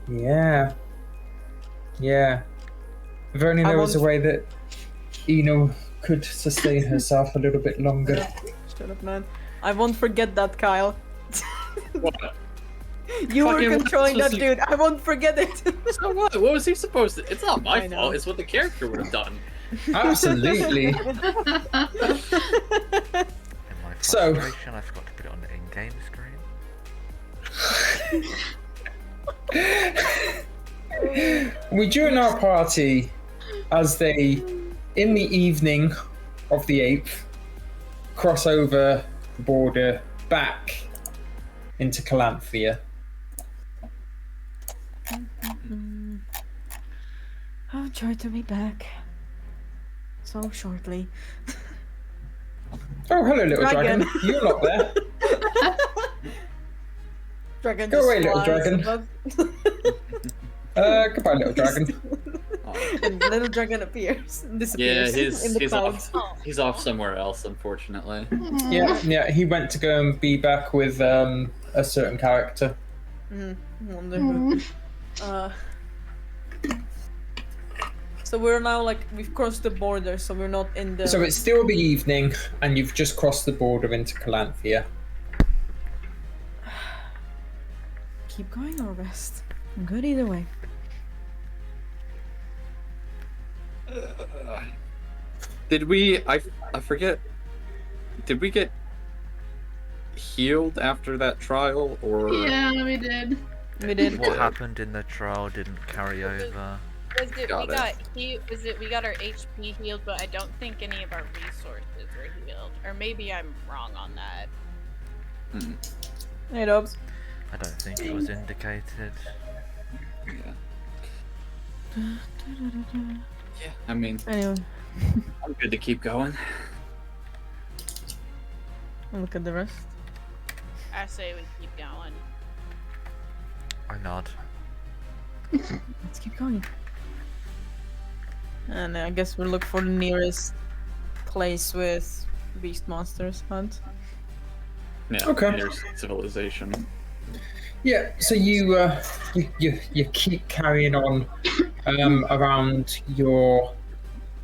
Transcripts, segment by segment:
Yeah. Yeah. If only there was a way that Eno could sustain herself a little bit longer. Shut up, man. I won't forget that, Kyle. What? You were Fucking controlling that was dude. I won't forget it. So what? What was he supposed to? It's not my I know. fault. It's what the character would have done. Absolutely. In my So- frustration, I forgot to put it on the in-game screen. We join our party as they, in the evening of the 8th, cross over the border back into Calanthea. Oh, joy to be back. So shortly. Oh, hello, little dragon. Dragon. You're not there. Dragon Go just away, little flies dragon. above. Goodbye, little dragon. And little dragon appears and Yeah, disappears in the he's clouds. off. He's off somewhere else, unfortunately. Yeah, he went to go and be back with a certain character. Wonder who. So we're now we've crossed the border, so we're not in the. So it's still the evening, and you've just crossed the border into Calanthea. Keep going or rest. I'm good either way. Did we? I forget. Did we get healed after that trial, or? Yeah, we did. We did. What happened in the trial didn't carry over. Was it Got we got our HP healed, but I don't think any of our resources were healed. Or maybe I'm wrong on that. Hey, Dobbs. I don't think it was indicated. Yeah. Yeah, I mean, Anyway, I'm good to keep going. look at the rest. I say we keep going. I nod. Let's keep going. And I guess we'll look for the nearest place with beast monsters hunt. Yeah. Okay. There's civilization. Yeah, so you keep carrying on around your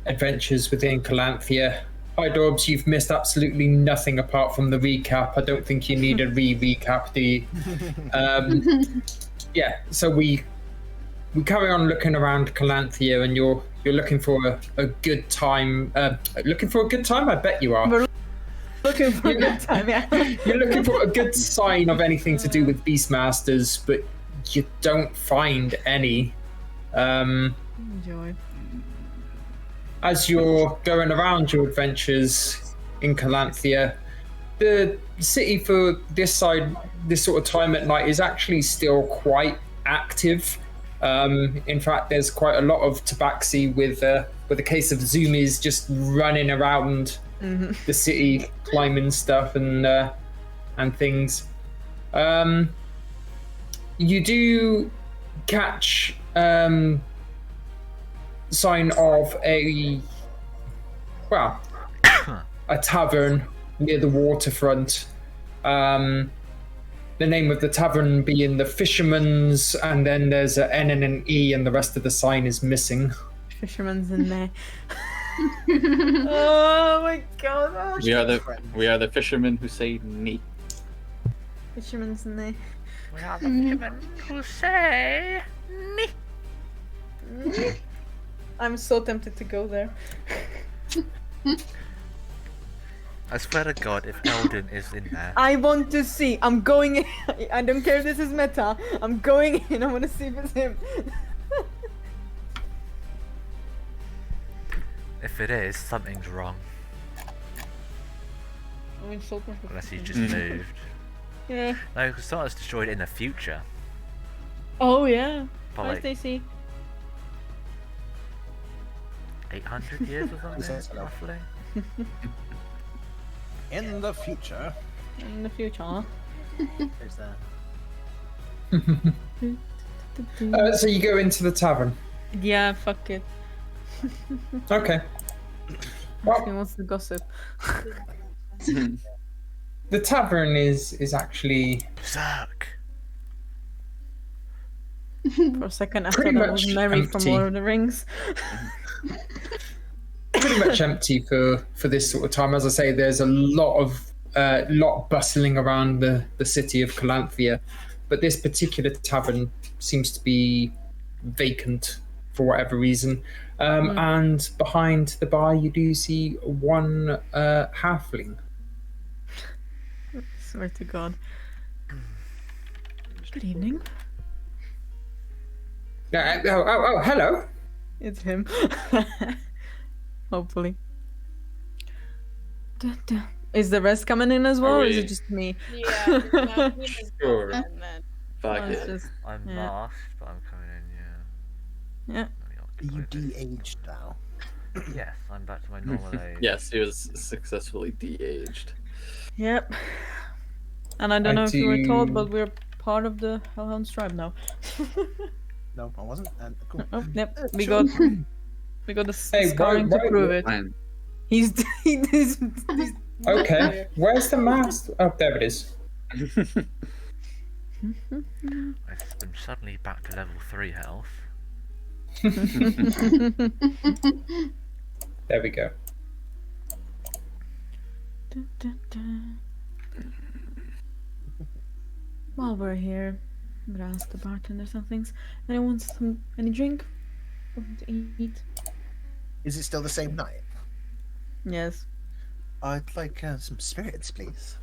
adventures within Calanthea. Hi, Dobbs, you've missed absolutely nothing apart from the recap. I don't think you need a recap, do you? Yeah, so we carry on looking around Calanthea, and you're looking for a good time. Looking for a good time? I bet you are. We're looking for a good time, yeah. You're looking for a good sign of anything to do with Beastmasters, but you don't find any. Enjoy. As you're going around your adventures in Calanthea, the city for this sort of time at night is actually still quite active. In fact, there's quite a lot of tabaxi with a case of zoomies just running around the city, climbing stuff and things. You do catch sign of a tavern near the waterfront. The name of the tavern being the Fisherman's, and then there's an N and an E, and the rest of the sign is missing. Fisherman's in there. Oh my god. We are the fishermen who say "neat." Fisherman's in there. We are the fishermen who say me. I'm so tempted to go there. I swear to God, if Eldon is in there, I want to see. I'm going in. I don't care if this is meta. I'm going in. I want to see if it's him. if it is, something's wrong. I'm so confused. Unless he just moved. Yeah. No, because someone's destroyed it in the future. Oh yeah. But Hi, like Stacy. 800 years or something, roughly. In the future. In the future. There's that. So you go into the tavern. Yeah, fuck it. Okay. Asking what's the gossip. The tavern is actually Berserk. For a second, I thought Pretty that was much Mary from empty. Lord of the Rings. Pretty much empty for this sort of time. As I say, there's a lot bustling around the city of Calanthea, but this particular tavern seems to be vacant for whatever reason. And behind the bar, you do see one halfling. Swear to God. Good evening. Hello. It's him. Hopefully. Is the rest coming in as well, or is it just me? Yeah, now he is Sure. gone, and then Fuck Oh, it's it. just- I'm Yeah. masked, but I'm coming in, Yeah. Let me Are you occupy this. de-aged now? Yes, I'm back to my normal age. Yes, he was successfully de-aged. Yep. And I don't know if you were told, but we're part of the Hellhound's tribe now. No, I wasn't. And cool. Oh, yep. We Sure. got the Hey, scarring to why- prove it. Fine. He's Okay. Where's the mask? Oh, there it is. I've been suddenly back to level 3 health. There we go. While we're here, I'm gonna ask the bartender some things. Anyone want any drink? Something to eat? Is it still the same night? Yes. I'd like some spirits, please.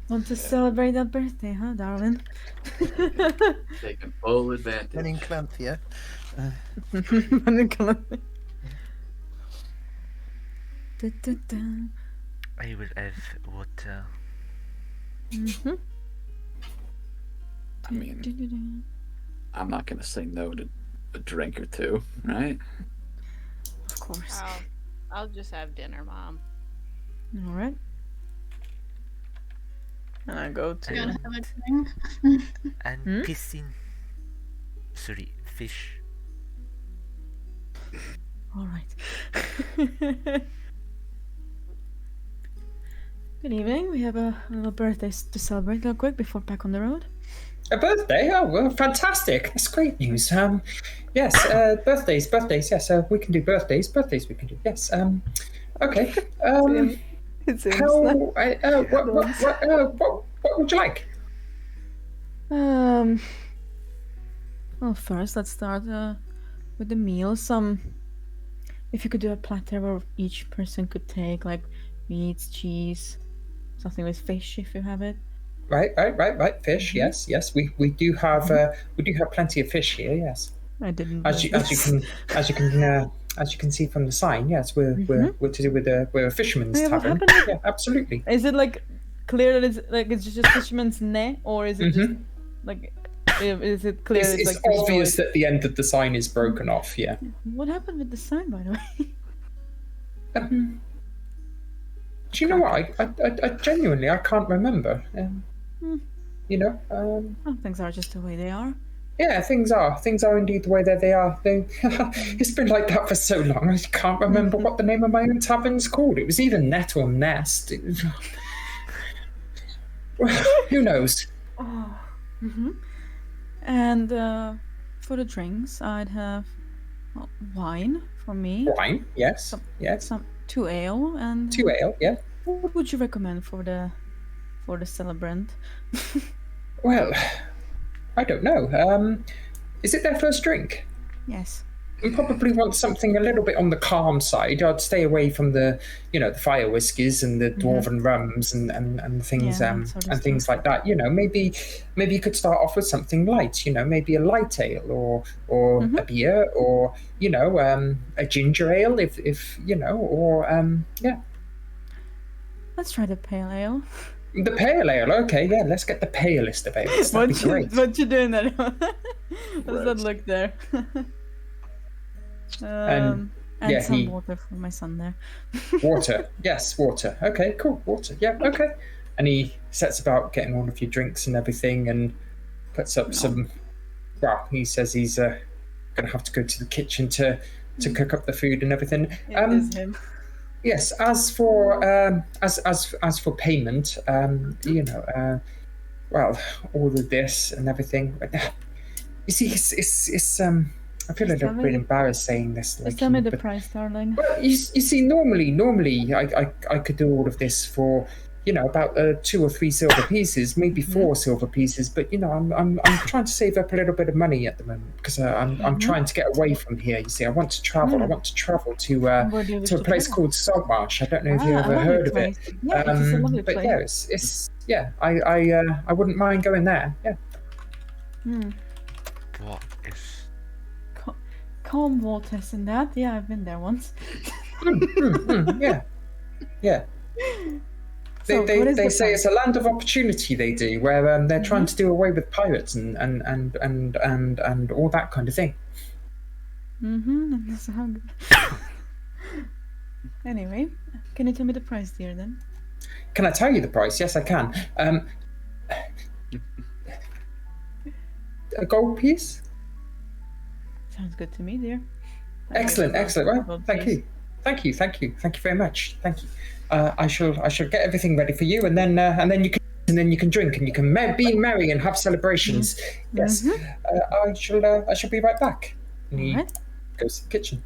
Want to celebrate that birthday, huh, darling? Taking full advantage. And in Calanthea, I will have water. I mean, I'm not gonna say no to a drink or two, right? Of course. I'll just have dinner, Mom. All right. And I go to. Gonna have a drink. And Hmm? pissing. Sorry, fish. All right. Good evening. We have a little birthday to celebrate real quick before back on the road. A birthday? Oh, well, fantastic. That's great news. Yes, birthdays. Yes, we can do birthdays. We can do. Yes. Okay. It's What would you like? Well, first let's start with the meal. If you could do a platter where each person could take like meats, cheese, something with fish if you have it. Right. Fish. Yes. We do have plenty of fish here. Yes. I didn't. As you can see from the sign. Yes, we're to do with we're a fisherman's Yeah, what tavern. happened? Yeah, absolutely. Is it like clear that it's just fisherman's net, or is it just like is it clear? It's like obvious destroyed? that the end of the sign is broken off. Yeah. What happened with the sign, by the way? Do you know what? I genuinely I can't remember. You know. Oh, things are just the way they are. Yeah, things are indeed the way that they are. It's been like that for so long. I can't remember what the name of my own tavern's called. It was either Net or Nest. Who knows? And for the drinks, I'd have wine for me, Wine, yes, yes. some 2 ale, and 2 ale, yeah. What would you recommend for the celebrant? Well, I don't know. Is it their first drink? Yes. You probably want something a little bit on the calm side. I'd stay away from the fire whiskies and the dwarven rums and things Yeah, that sort of and things stuff. like that. Maybe you could start off with something light. Maybe a light ale or a beer or a ginger ale if or yeah. Let's try the pale ale. The pale ale. Okay, yeah. Let's get the palest of ales. That'd be great. What you doing there? How does that look there? And yeah, some water for my son there. Water. Yes, water. Okay, cool. Water. Yeah, okay. And he sets about getting all of your drinks and everything and puts up some... Well, he says he's going to have to go to the kitchen to cook up the food and everything. It is him. Yes, as for as for payment, well, all of this and everything. You see, it's I feel a Just tell little me bit the- embarrassed saying this, Just like, tell me you know, the but price, darling. well, you see, normally, I could do all of this for, you know, about 2 or 3 silver pieces, maybe 4 silver pieces. But you know, I'm trying to save up a little bit of money at the moment because I'm trying to get away from here. You see, I want to travel. I Yeah. want to travel Where do you wish to a to place travel? called Saltmarsh. I don't know if you Ah, a ever lovely heard of place. it. Yeah, it is a lovely But place. yeah, it's yeah. I wouldn't mind going there. Yeah. Hmm. What is... Calm waters and that. Yeah, I've been there once. Yeah. Yeah. So, what is They the say price? it's a land of opportunity. They do, where they're trying Mm-hmm. to do away with pirates and all that kind of thing. Mm-hmm. That's how good. Anyway, can you tell me the price, dear? Then. Can I tell you the price? Yes, I can. A gold piece. Sounds good to me, dear. I give Excellent, him a excellent. Well, gold thank piece. you, thank you very much. Thank you. I shall get everything ready for you, and then you can drink and you can be merry and have celebrations. Yes, I shall be right back. And he Alright. goes to the kitchen.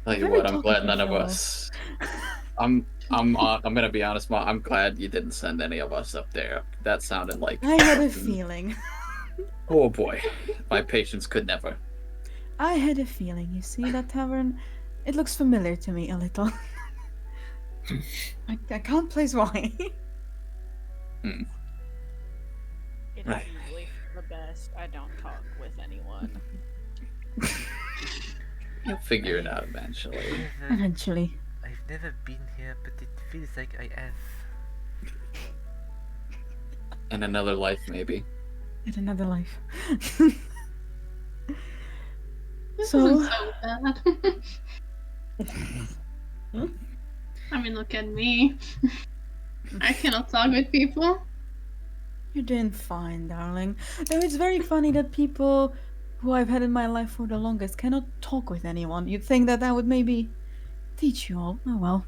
Tell you Very what, I'm glad talkative none of fellow. us. I'm gonna be honest, Ma. I'm glad you didn't send any of us up there. That sounded like. I had a feeling. Oh boy, my patience could never. I had a feeling. You see that tavern? It looks familiar to me a little. I can't place why. It is Right. usually for the best. I don't talk with anyone. You'll figure it out eventually. Eventually. I've never been here, but it feels like I have. In another life, maybe. In another life. This So- isn't so bad. I mean, look at me. I cannot talk with people. You're doing fine, darling. Though it's very funny that people who I've had in my life for the longest cannot talk with anyone. You'd think that I would maybe teach you all. Oh well.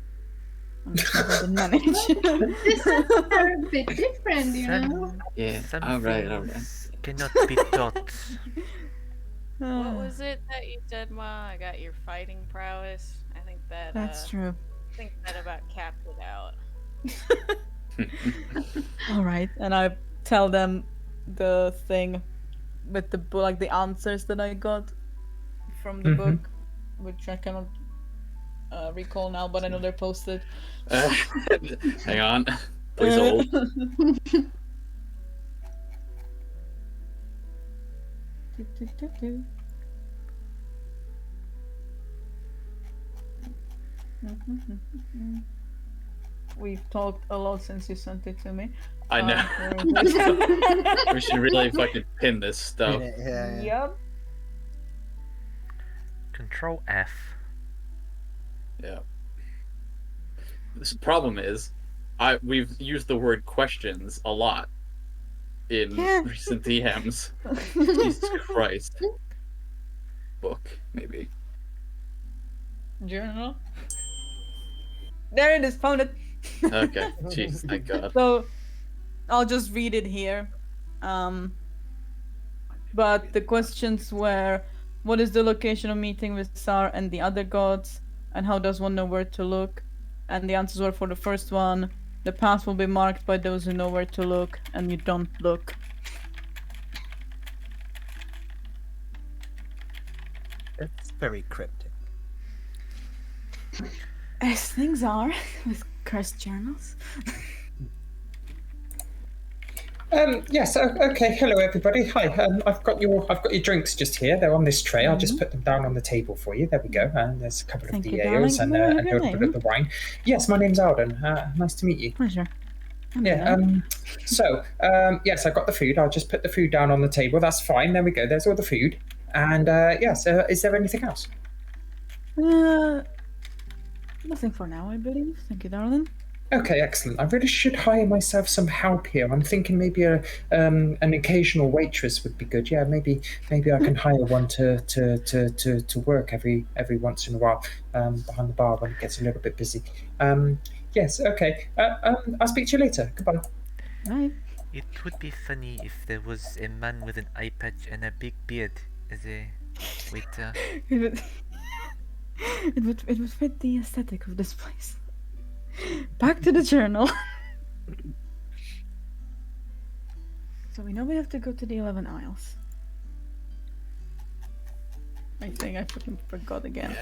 I'm sure I didn't manage. This sounds a bit different, you know? Yeah. Some All right. things cannot be taught. What was it that you said, Ma? I got your fighting prowess. I think that That's true. I think that about capped it out. All right, and I tell them the thing with the like the answers that I got from the book, which I cannot recall now, but I know they're posted. Hang on. Please hold. We've talked a lot since you sent it to me. I know. Where is it? We should really fucking pin this stuff. Yeah. Yep. Control F. Yeah. This problem is, we've used the word questions a lot in Yeah. recent DMs. Jesus Christ. Book, maybe. Journal. There it is. Found it. Okay. Jeez, thank God. So I'll just read it here. But the questions were, what is the location of meeting with Sar and the other gods? And how does one know where to look? And the answers were, for the first one, the path will be marked by those who know where to look, and you don't look. That's very cryptic. As things are with cursed journals. Yes. Okay. Hello, everybody. Hi. I've got your drinks just here. They're on this tray. I'll just put them down on the table for you. There we go. And there's a couple Thank of you, the ales darling. and May I have a your little bit name? of the wine. Yes, my name's Alden. Nice to meet you. Pleasure. Yeah. Yes, I got the food. I'll just put the food down on the table. That's fine. There we go. There's all the food. And yes. Is there anything else? Nothing for now, I believe. Thank you, darling. Okay, excellent. I really should hire myself some help here. I'm thinking maybe an occasional waitress would be good. Yeah, maybe I can hire one to work every once in a while behind the bar when it gets a little bit busy. Yes, okay. I'll speak to you later. Goodbye. Bye. It would be funny if there was a man with an eye patch and a big beard as a waiter. It would, it would fit the aesthetic of this place. Back to the journal. So we know we have to go to the 11 Isles. I think I fucking forgot again.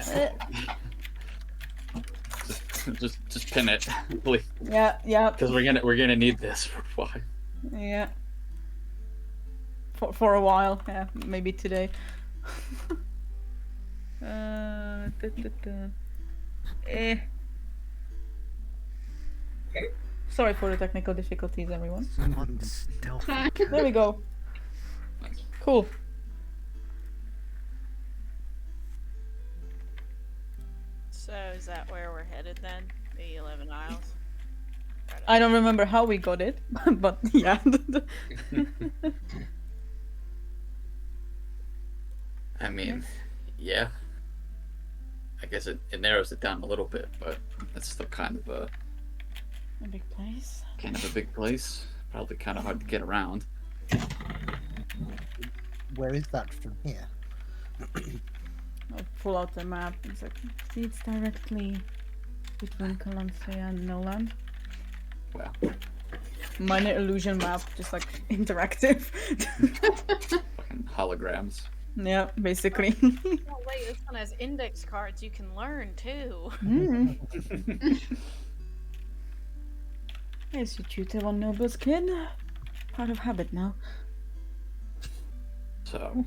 Just pin it, please, Yeah, yeah, because we're gonna need this for a while. yeah. For a while, yeah, maybe today. Eh. Sorry for the technical difficulties, everyone. Someone stealthy. There we go. Cool. So is that where we're headed then? The 11 Isles? I don't remember how we got it, but yeah. I mean, yeah. I guess it narrows it down a little bit, but it's still kind of a big place. big place. Probably kind of hard to get around. Where is that from here? I'll pull out the map. It's like, see, it's directly between Calanthea and Noland. Well, Minor illusion map, just like interactive. fucking holograms. Yeah, basically. Oh wait, this one has index cards you can learn too. Mm. Yes, you tutor one noble's kid. Part of habit now. So,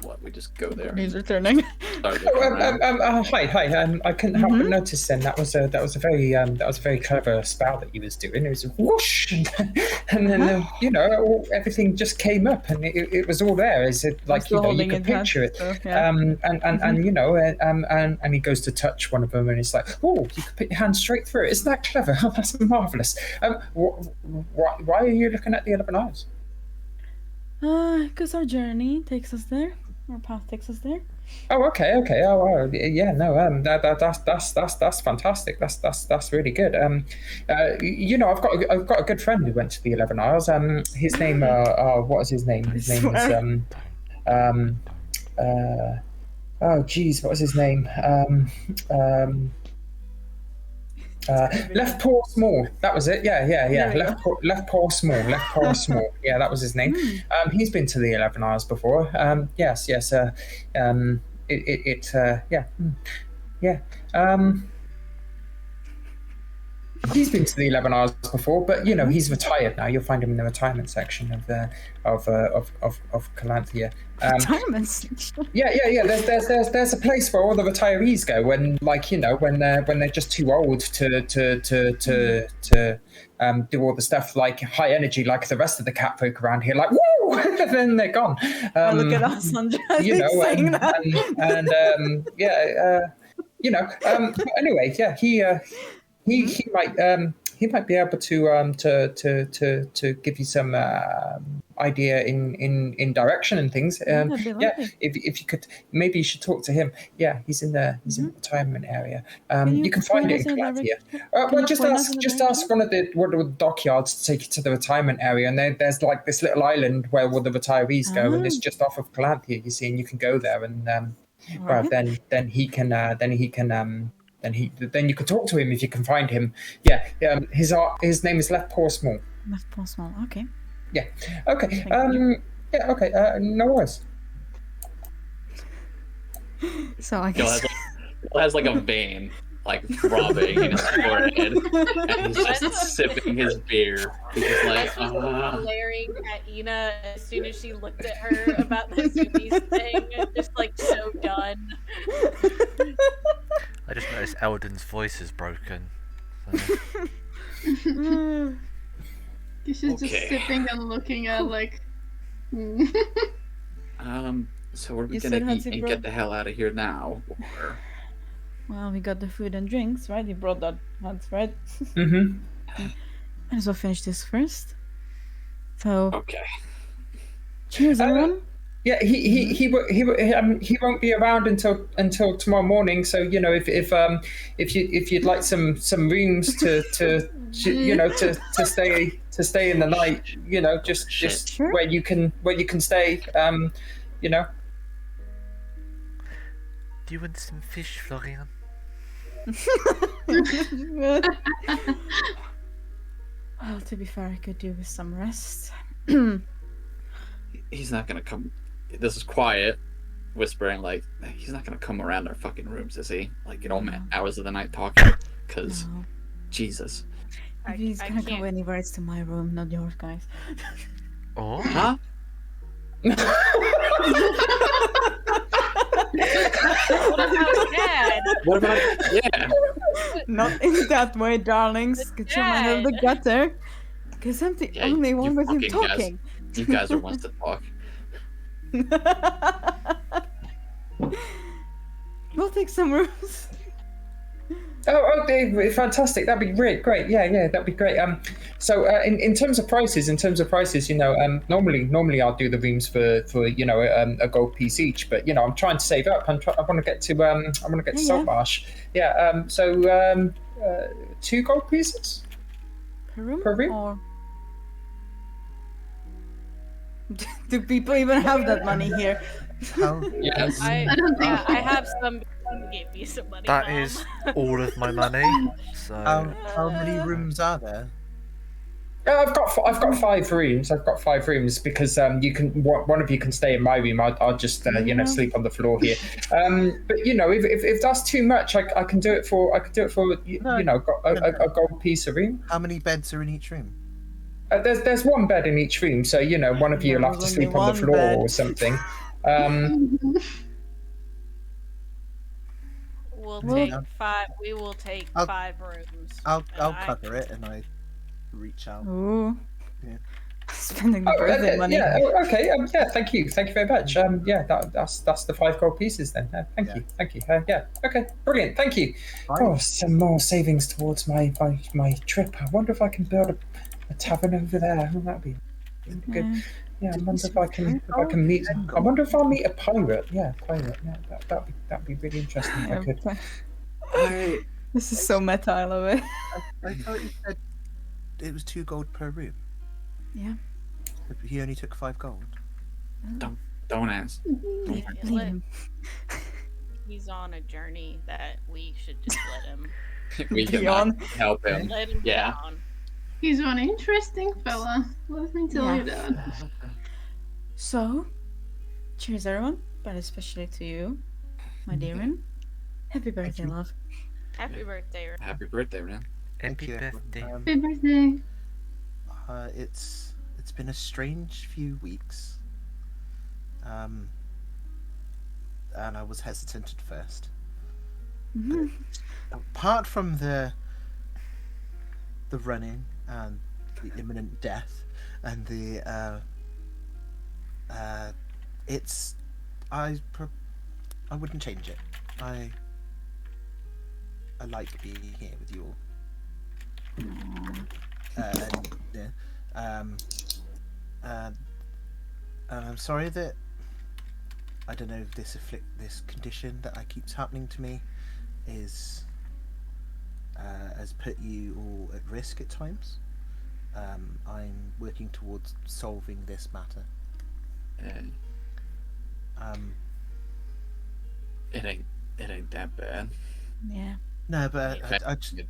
what? We just go there. He's returning. Start looking around. Hi. I couldn't help but notice then that was a very clever spell that he was doing. It was whoosh, and then everything just came up and it was all there. Is it like Still you holding could it, picture it? so, yeah. And he goes to touch one of them and it's like, oh, you could put your hand straight through it. Isn't that clever? Oh, that's marvelous. Why are you looking at the 11 Isles? Because our journey takes us there. Our path takes us there. Oh, okay. Oh, yeah. No, that's fantastic. That's really good. I've got a good friend who went to the 11 Isles. His name. What is his name? His name is oh, geez, what was his name? Left Paw Small. That was it. Yeah. Left Paw Small. Yeah, that was his name. He's been to the 11 Isles before. Yes. He's been to the 11 Isles before, but he's retired now. You'll find him in the retirement section of Calanthea. Retirement section. Yeah. There's a place where all the retirees go when they're just too old to do all the stuff like high energy, like the rest of the cat folk around here. Like woo, and then they're gone. Look at us, Sandra. Saying that. Anyway, yeah, he might be able to give you some idea in direction and things. If you could, maybe you should talk to him. Yeah, he's in the retirement area. You can find it in Calanthea. Well, just ask one of the dockyards to take you to the retirement area, and there's like this little island where all the retirees go, and it's just off of Calanthea. You see, and you can go there, and then you can talk to him if you can find him. Yeah, his name is Left Paw Small. Left Paw Small. Okay. Yeah. Okay. Yeah. Okay. No worries. So I guess Gil has like a vein like throbbing in his forehead, and he's just sipping his beer. He's just like, glaring at Ina as soon as she looked at her about the Zoomies thing, just like so done. I just noticed Eldon's voice is broken. So. She's just sipping and looking at like. So are we gonna eat and get the hell out of here now, or? Well, we got the food and drinks, right? You brought that once, right? Mm-hmm. Might as well finish this first. So. Okay. Cheers, everyone. Yeah, he won't be around until tomorrow morning. So if you'd like some rooms to stay in the night, just Sure. where you can stay, you know. Do you want some fish, Florian? Well, to be fair, I could do with some rest. He's not gonna come. This is quiet, whispering like he's not gonna come around our fucking rooms, is he? Like hours of the night talking, because No. Jesus. If he's I gonna go can't- anywhere, it's to my room, not yours, guys. Oh, Huh? What about Dad? What about yeah? Not in that way, darlings. Get your mind out of the gutter. Because I'm the Yeah, only you one with him fucking guys. talking. You guys are ones to talk. We'll take some rooms. Oh, okay, fantastic! That'd be great. Yeah, that'd be great. So in terms of prices, normally I'll do the rooms for a gold piece each, but I'm trying to save up. I want to get to Saltmarsh. Yeah. So 2 gold pieces Per room? per room. Or... Do people even have that money here? How, Yes. I don't think so. I have some. Give me some money. that Mom. is all of my money. So how many rooms are there? I've got 5 rooms. I've got 5 rooms because you can one of you can stay in my room. I'll just sleep on the floor here. But if that's too much, I can do it for a gold piece a room. How many beds are in each room? There's 1 bed in each room, so one of you will have to There's only sleep on the one floor bed. or something. We'll Well- take 5. We will take I'll- 5 rooms. I'll I- cover it, and I reach out. Ooh. Yeah. Spending the Oh, birthday money. yeah. Okay. Yeah. Thank you very much. That's the 5 gold pieces then. Thank you. Yeah. Okay. Brilliant. Thank you. Fine. Oh, some more savings towards my trip. I wonder if I can build a tavern over there. Oh, that'd be really good. Yeah. I wonder if I can meet. I wonder if I'll meet a pirate. Yeah, pirate. Yeah. That'd be really interesting if I could. This is so meta, I love it. I thought you said it was 2 gold per room. Yeah. He only took 5 gold. Don't ask. Leave let- him. He's on a journey that we should just let him. We Be cannot on. help him. Let him Yeah. get on. He's one interesting fella. Let me tell you that. So, cheers everyone, but especially to you, my dear Rin. Happy birthday, you. love. Happy birthday, Rin. Happy birthday, man. happy you. birthday. Happy birthday. It's been a strange few weeks. And I was hesitant at first. Mhm. Apart from the running and the imminent death and the I wouldn't change it. I like being here with you all. And I'm sorry that I don't know if this condition that keeps happening to me is has put you all at risk at times. I'm working towards solving this matter. And Um, it ain't that bad. Yeah. no, but In fact, I just it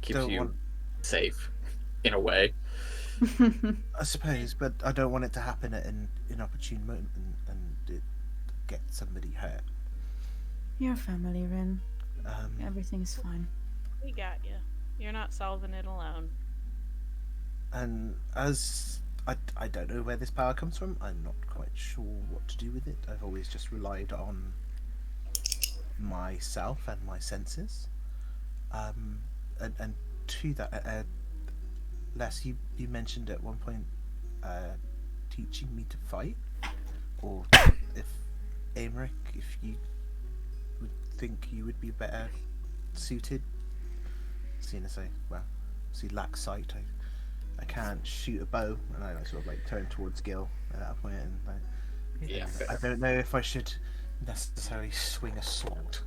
keeps don't you want. safe, in a way. I suppose, but I don't want it to happen at an inopportune moment and it get somebody hurt. Your family, Rin. Um, Everything's fine. We got you. You're not solving it alone. And as I don't know where this power comes from, I'm not quite sure what to do with it. I've always just relied on myself and my senses. And to that, Les, you mentioned at one point teaching me to fight, or if Aymeric, if you would think you would be better suited, seeing as I lack sight, I can't shoot a bow, and I sort of like turn towards Gil at that point and like, Yeah. I don't know if I should necessarily swing a sword.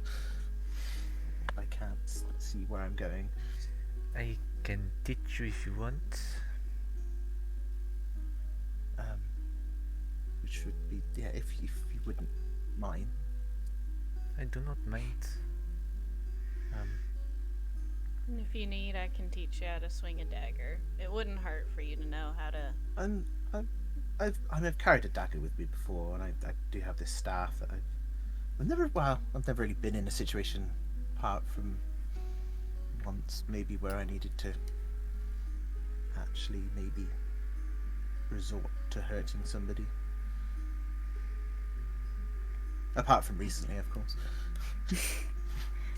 I can't see where I'm going. I can teach you if you want. Which would be if you wouldn't mind. I do not mind. And if you need, I can teach you how to swing a dagger. It wouldn't hurt for you to know how to. I've carried a dagger with me before, and I do have this staff that I've never really been in a situation apart from once maybe where I needed to actually maybe resort to hurting somebody. Apart from recently, of course.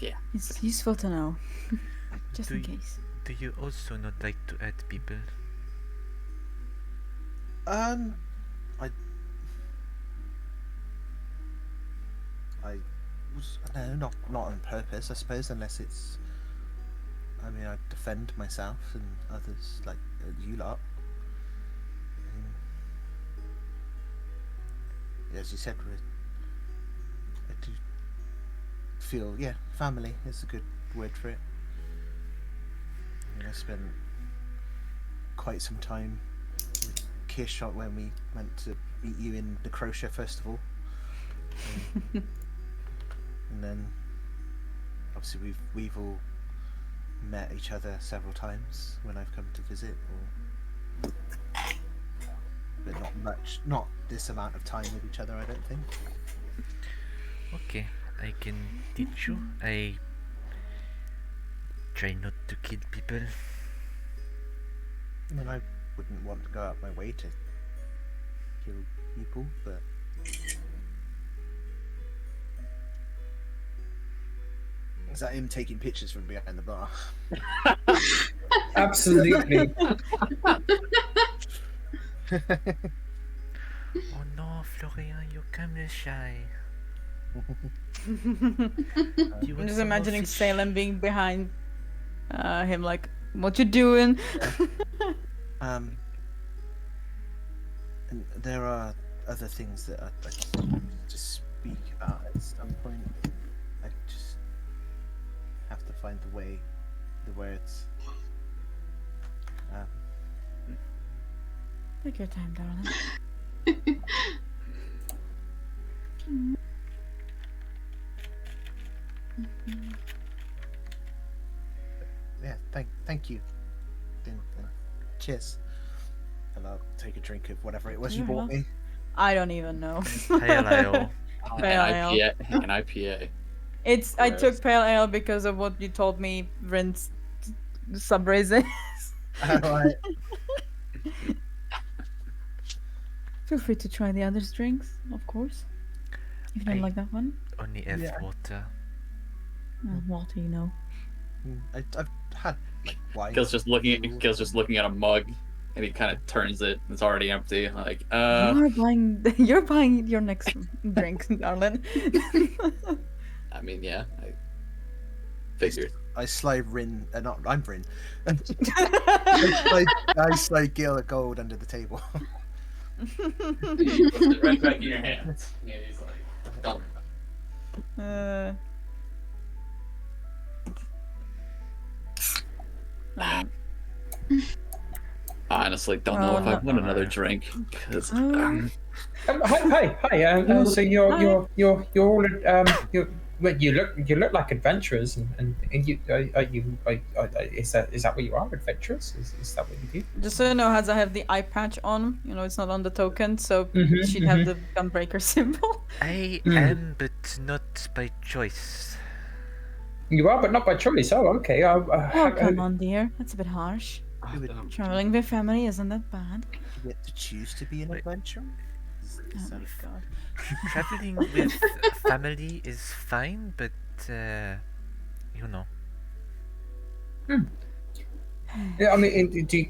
Yeah. It's useful to know. Just in Do case. Do you also not like to add people? I was no, not on purpose, I suppose, unless it's. I mean, I defend myself and others, like you lot. As you said, I do feel, family is a good word for it. I mean, I spent quite some time with Kirshot when we went to meet you in the Crochet Festival. And then, obviously, we've all met each other several times when I've come to visit, but not this amount of time with each other, I don't think. Okay, I can teach you. I try not to kill people. I mean, I wouldn't want to go out my way to kill people, but is that him taking pictures from behind the bar? Absolutely. Oh no, Florian, you're camera shy. You I'm want just some more imagining fish? Salem being behind him, like, what you doing? And there are other things that I just speak about at some point. I just have to find the words. Take your time, darling. Yeah, thank you. Then cheers. And I'll take a drink of whatever it was you You're bought me. I don't even know. Pale ale. Pale An ale. IPA. An IPA. I Gross. took pale ale because of what you told me Rin's sub-raise is. Alright. Feel free to try the other drinks, of course. If you don't I- like that one. Only have Yeah. water. Water, you know. I've had like wine. Gil's just looking at a mug, and he kind of turns it. It's already empty. Like, You're buying your next drink, darling. I mean, yeah. I figured. I slide Rin, I'm Rin. I slide Gil a gold under the table. Puts it right back in your hands. Yeah, he's like, don't. I honestly don't know Oh, if I no. want another drink because Hi. So you're all you look like adventurers, and you is that what you are, adventurers? Is that what you do? Just so you know, as I have the eye patch on, you know, it's not on the token, so Mhm, she'd have the gunbreaker symbol. I Hmm. am, but not by choice. You are, but not by choice. Oh, okay. Oh, come on, dear. That's a bit harsh. um, Traveling with family isn't that bad. You get to choose to be an Wait. adventurer. Is Oh that- my god. Traveling with family is fine, but you know. Yeah, I mean, do you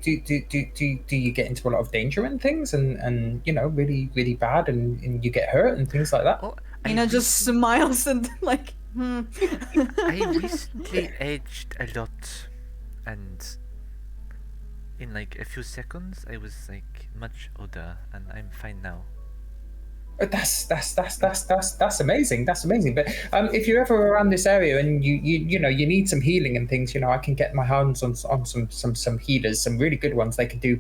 get into a lot of danger and things, and really really bad, and you get hurt and things like that? Oh, Ina just smiles and like, I recently aged a lot, and in like a few seconds, I was like much older, and I'm fine now. That's amazing. That's amazing. But if you're ever around this area and you need some healing and things, I can get my hands on some healers, some really good ones. They could do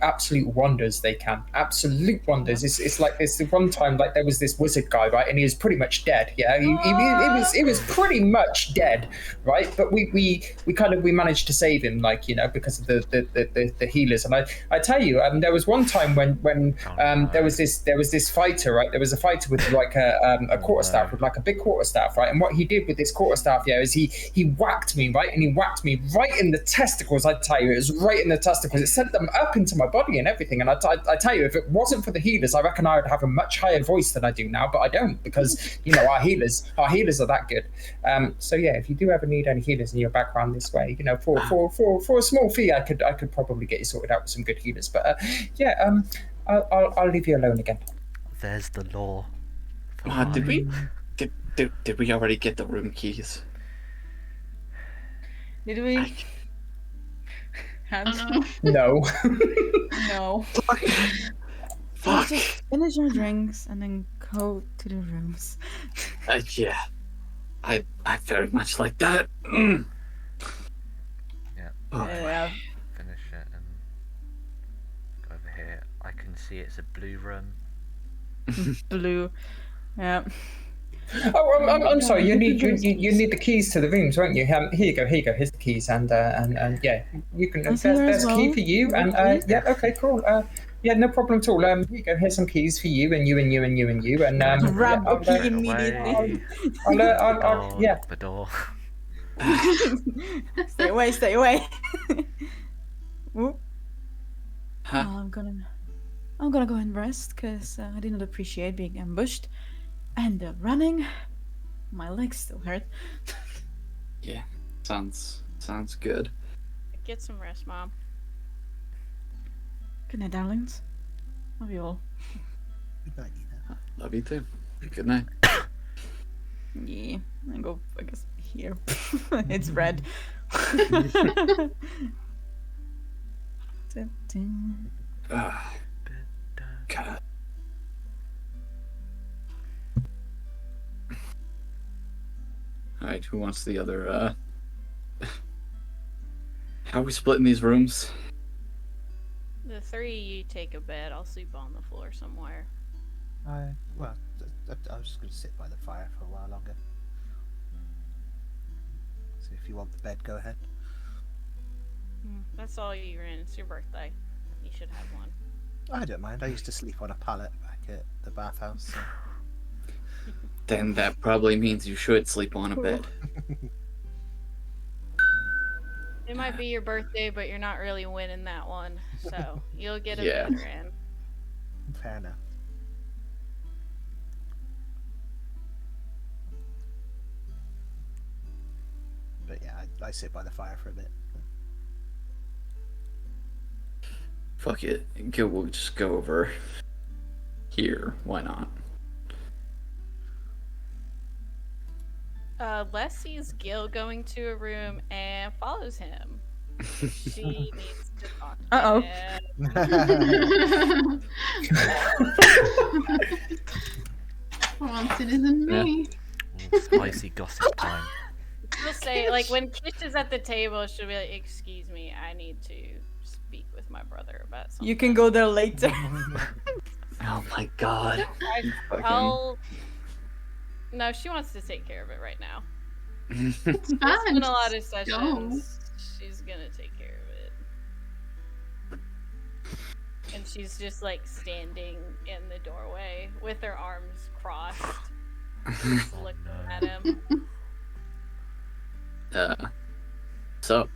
absolute wonders. They can absolute wonders. It's like this one time, like there was this wizard guy, right, and he was pretty much dead. Yeah, he was pretty much dead, right? But we managed to save him, like because of the healers. And I tell you, there was one time when there was this fighter, right? There was a fighter with like a quarterstaff, with like a big quarterstaff, right? And what he did with this quarterstaff, is he whacked me, right? And he whacked me right in the testicles. I tell you, it was right in the testicles. It sent them up into my body and everything. And I tell you, if it wasn't for the healers, I reckon I would have a much higher voice than I do now. But I don't, because our healers are that good. So yeah, if you do ever need any healers in your background this way, for a small fee, I could probably get you sorted out with some good healers. But I'll leave you alone again. There's the law. Did we already get the room keys? Did we? Hans? No. No. Fuck. Let's just finish our drinks and then go to the rooms. Yeah. I very much like that. Yeah. Yeah. Finish it and go over here. I can see it's a blue room. Blue. Yeah. Oh, I'm sorry. You need the keys to the rooms, won't you? Here you go. Here's the keys, and yeah, you can. There's a key for you, and yeah, okay, cool. Yeah, no problem at all. Here you go. Here's some keys for you, and you, and you, and you, and you, and Grab yeah, the key immediately. I'll yeah. The door. Stay away. Stay away. Whoop. Huh? I'm gonna go and rest because I did not appreciate being ambushed, and running. My legs still hurt. Yeah, sounds good. Get some rest, Mom. Good night, darlings. Love you all. Good night, Nina. Love you too. Good night. Yeah, I go. I guess here. It's red. God. Alright, who wants the other, How are we splitting these rooms? The three you take a bed. I'll sleep on the floor somewhere. I was just going to sit by the fire for a while longer. So if you want the bed, go ahead. That's all you're in. It's your birthday. You should have one. I don't mind. I used to sleep on a pallet back at the bathhouse. So. Then that probably means you should sleep on a bed. It might be your birthday, but you're not really winning that one. So you'll get a Yeah. better in. Fair enough. But yeah, I sit by the fire for a bit. Fuck it. We'll just go over here. Why not? Les sees Gil going to a room and follows him. She needs to talk to Uh-oh. him. Once it isn't me. Ooh, spicy gossip time. She'll say, like, when Kish is at the table, she'll be like, "Excuse me, I need to speak with my brother about something." You can go there later. Oh my god. I'll... No, she wants to take care of it right now. It's It's fine. been a lot of just go. sessions. She's gonna take care of it. And she's just like standing in the doorway with her arms crossed, just looking at him. So,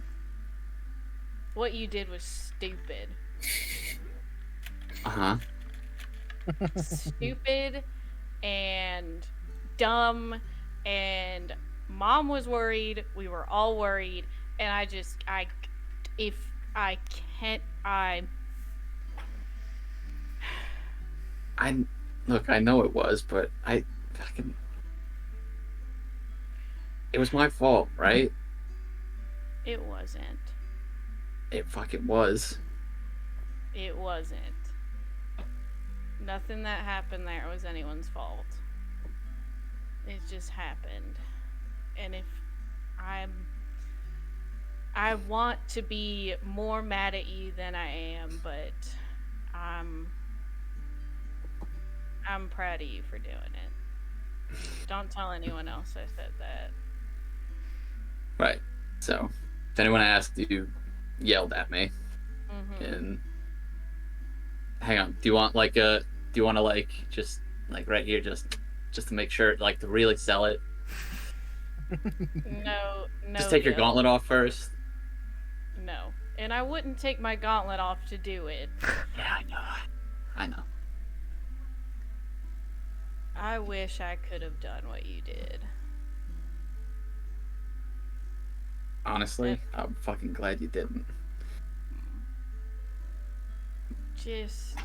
What you did was stupid. uh-huh. Stupid and dumb, and Mom was worried, we were all worried, and I Look, I know it was, but it was my fault, right? It wasn't. It fucking was. It wasn't. Nothing that happened there was anyone's fault. It just happened. And if I want to be more mad at you than I am, but I'm proud of you for doing it. Don't tell anyone else I said that. Right. So, if anyone asked, you yelled at me. Mm-hmm. And hang on, do you want to like just like right here, just to make sure, like to really sell it? No, Just take your Gil. gauntlet off first. No. And I wouldn't take my gauntlet off to do it. Yeah, I know. I wish I could have done what you did. Honestly, I'm fucking glad you didn't. Just.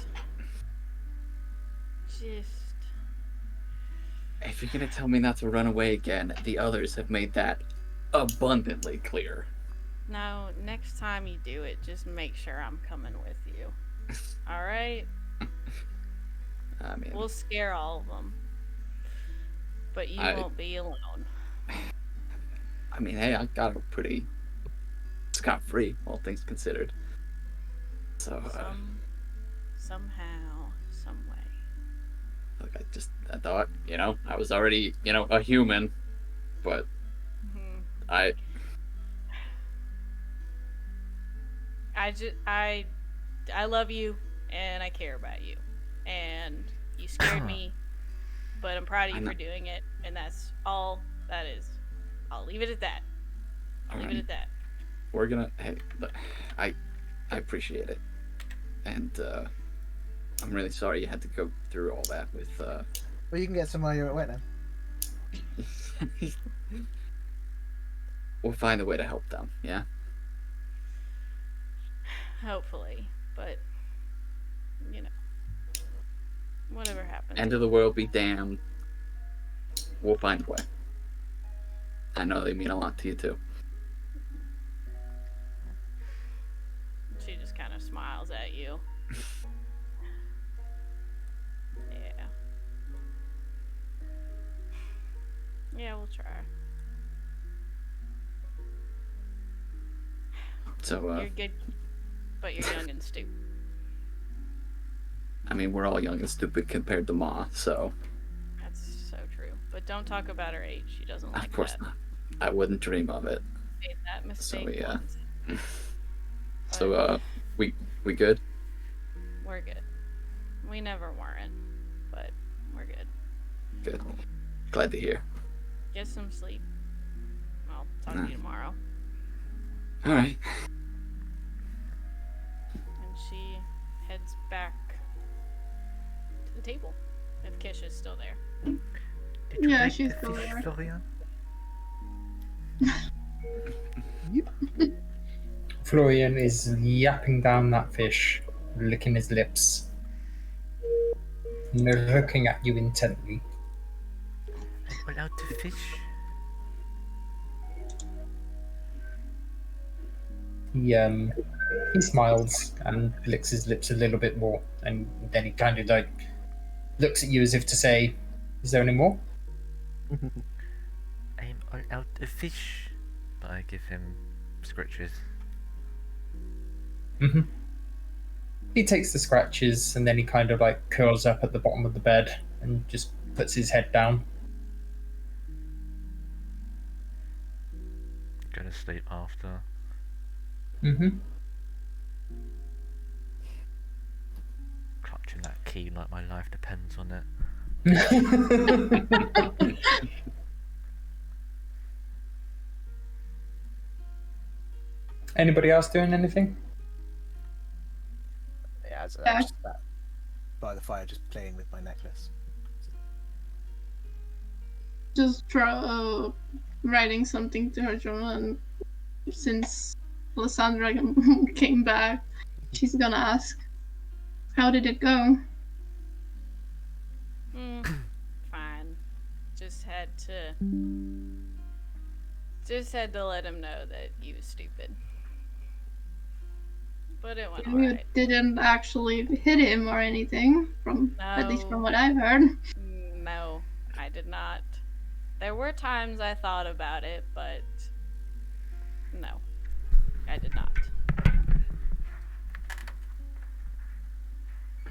If you're gonna tell me not to run away again, the others have made that abundantly clear. No, next time you do it, just make sure I'm coming with you. Alright? I mean, We'll scare all of them. But you won't be alone. I mean, hey, I got a pretty scot-free, all things considered. So, Somehow, some way. look, I thought, I was already, a human, but Mm-hmm. I love you, and I care about you, and you scared me, but I'm proud of you for doing it, and that's all that is. I'll leave it at that. We're gonna. Hey, look, I appreciate it, and I'm really sorry you had to go through all that with. Well, you can get some while you're at wet now. We'll find a way to help them. Yeah. Hopefully, but whatever happens. End of the world be damned. We'll find a way. I know they mean a lot to you too. She just kind of smiles at you. Yeah. Yeah, we'll try. So, you're good, but you're young and stupid. I mean, we're all young and stupid compared to Ma, so. That's so true. But don't talk about her age. She doesn't like that. Of course not. I wouldn't dream of it. Made that mistake So, yeah. once. So, we good? We're good. We never weren't, but we're good. Good. Glad to hear. Get some sleep. I'll talk to you tomorrow. All right. And she heads back to the table. If Kish is still there. Did you Yeah, break she's the still fish, there. Florian? Florian is yapping down that fish, licking his lips, looking at you intently. I'm allowed to fish? He smiles and licks his lips a little bit more, and then he kind of like looks at you as if to say, "Is there any more?" I'm allowed to fish. But I give him scratches. Mm-hmm. He takes the scratches and then he kind of like curls up at the bottom of the bed and just puts his head down. Gonna sleep after. Mm-hmm. Clutching that key like my life depends on it. Anybody else doing anything? Yeah, as Yeah. I just sat by the fire, just playing with my necklace. Just writing something to her journal, and since Lysandra came back, she's gonna ask, how did it go? Fine. Just had to let him know that he was stupid. but it went You alright. didn't actually hit him or anything, at least from No. what I've heard. No, I did not. There were times I thought about it, but no, I did not.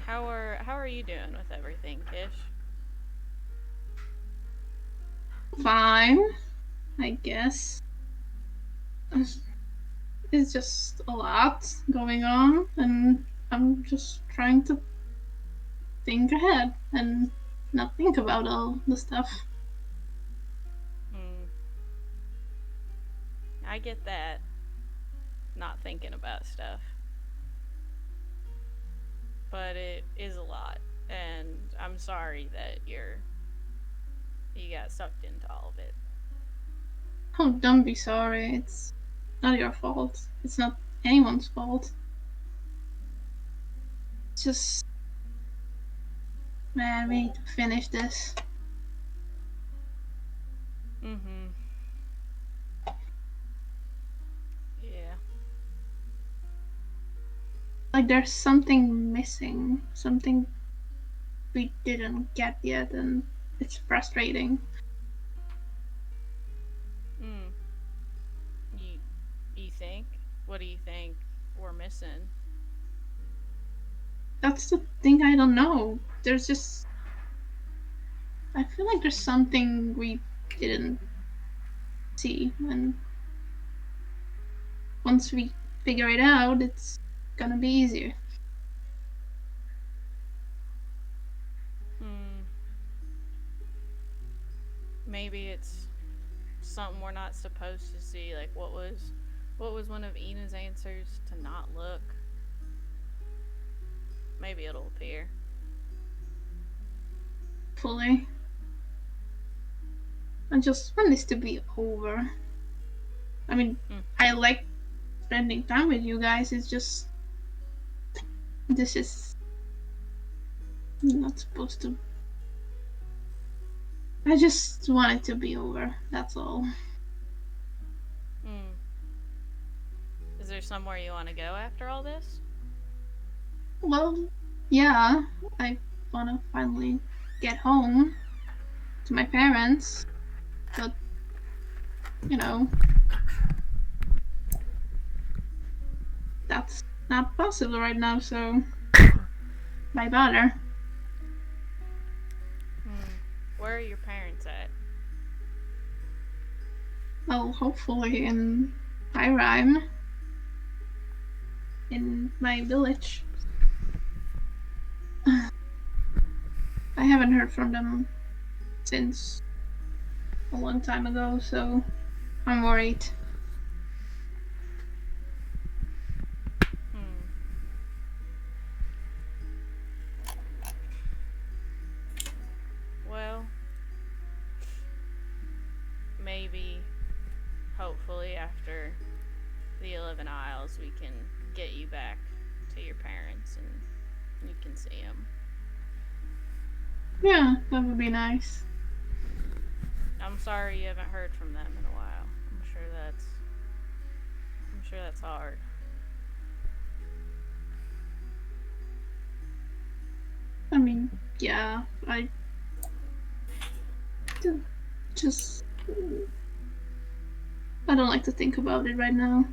How are you doing with everything, Kish? Fine, I guess. It's just a lot going on, and I'm just trying to think ahead and not think about all the stuff. Hmm. I get that. Not thinking about stuff. But it is a lot, and I'm sorry that you got sucked into all of it. Oh, don't be sorry. It's not your fault. It's not anyone's fault. It's just, man, we need to finish this. Mm-hmm. Yeah. Like there's something missing, something we didn't get yet, and it's frustrating. Hmm. You think? What do you think we're missing? That's the thing, I don't know. There's just, I feel like there's something we didn't see, and once we figure it out, it's gonna be easier. Hmm. Maybe it's something we're not supposed to see. Like what was one of Ina's answers? To not look. Maybe it'll appear. Fully. I just want this to be over. I mean, I like spending time with you guys. It's just, this is not supposed to. I just want it to be over. That's all. Hmm. Is there somewhere you want to go after all this? Well, yeah, I want to finally get home to my parents, but you know, that's not possible right now, so why bother? Where are your parents at? Well, hopefully in Irime, in my village. I haven't heard from them since a long time ago, so I'm worried. Well, maybe, hopefully, after the 11 Isles, we can get you back to your parents and you can see them. Yeah, that would be nice. I'm sorry you haven't heard from them in a while. I'm sure that's hard. I mean, yeah, I just, I don't like to think about it right now.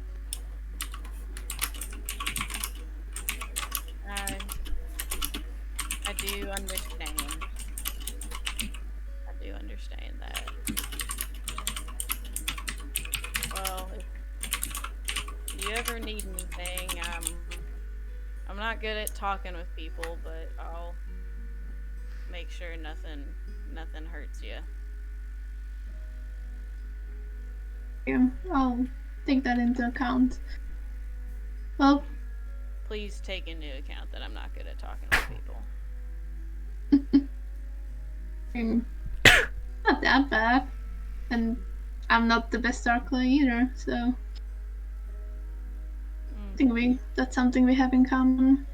I do understand. I do understand that. Well, if you ever need anything, I'm not good at talking with people, but I'll make sure nothing hurts you. Yeah, I'll take that into account. Well, Please take into account that I'm not good at talking with people. not that bad. And I'm not the best Darkler either, so I think that's something we have in common.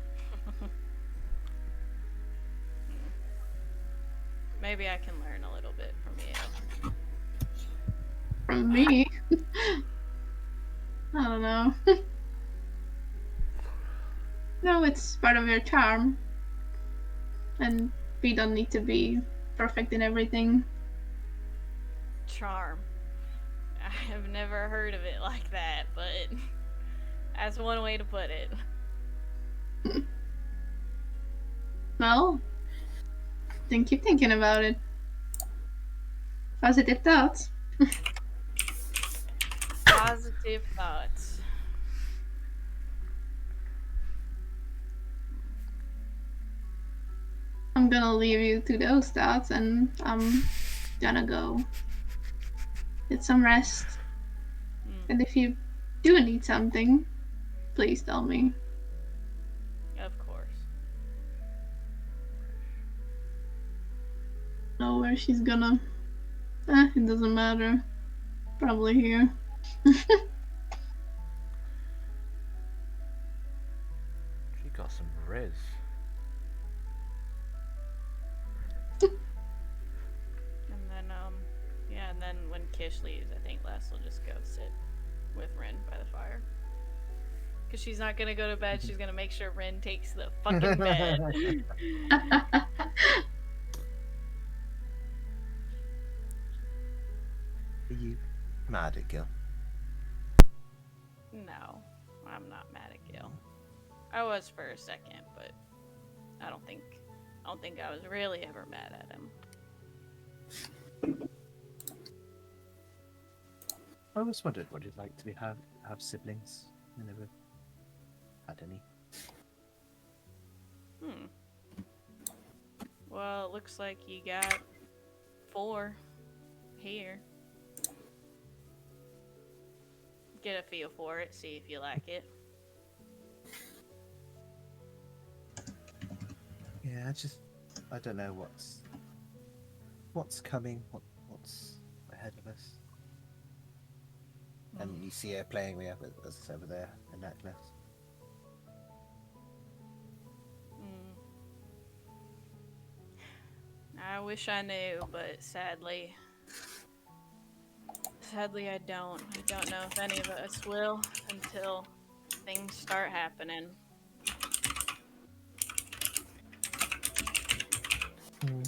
Maybe I can learn a little bit from you. From me? I don't know. No, it's part of your charm. And we don't need to be perfect in everything. Charm. I have never heard of it like that, but that's one way to put it. Well, then keep thinking about it. Positive thoughts. Positive thoughts. I'm gonna leave you to those thoughts and I'm gonna go get some rest. And if you do need something, please tell me. Of course. Know where she's gonna. It doesn't matter. Probably here. She got some riz. And then, yeah, and then when Kish leaves, I think Les will just go sit with Ren by the fire. Because she's not gonna go to bed, she's gonna make sure Ren takes the fucking bed. Are you mad at Gil? No, I'm not mad at Gil. I was for a second, but I don't think I was really ever mad at him. I always wondered what it'd like to have siblings. I never had any. Well, it looks like you got 4 here. Get a feel for it, see if you like it. Yeah, I don't know what's coming, what's ahead of us. And you see her playing me up as it's over there, a necklace. I wish I knew, but sadly I don't. I don't know if any of us will until things start happening.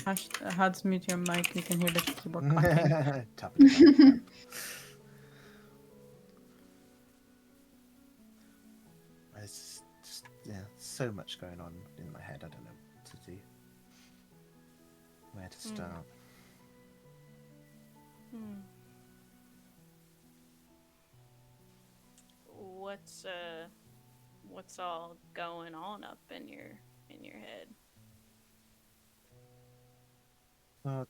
Hads, mute your mic. You can hear the keyboard clacking. Tap it. There's just, so much going on in my head. I don't know what to do. Where to start? What's all going on up in your head? Well,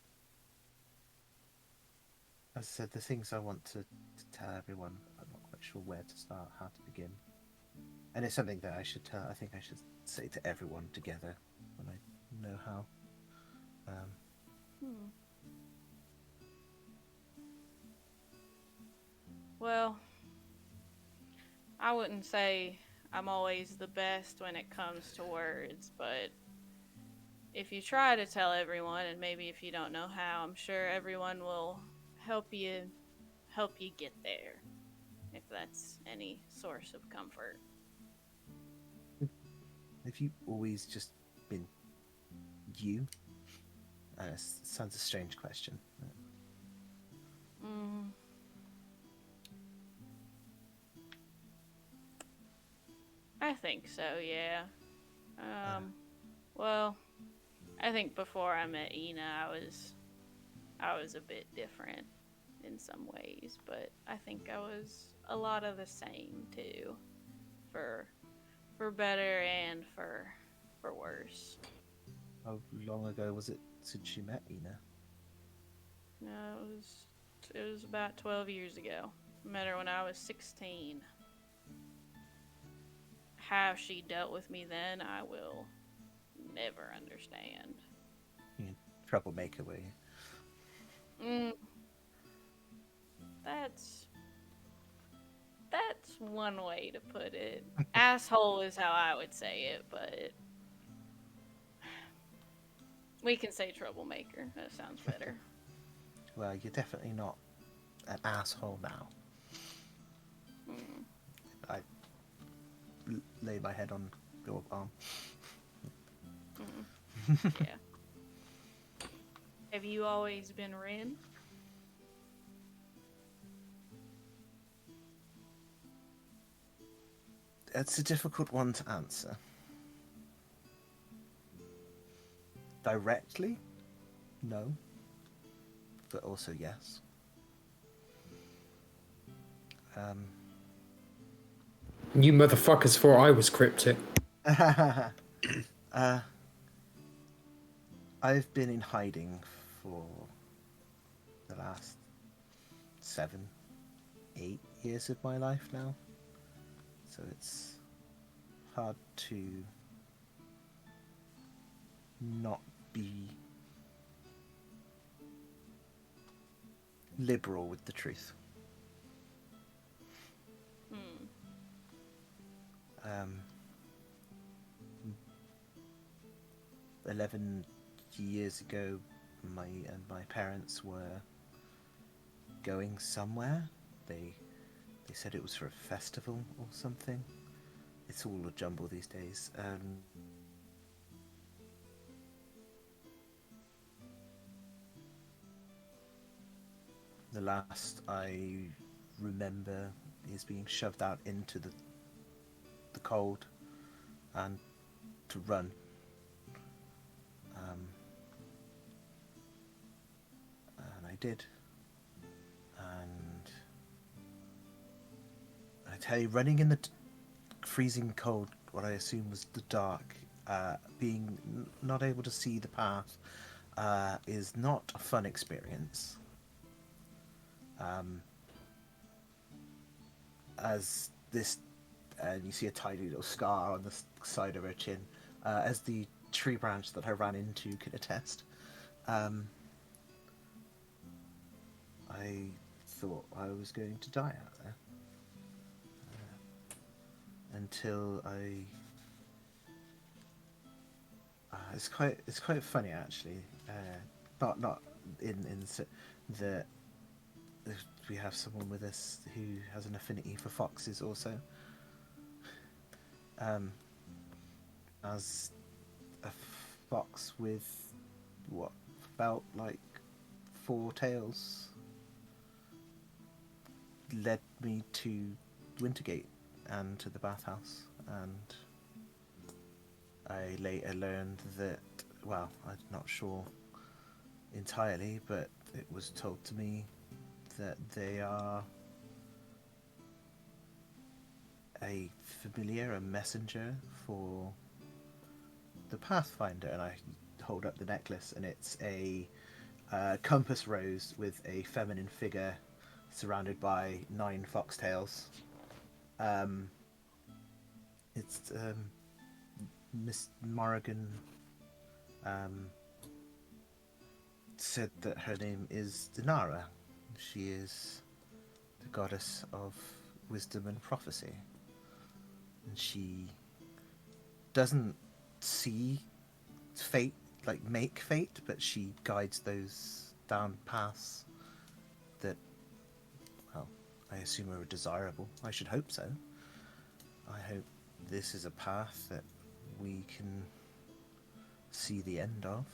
as I said, the things I want to tell everyone, I'm not quite sure where to start, how to begin. And it's something that I think I should say to everyone together when I know how. Well, I wouldn't say I'm always the best when it comes to words, but if you try to tell everyone, and maybe if you don't know how, I'm sure everyone will help you get there, if that's any source of comfort. Have you always just been you? It sounds a strange question. I think so, yeah. Well, I think before I met Ina, I was a bit different in some ways, but I think I was a lot of the same too, for better and for worse. How long ago was it since you met Ina? No, it was about 12 years ago. I met her when I was 16. How she dealt with me then, I will never understand. You troublemaker, were you? That's one way to put it. Asshole is how I would say it, but we can say troublemaker. That sounds better. Well, you're definitely not an asshole now. I lay my head on your arm. Yeah. Have you always been Rin? It's a difficult one to answer. Directly, no. But also yes. You motherfuckers thought I was cryptic. I've been in hiding for the last 7, 8 years of my life now. So it's hard to not be liberal with the truth. 11 years ago, my parents were going somewhere. They said it was for a festival or something. It's all a jumble these days. The last I remember is being shoved out into the cold and to run. And I did. And I tell you, running in the freezing cold, what I assume was the dark, being not able to see the path, is not a fun experience. As this, and you see a tiny little scar on the side of her chin, as the tree branch that I ran into can attest. I thought I was going to die out there. Until I... it's quite funny actually. Not in the we have someone with us who has an affinity for foxes also. As a fox with what felt like 4 tails led me to Wintergate and to the bathhouse, and I later learned that, well, I'm not sure entirely, but it was told to me that they are a familiar, a messenger for the Pathfinder. And I hold up the necklace, and it's a compass rose with a feminine figure surrounded by 9 foxtails. It's Miss Morrigan said that her name is Dinara. She is the goddess of wisdom and prophecy. And she doesn't see fate, like make fate, but she guides those down paths that, well, I assume are desirable. I should hope so. I hope this is a path that we can see the end of.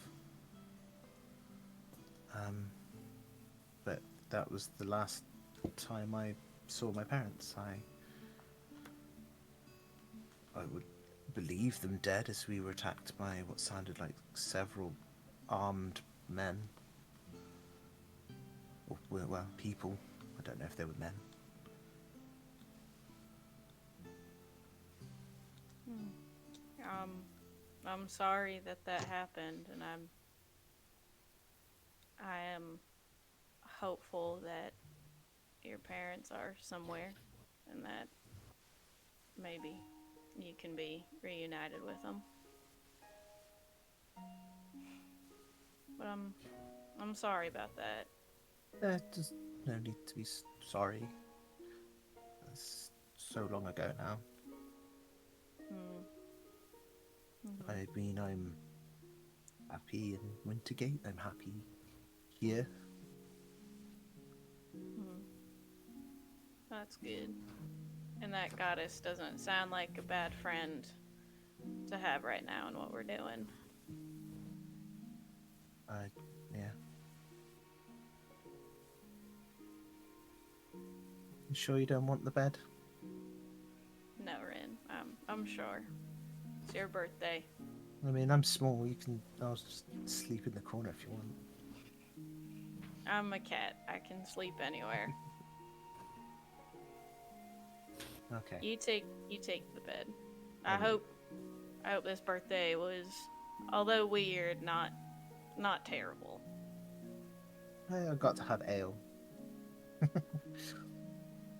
But that was the last time I saw my parents. I would believe them dead, as we were attacked by what sounded like several armed men. Or, well, people. I don't know if they were men. I'm sorry that happened, and I am hopeful that your parents are somewhere, and that maybe you can be reunited with them. But I'm sorry about that. There's no need to be sorry. That's so long ago now. I mean, I'm happy in Wintergate. I'm happy here. That's good. And that goddess doesn't sound like a bad friend to have right now in what we're doing. Yeah. You sure you don't want the bed? No, Rin. I'm sure. It's your birthday. I mean, I'm small. I'll just sleep in the corner if you want. I'm a cat. I can sleep anywhere. Okay. You take the bed. I hope this birthday was, although weird, not terrible. I got to have ale.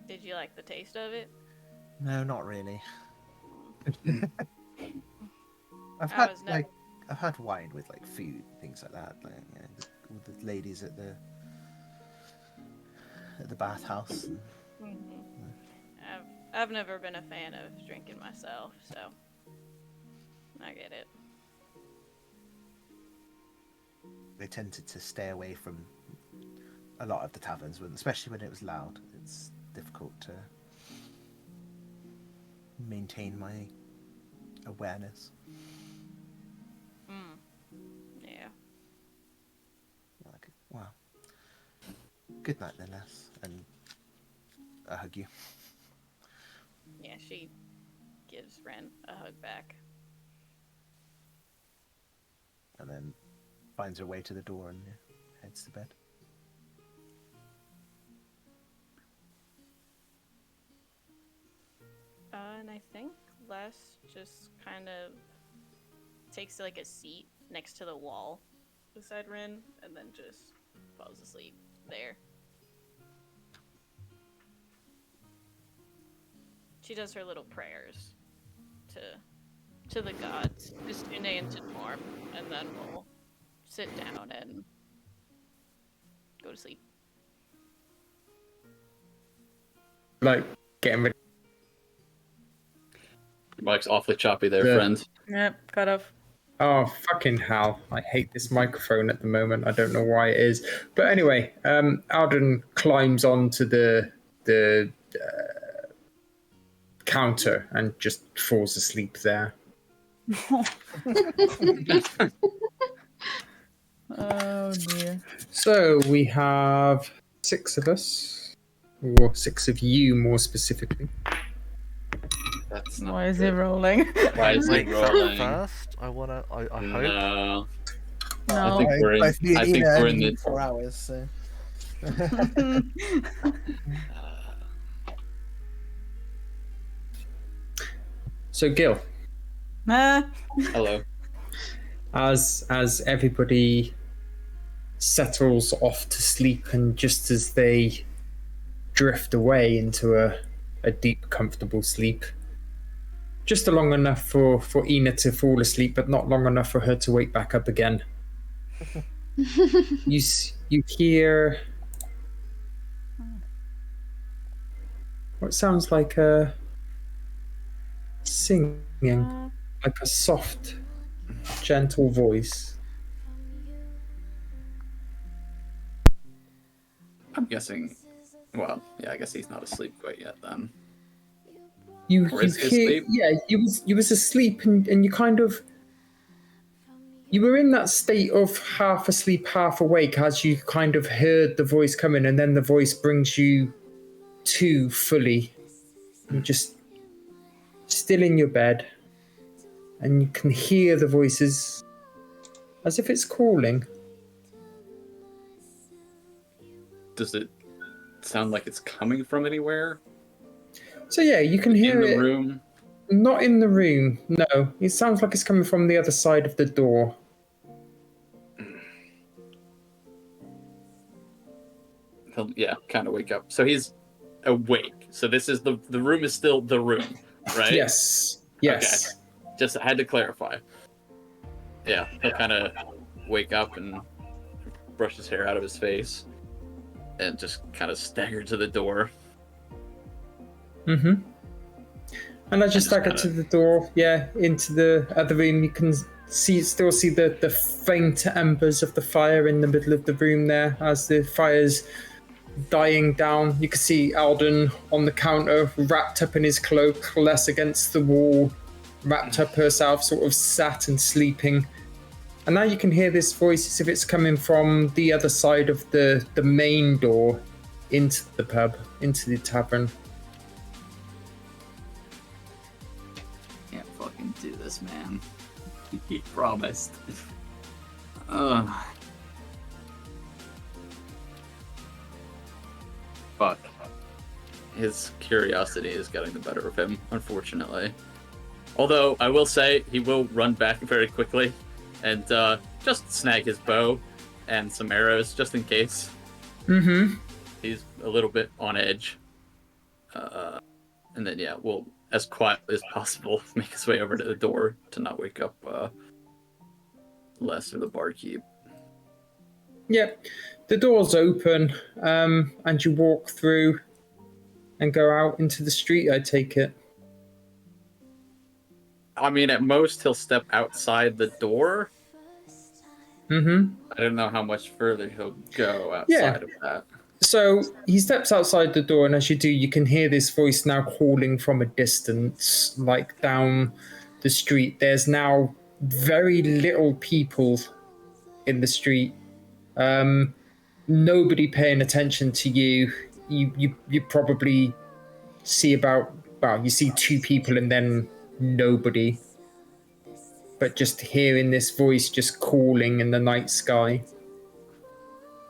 Did you like the taste of it? No, not really. I've I had was never- I've had wine with like food, things like that. Like, with the ladies at the bathhouse. I've never been a fan of drinking myself, so I get it. They tended to stay away from a lot of the taverns, especially when it was loud. It's difficult to maintain my awareness. Yeah. Like, wow. Good night then, Les, and I hug you. Yeah, she gives Ren a hug back. And then finds her way to the door and heads to bed. And I think Les just kind of takes like a seat next to the wall beside Rin and then just falls asleep there. She does her little prayers to the gods, just Tuna into Torm, and then we'll sit down and go to sleep. Like, getting ready. Mike's awfully choppy there, Yeah. friend. Yep, cut off. Oh, fucking hell. I hate this microphone at the moment. I don't know why it is. But anyway, Alden climbs onto the counter and just falls asleep there. Oh dear. So we have 6 of us, or 6 of you more specifically. That's not Why is he good. rolling? Why is he Wakes up rolling? first. I hope. No. I No. think we're in. Both me and I think Ina we're only in need the. 4 hours, so. So Gil, Ah, Hello. as everybody settles off to sleep, and just as they drift away into a deep, comfortable sleep, just long enough for Ina to fall asleep, but not long enough for her to wake back up again. You hear what sounds like a singing, like a soft, gentle voice. I'm guessing. Well, yeah, I guess he's not asleep quite yet then. You Or is he hear, asleep? yeah, you was asleep, and you kind of, you were in that state of half asleep, half awake, as you kind of heard the voice coming, and then the voice brings you to fully. You're just still in your bed, and you can hear the voices as if it's calling. Does it sound like it's coming from anywhere? So yeah, you can hear In the it. room? Not in the room, no. It sounds like it's coming from the other side of the door. He'll, yeah, kind of wake up. So he's awake. So this is the room is still the room, right? Yes. Yes. Okay. Just I had to clarify. Yeah, he'll kind of wake up and brush his hair out of his face and just kind of stagger to the door. Mm-hmm. And as you just stagger kinda- to the door, yeah, into the other room, you can still see the faint embers of the fire in the middle of the room there. As the fire's dying down, you can see Alden on the counter, wrapped up in his cloak, less against the wall, wrapped up herself, sort of sat and sleeping. And now you can hear this voice as if it's coming from the other side of the main door into the pub, into the tavern. Can't fucking do this, man. He promised. Fuck. His curiosity is getting the better of him, unfortunately. Although, I will say, he will run back very quickly and just snag his bow and some arrows, just in case. Mm-hmm. He's a little bit on edge. And then, yeah, we'll, as quietly as possible, make his way over to the door to not wake up Les or the barkeep. Yep. The door's open, and you walk through and go out into the street, I take it. I mean, at most, he'll step outside the door. Mm-hmm. I don't know how much further he'll go outside of that. So he steps outside the door, and as you do, you can hear this voice now calling from a distance, like down the street. There's now very little people in the street. Nobody paying attention to you. You probably see you see two people and then nobody. But just hearing this voice just calling in the night sky.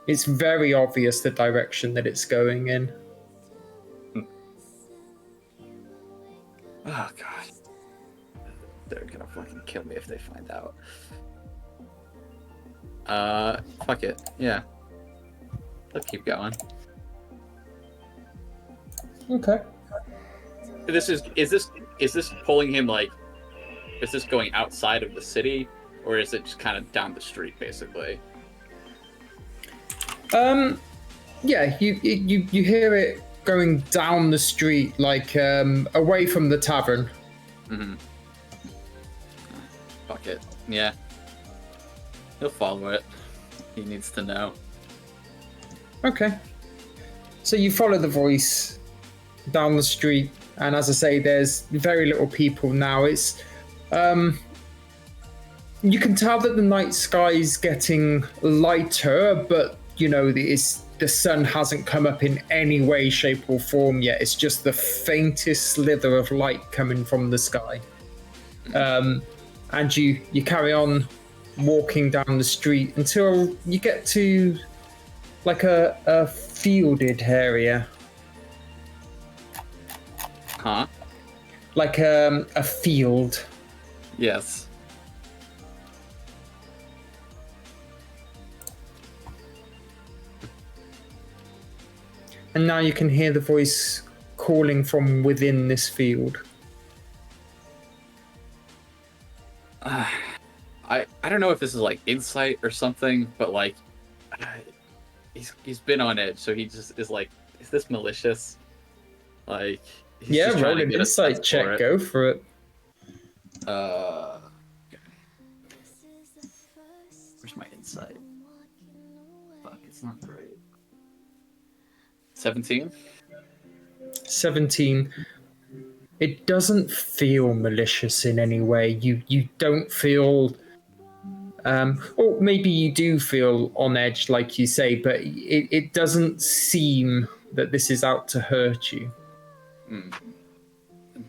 It's very obvious the direction that it's going in. Oh, God. They're gonna fucking kill me if they find out. Fuck it. Yeah. Let's keep going. Okay. Is this pulling him, like, is this going outside of the city, or is it just kind of down the street, basically? Yeah, you hear it going down the street, like away from the tavern. Mm-hmm. Fuck it. Yeah. He'll follow it. He needs to know. Okay. So you follow the voice down the street, and as I say, there's very little people now. It's you can tell that the night sky is getting lighter, but you know the sun hasn't come up in any way, shape, or form yet. It's just the faintest slither of light coming from the sky. And you carry on walking down the street until you get to like a fielded area. Huh? Like a field. Yes. And now you can hear the voice calling from within this field. I don't know if this is like insight or something, but like he's been on edge, so he just is like, is this malicious? Like he's just trying roll to an get a insight sense check. for it. Go for it. Okay. Where's my insight? Fuck, it's not great. 17? 17. It doesn't feel malicious in any way. You don't feel or maybe you do feel on edge, like you say, but it doesn't seem that this is out to hurt you.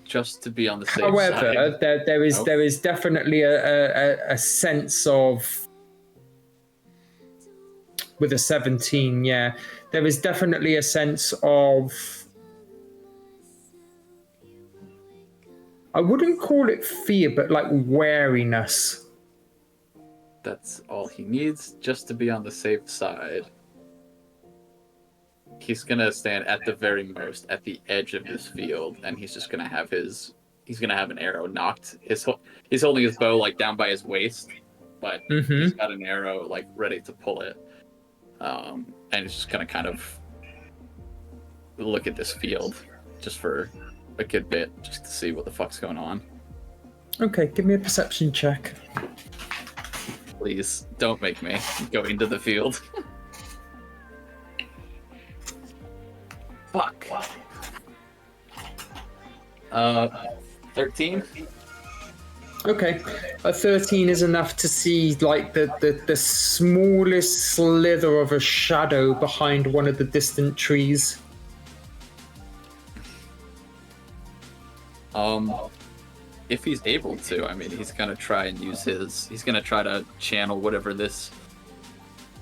Just to be on the safe However, side. there is definitely a sense of, with a 17, yeah, there is definitely a sense of, I wouldn't call it fear, but like wariness. That's all he needs, just to be on the safe side. He's gonna stand at the very most at the edge of this field, and he's just gonna have an arrow knocked. He's holding his bow like down by his waist, but he's got an arrow like ready to pull it. And he's just gonna kind of look at this field just for a good bit, just to see what the fuck's going on. Okay, give me a perception check. Please don't make me go into the field. Fuck. 13? Okay, a 13 is enough to see like the smallest slither of a shadow behind one of the distant trees. If he's able to, I mean, he's gonna try and use his. He's gonna try to channel whatever this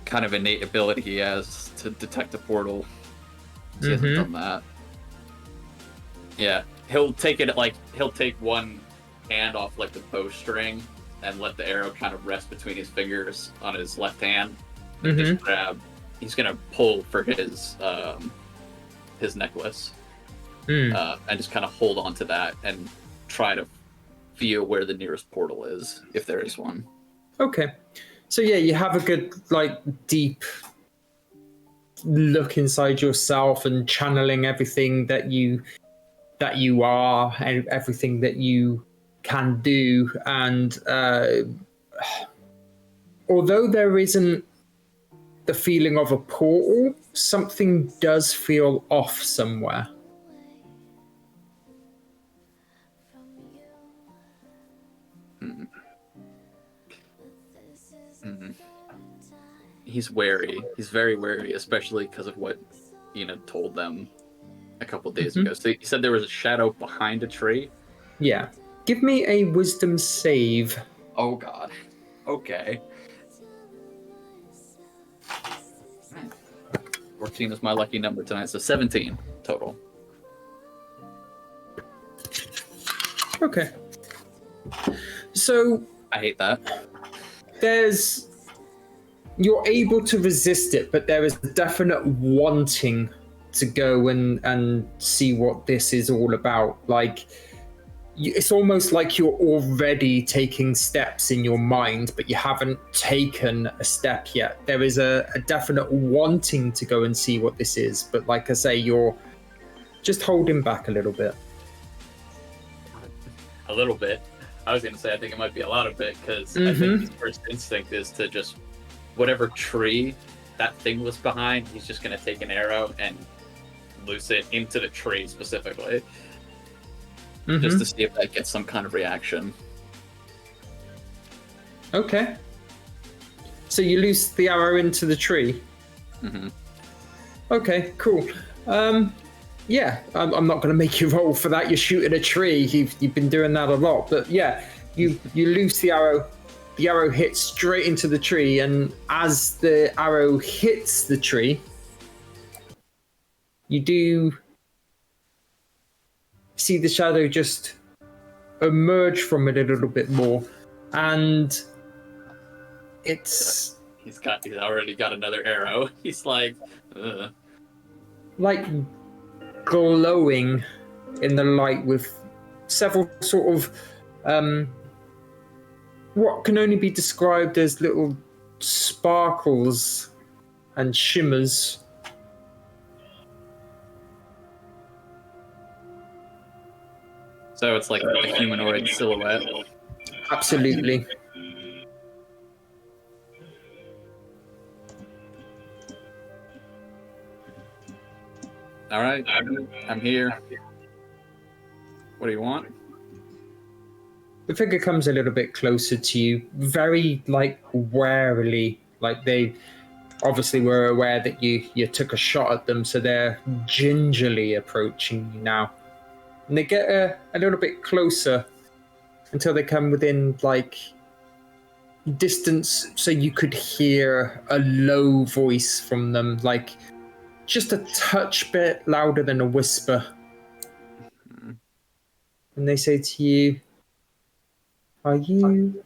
kind of innate ability he has to detect a portal. He hasn't done that. Yeah, he'll take one hand off like the bowstring and let the arrow kind of rest between his fingers on his left hand. And just grab. He's gonna pull for his necklace, and just kind of hold on to that and try to feel where the nearest portal is, if there is one. Okay. So yeah, you have a good like deep look inside yourself and channeling everything that you are and everything that you can do. And although there isn't the feeling of a portal, something does feel off somewhere. He's wary. He's very wary, especially because of what Ina told them a couple days ago. So he said there was a shadow behind a tree. Yeah. Give me a wisdom save. Oh god. Okay. 14 is my lucky number tonight, so 17 total. Okay. So I hate that. You're able to resist it, but there is a definite wanting to go and see what this is all about. Like, it's almost like you're already taking steps in your mind, but you haven't taken a step yet. There is a definite wanting to go and see what this is, but like I say, you're just holding back a little bit. A little bit. I was going to say I think it might be a lot of it, because I think his first instinct is to just, whatever tree that thing was behind, he's just going to take an arrow and loose it into the tree specifically. Just to see if that gets some kind of reaction. Okay. So you loose the arrow into the tree? Okay, cool. Yeah, I'm not going to make you roll for that. You're shooting a tree. You've been doing that a lot. But yeah, you loose the arrow. The arrow hits straight into the tree, and as the arrow hits the tree, you do see the shadow just emerge from it a little bit more, and it's he's already got another arrow. He's like, ugh. Like glowing in the light with several sort of what can only be described as little sparkles and shimmers. So it's like a humanoid silhouette. Absolutely. All right, I'm here. What do you want? The figure comes a little bit closer to you, very like warily. Like they obviously were aware that you took a shot at them, so they're gingerly approaching you now. And they get a little bit closer until they come within like distance, so you could hear a low voice from them, like just a touch bit louder than a whisper. And they say to you, "Are you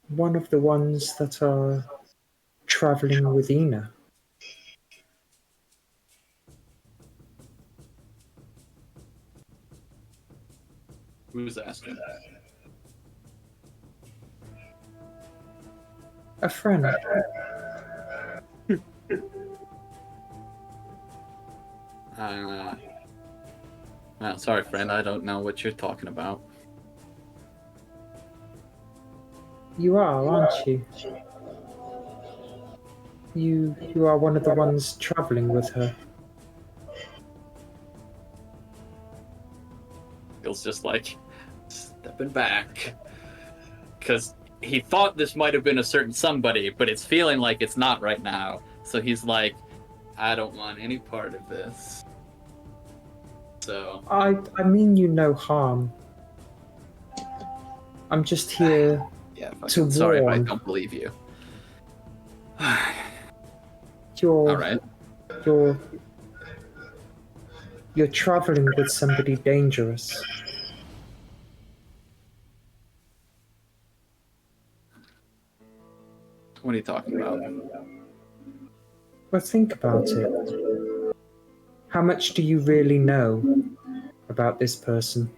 one of the ones that are traveling with Ina?" Who's asking? A friend. Well, sorry, friend. I don't know what you're talking about. You are, aren't you? You are one of the ones traveling with her. Feels just like step stepping back. Because he thought this might have been a certain somebody, but it's feeling like it's not right now. So he's like, I don't want any part of this. So I mean you no harm. I'm just here yeah, to warn. sorry if I don't believe you. You're, All right. You're traveling with somebody dangerous. What are you talking about? Well, think about it. How much do you really know about this person?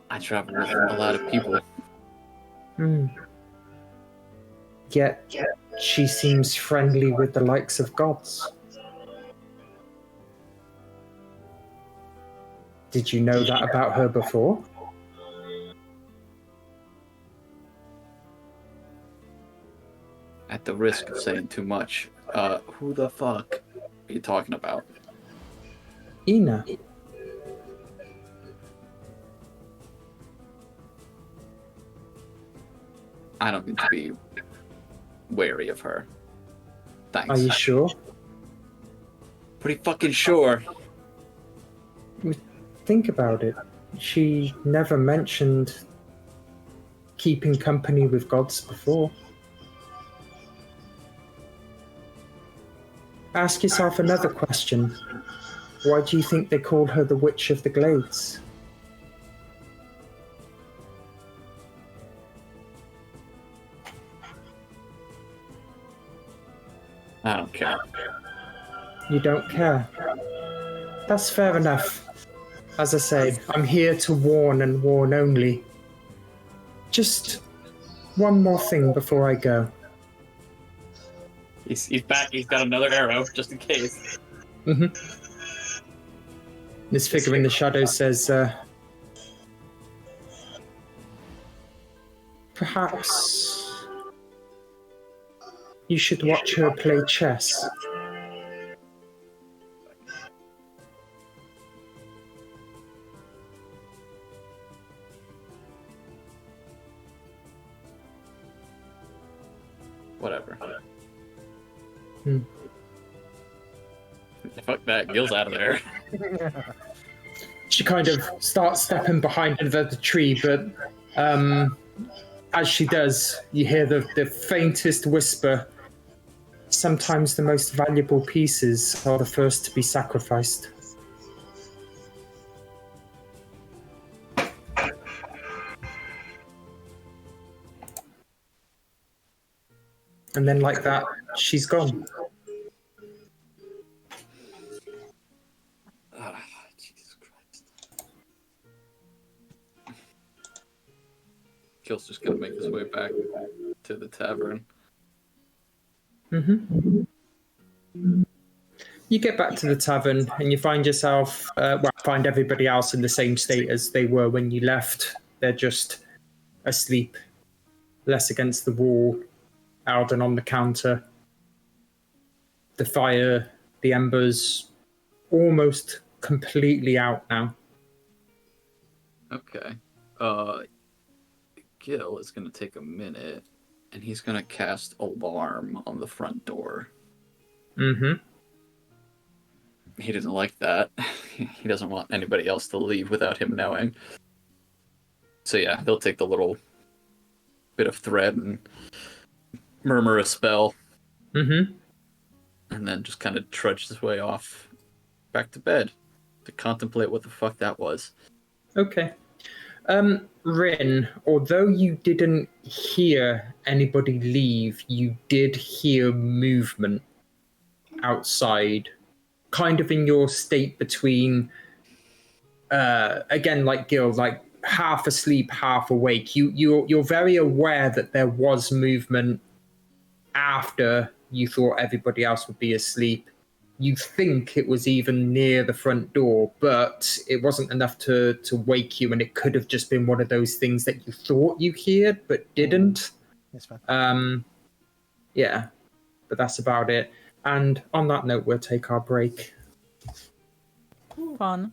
I travel with a lot of people. Yet, she seems friendly with the likes of gods. Did you know that about her before? At the risk of saying too much, who the fuck are you talking about? Ina. I don't need to be wary of her. Thanks. Are you sure? Pretty fucking sure. Think about it. She never mentioned keeping company with gods before. Ask yourself another question. Why do you think they called her the Witch of the Glades? I don't care. You don't care? That's fair enough. As I say, I'm here to warn and warn only. Just one more thing before I go. He's back. He's got another arrow, just in case. This figure in the shadow says, perhaps you should watch her play chess. Whatever. Hmm. Fuck that. Gil's out of there. She kind of starts stepping behind the tree, but as she does, you hear the faintest whisper. Sometimes the most valuable pieces are the first to be sacrificed. And then like that, she's gone. Jesus Christ. Gil's just gonna make his way back to the tavern. You get back to the tavern and you find yourself, find everybody else in the same state as they were when you left. They're just asleep, less against the wall, Alden on the counter. The fire, the embers, almost completely out now. Okay. Gil is gonna take a minute, and he's gonna cast Alarm on the front door. He didn't like that. He doesn't want anybody else to leave without him knowing. So yeah, he'll take the little bit of thread and murmur a spell. And then just kind of trudge his way off back to bed to contemplate what the fuck that was. Okay. Rin, although you didn't hear anybody leave, you did hear movement outside, kind of in your state between, again, like Gil, like half asleep, half awake. You're very aware that there was movement after you thought everybody else would be asleep. You think it was even near the front door, but it wasn't enough to wake you, and it could have just been one of those things that you thought you heard but didn't. That's fine. Yeah, but that's about it. And on that note, we'll take our break. Fun.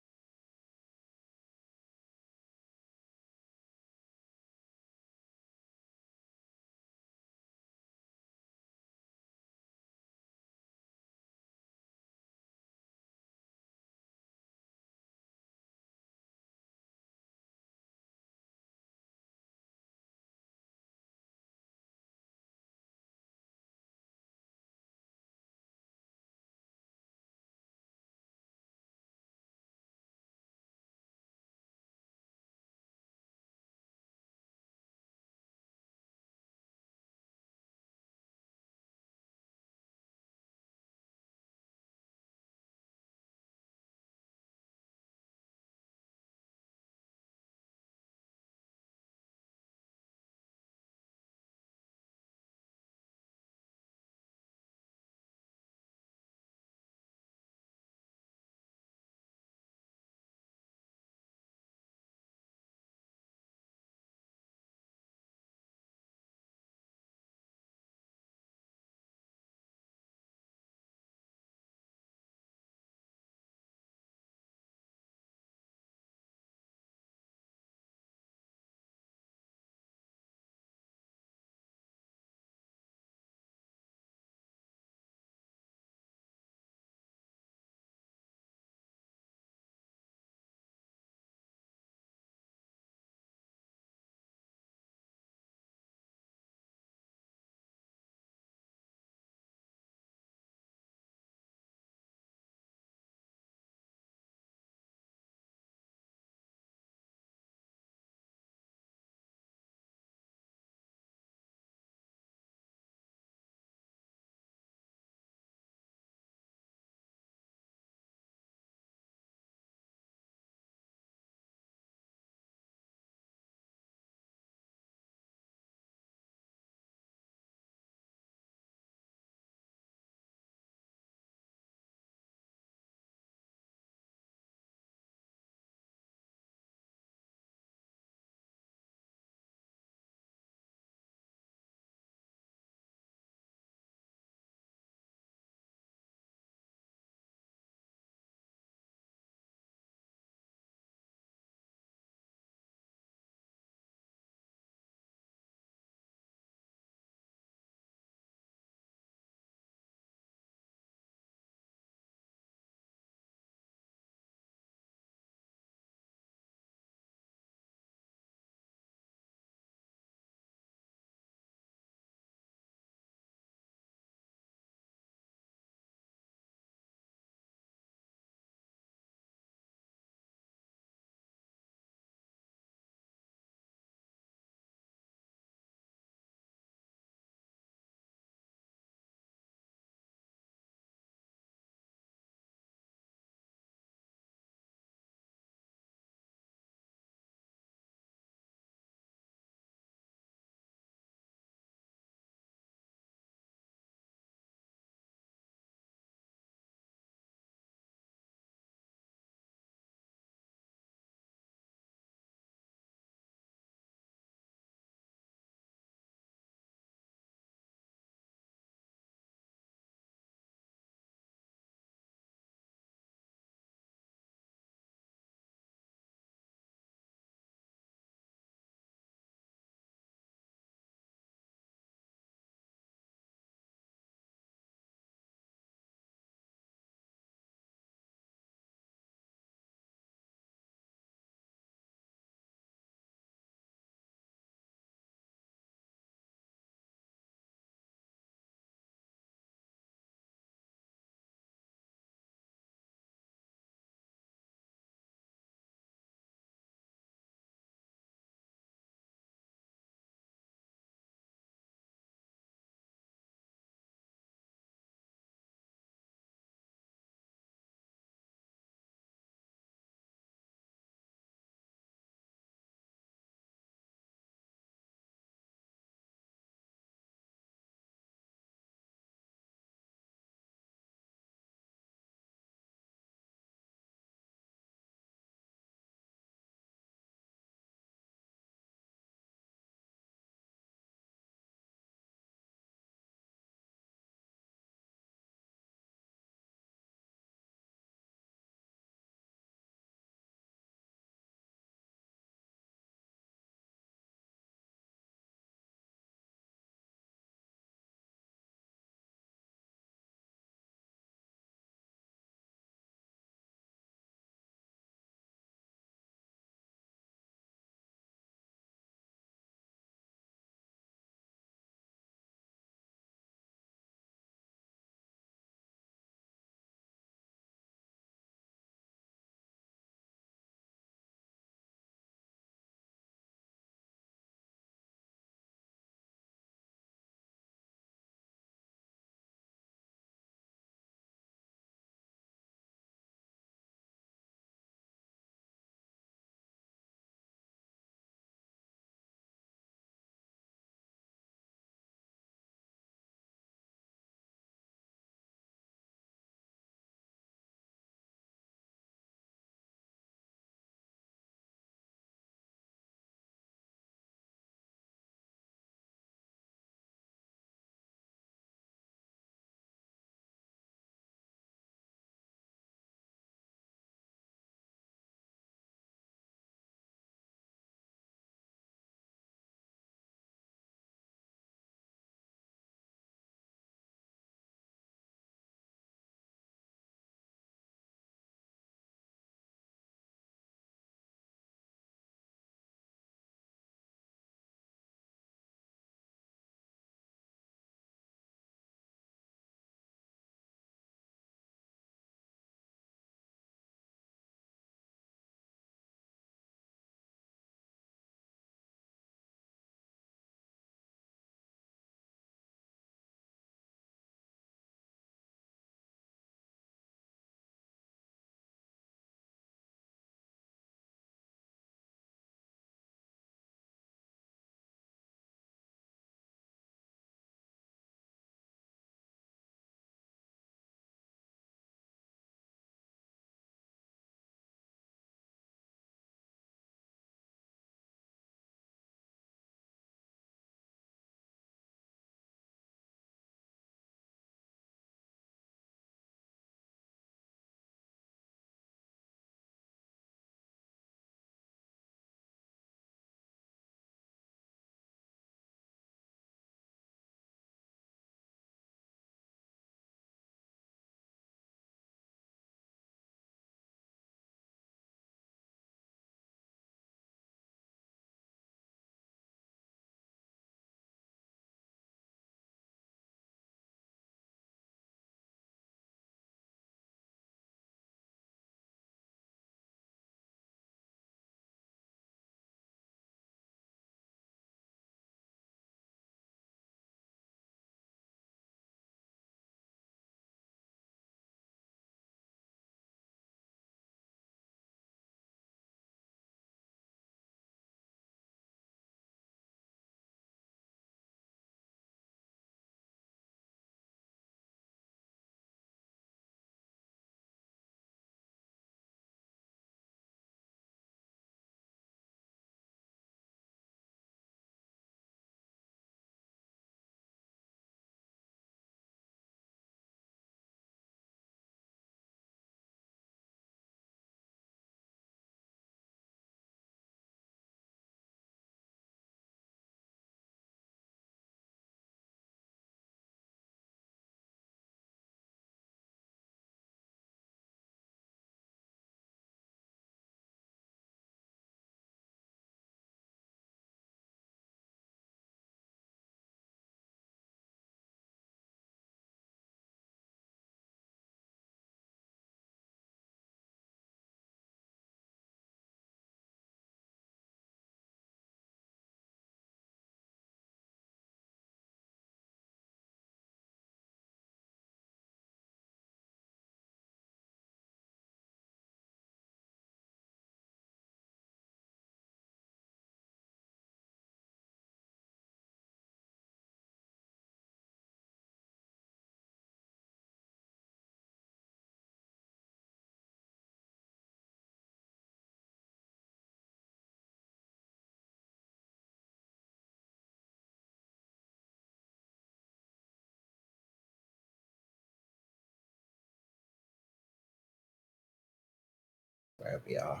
where we are.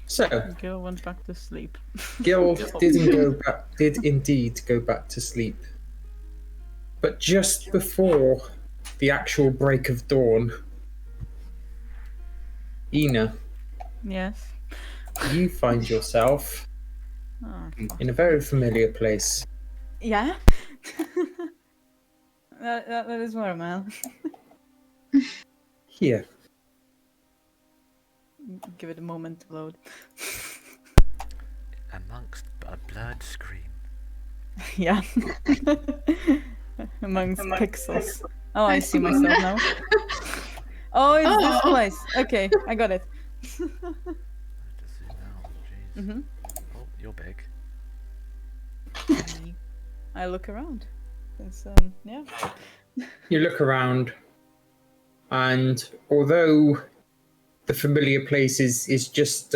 So, Gil went back to sleep. Gil did indeed go back to sleep. But just before the actual break of dawn, Ina, Yes. you find yourself Oh, in a very familiar place. yeah. that is where, man. Here. Give it a moment to load. Amongst a blood scream. Yeah. Amongst pixels. Oh, I see myself now. Oh, it's this place. Okay, I got it. I have to zoom out. Jeez. Mm-hmm. Oh, you're big. I look around. It's, yeah. You look around, and although the familiar place is just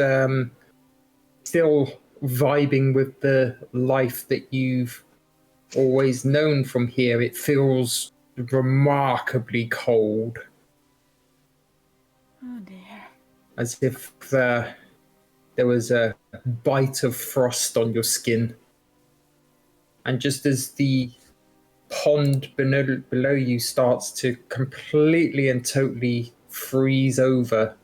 still vibing with the life that you've always known from here, it feels remarkably cold, Oh dear. as if there was a bite of frost on your skin. And just as the pond below you starts to completely and totally freeze over,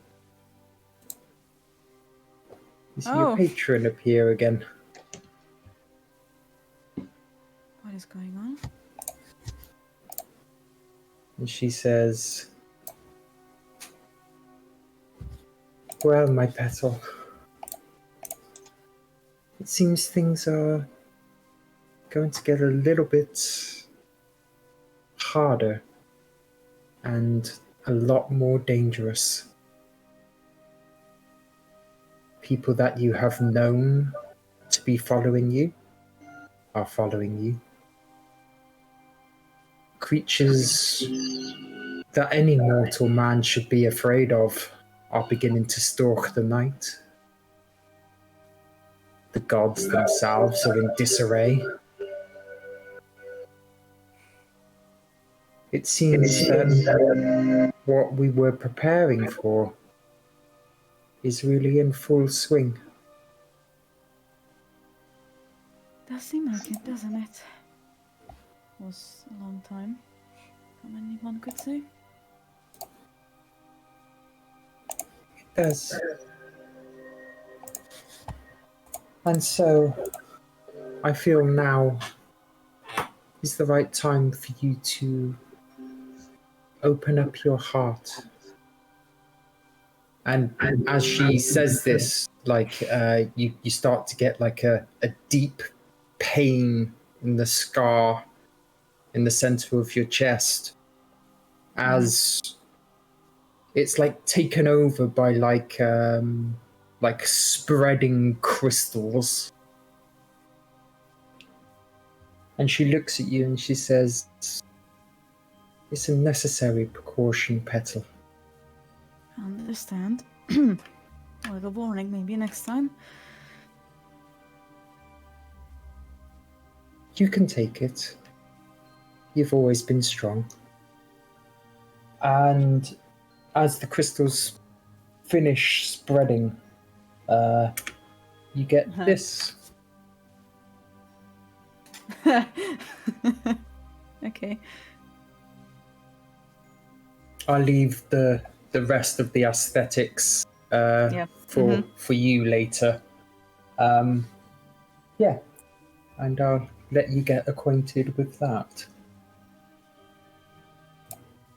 you see your Oh. patron appear again. What is going on? And she says, "Well, my petal, it seems things are going to get a little bit harder and a lot more dangerous. People that you have known to be following you are following you. Creatures that any mortal man should be afraid of are beginning to stalk the night. The gods themselves are in disarray. It seems that what we were preparing for is really in full swing." Does seem like it, doesn't it? Was a long time. How many one could say? Yes. And so, I feel now is the right time for you to open up your heart. And as she says this, like you start to get like a deep pain in the scar in the center of your chest, as it's like taken over by like spreading crystals. And she looks at you and she says, "It's a necessary precaution, Petal. I understand. A little warning, maybe next time. You can take it. You've always been strong." And as the crystals finish spreading, you get this. Okay. I'll leave the rest of the aesthetics Yeah. for you later. Yeah, and I'll let you get acquainted with that.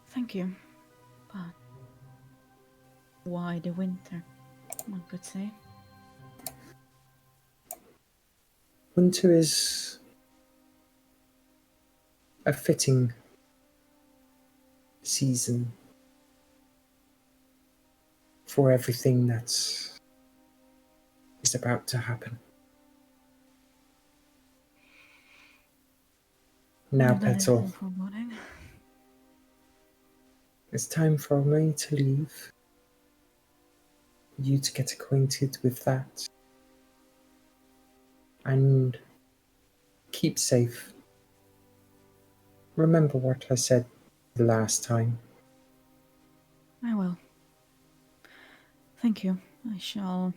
Thank you. But why the winter? One could say. Winter is a fitting season for everything that is about to happen. Now, That is Petal, foreboding. it's time for me to leave. You to get acquainted with that. And keep safe. Remember what I said the last time. I will. Thank you. I shall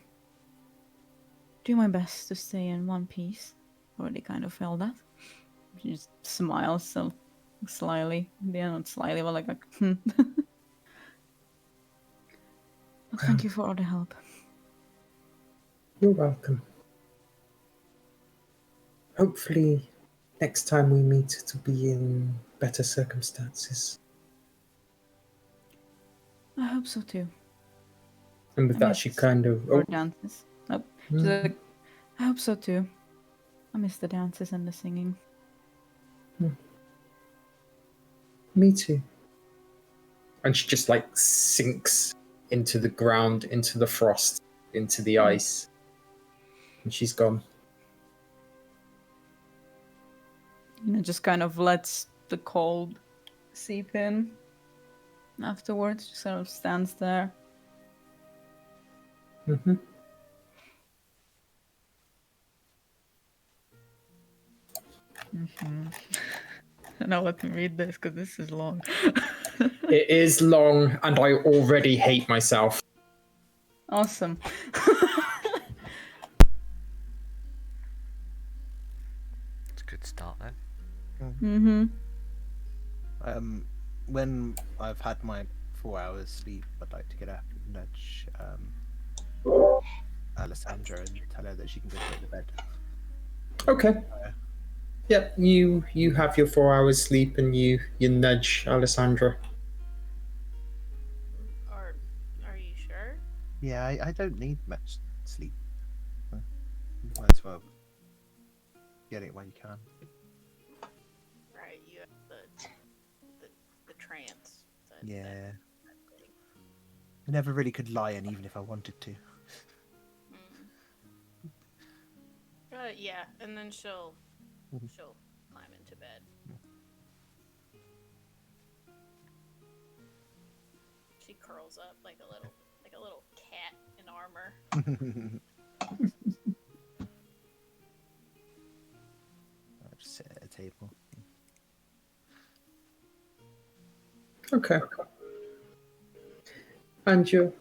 do my best to stay in one piece. Already kind of felt that. She just smiles so slyly. Yeah, not slyly, but like Well, thank you for all the help. You're welcome. Hopefully, next time we meet, it'll be in better circumstances. I hope so too. And with I that, she miss kind of. our Oh, dances. Oh, she's like, I hope so too. I miss the dances and the singing. me too. And she just like sinks into the ground, into the frost, into the ice. And she's gone. Just kind of lets the cold seep in. Afterwards, just sort of stands there. Mm-hmm. Now let me read this because this is long. It is long, and I already hate myself. Awesome. It's a good start then. When I've had my 4 hours sleep, I'd like to get up and nudge Alessandra and tell her that she can go to bed. Okay. Yep, you have your 4 hours sleep, and you nudge Alessandra. Are you sure? Yeah, I don't need much sleep. Might as well get it while you can. Right, you have the trance. Yeah. I never really could lie in, even if I wanted to. Yeah, and then she'll climb into bed. She curls up like a little cat in armor. I'll just sit at a table. Okay. And you're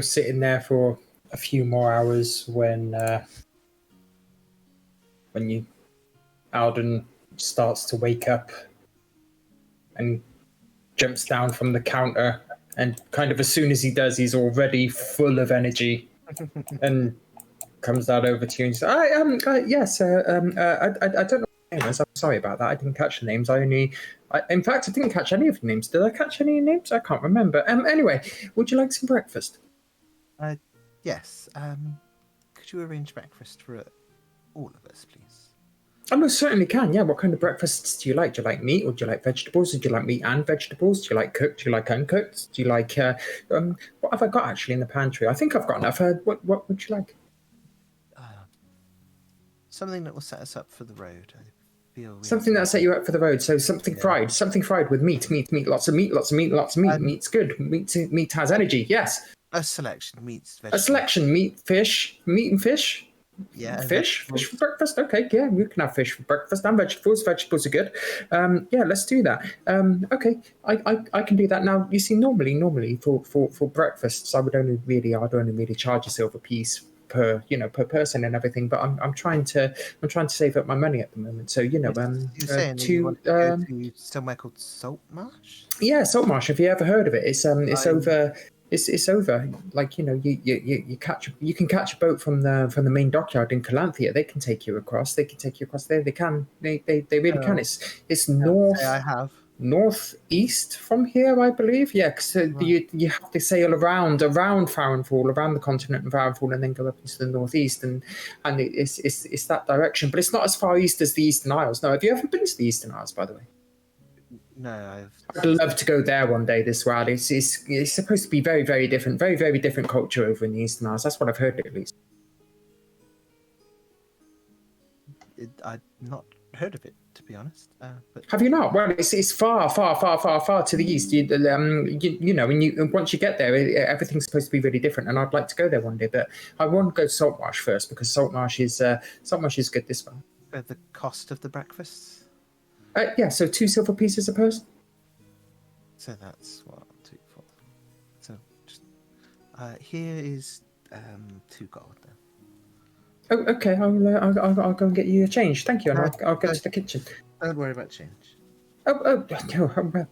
sitting there for a few more hours when Alden starts to wake up and jumps down from the counter, and kind of as soon as he does, he's already full of energy and comes down over to you and says, I don't know the names. I'm sorry about that. I didn't catch the names. In fact, I didn't catch any of the names. Did I catch any names? I can't remember. Anyway, would you like some breakfast? Yes. Could you arrange breakfast for all of us, please? I most certainly can, yeah. What kind of breakfasts do you like? Do you like meat, or do you like vegetables? Or do you like meat and vegetables? Do you like cooked? Do you like uncooked? Do you like, what have I got actually in the pantry? I think I've got enough. What would you like? Something that will set us up for the road. I feel Something that'll set you up for the road. So something fried with meat. Lots of meat. Meat's good. Meat has energy, yes. A selection, meats, vegetables. A selection, meat and fish. Yeah, fish for breakfast. Okay, yeah, we can have fish for breakfast and vegetables. Vegetables are good. Yeah, let's do that. Okay, I can do that now. You see, normally for breakfasts, I'd only really charge a silver piece per person and everything. But I'm trying to save up my money at the moment. So You're saying that you want to go to somewhere called Saltmarsh? Yeah, Saltmarsh. Have you ever heard of it? It's over. It's over. Like you can catch a boat from the main dockyard in Calanthea. They can take you across. They there. They can. They really can. It's northeast from here, I believe. Yeah, because you have to sail around Farrenfall, around the continent of Farrenfall, and then go up into the northeast, and it's that direction. But it's not as far east as the Eastern Isles. No, have you ever been to the Eastern Isles, by the way? No, I'd love to go there one day. This route, it's supposed to be very, very different, very, very different culture over in the Eastern Isles. That's what I've heard, at least. I've not heard of it, to be honest. But have you not? Well, it's far, far, far, far, far to the east. And once you get there, everything's supposed to be really different. And I'd like to go there one day, but I want to go to Saltmarsh first because Saltmarsh is good this far. The cost of the breakfasts? Yeah, so 2 silver pieces a person. So that's what, 2, 4. Here is 2 gold. Then. Oh, okay. I'll go and get you a change. Thank you, and I'll go No. to the kitchen. Don't worry about change. Oh, well,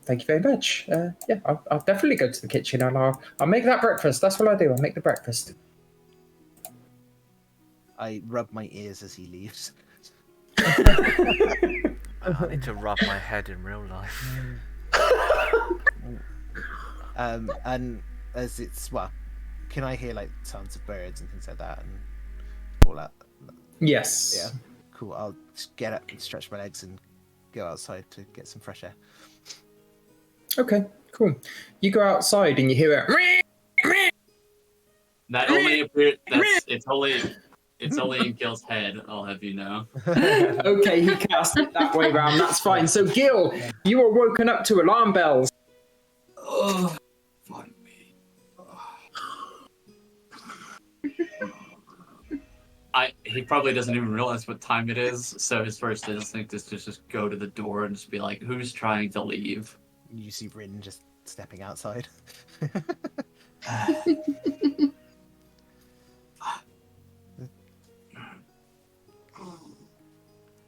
thank you very much. Yeah, I'll definitely go to the kitchen and I'll make that breakfast. That's what I do. I'll make the breakfast. I rub my ears as he leaves. I need to rub my head in real life. And as it's can I hear like sounds of birds and things like that and all that? Yes. Yeah. Cool. I'll just get up and stretch my legs and go outside to get some fresh air. Okay, cool. You go outside and you hear it. That only appeared. It's only in Gil's head. I'll have you know. Okay, he cast it that way round. That's fine. So, Gil, you are woken up to alarm bells. Oh, fuck me. He probably doesn't even realize what time it is, so his first instinct is to just go to the door and just be like, who's trying to leave? You see Rin just stepping outside.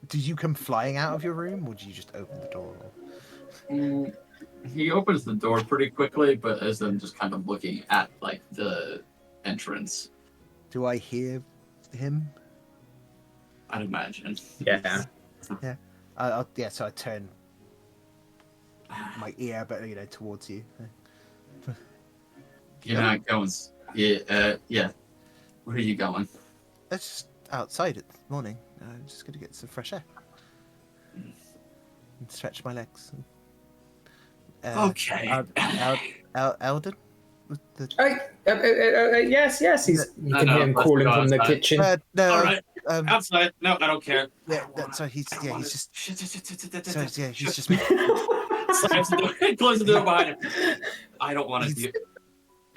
Did you come flying out of your room, or did you just open the door? He opens the door pretty quickly, but as I'm just kind of looking at like the entrance. Do I hear him? I'd imagine. Yeah. Yeah. So I turn my ear, but towards you. You're not going. Yeah. Where are you going? That's just outside at the morning. I'm just gonna get some fresh air and stretch my legs. Okay. Eldon? Yes. You can hear him calling from the kitchen. No. All right. Outside. No, I don't care. Yeah. So he's just. So yeah, he's just. Slams the door. Close the door behind him. I don't want to see it.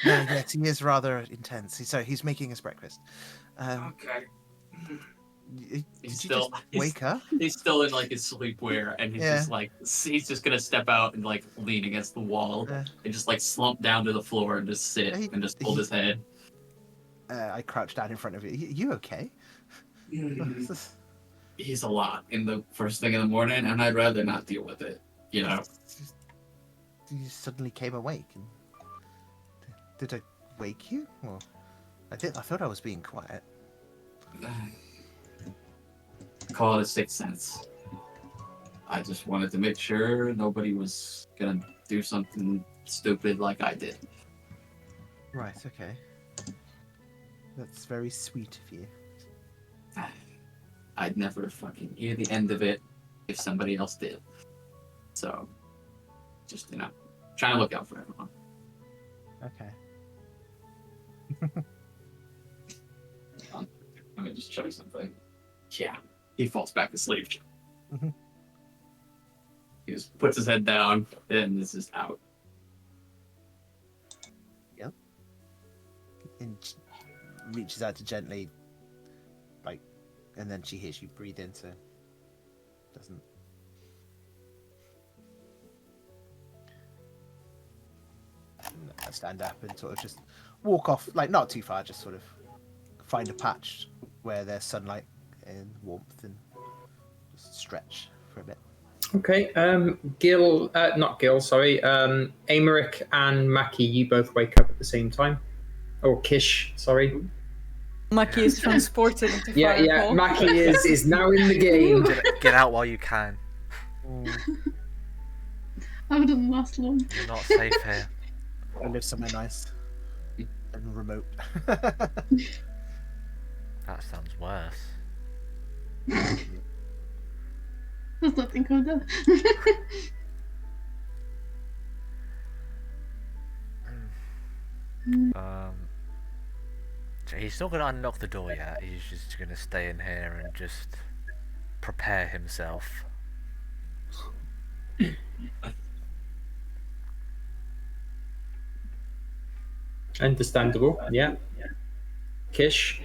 No, yes, he is rather intense. So he's making us breakfast. Okay. Did you just wake up? He's still in like his sleepwear, and he's just like he's just gonna step out and like lean against the wall and just like slump down to the floor and just sit and just hold his head. I crouch down in front of you. You okay? He's a lot in the first thing in the morning, and I'd rather not deal with it. You know. You suddenly came awake. And... Did I wake you? Or I thought I was being quiet. Call it a sixth sense. I just wanted to make sure nobody was gonna do something stupid like I did. Right, okay. That's very sweet of you. I'd never fucking hear the end of it if somebody else did. So, just, trying to look out for everyone. Okay. Let me just show you something. Yeah, he falls back asleep. He just puts his head down, and this is out. Yep. And she reaches out to gently, and then she hears you breathe in, so doesn't. I stand up and sort of just walk off, not too far, just sort of find a patch where there's sunlight and warmth and just stretch for a bit. Okay, not Gil, sorry. Amaric and Maki, you both wake up at the same time. Or Kish, sorry. Maki is transported into Yeah, Maki is now in the game. Get out while you can. I wouldn't last long. You're not safe here. I live somewhere nice and remote. That sounds worse. Let's not think of that. So he's not gonna unlock the door yet. He's just gonna stay in here and just prepare himself. Understandable, yeah. Kish?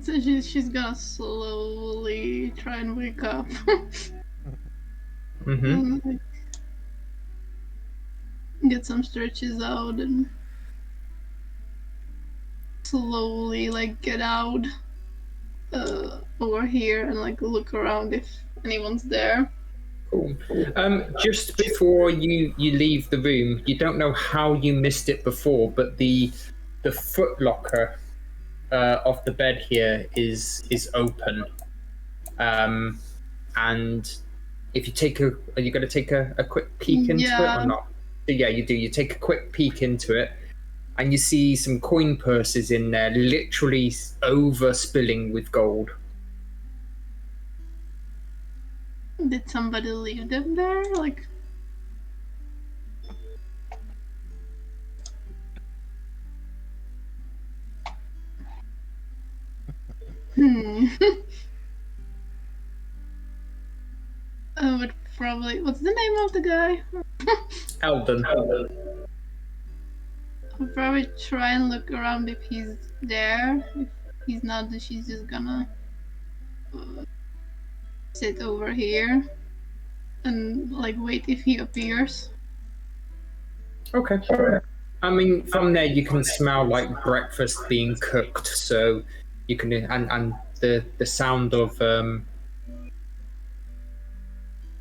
So she's gonna slowly try and wake up. Mm-hmm. Get some stretches out and slowly like get out over here and like look around if anyone's there. Cool. Just before you leave the room, you don't know how you missed it before, but the foot locker of the bed here is open. And if you take are you going to take a quick peek into it or not? Yeah, you do. You take a quick peek into it, and you see some coin purses in there, literally overspilling with gold. Did somebody leave them there? Like, I would probably. What's the name of the guy? Eldon. I'll probably try and look around if he's there. If he's not, then she's just gonna sit over here and like wait if he appears. Okay. I mean, from there you can smell like breakfast being cooked, so you can and the sound of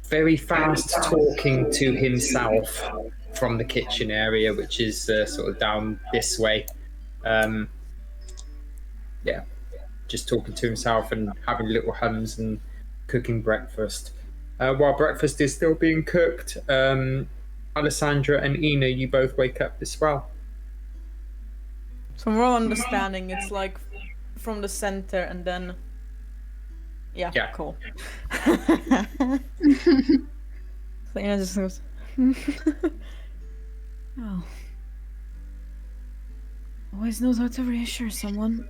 very fast talking to himself from the kitchen area, which is sort of down this way. Yeah, just talking to himself and having little hums and cooking breakfast. While breakfast is still being cooked, Alessandra and Ina, you both wake up as well. So from our understanding, it's like from the center and then. Yeah. Cool. So Ina just goes. Oh. Always knows how to reassure someone.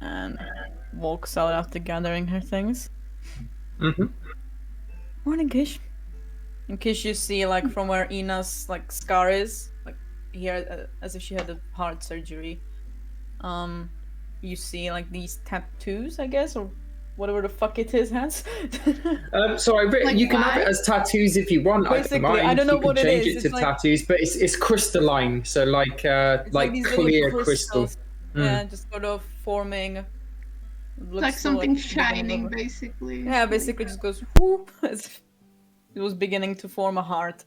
And walks out after gathering her things. Mm-hmm. Morning, Kish. In Kish, you see like from where Ina's like scar is, like here, as if she had a heart surgery. You see like these tattoos, I guess, or whatever the fuck it is has. So Like you can have it what? as tattoos if you want. Basically, I don't know you can what it change is. it to It's like- tattoos, but it's crystalline, so like these little clear crystal. crystals. Yeah, just sort of forming. It's like something shining, over. basically. Yeah, basically just goes whoop, as if it was beginning to form a heart.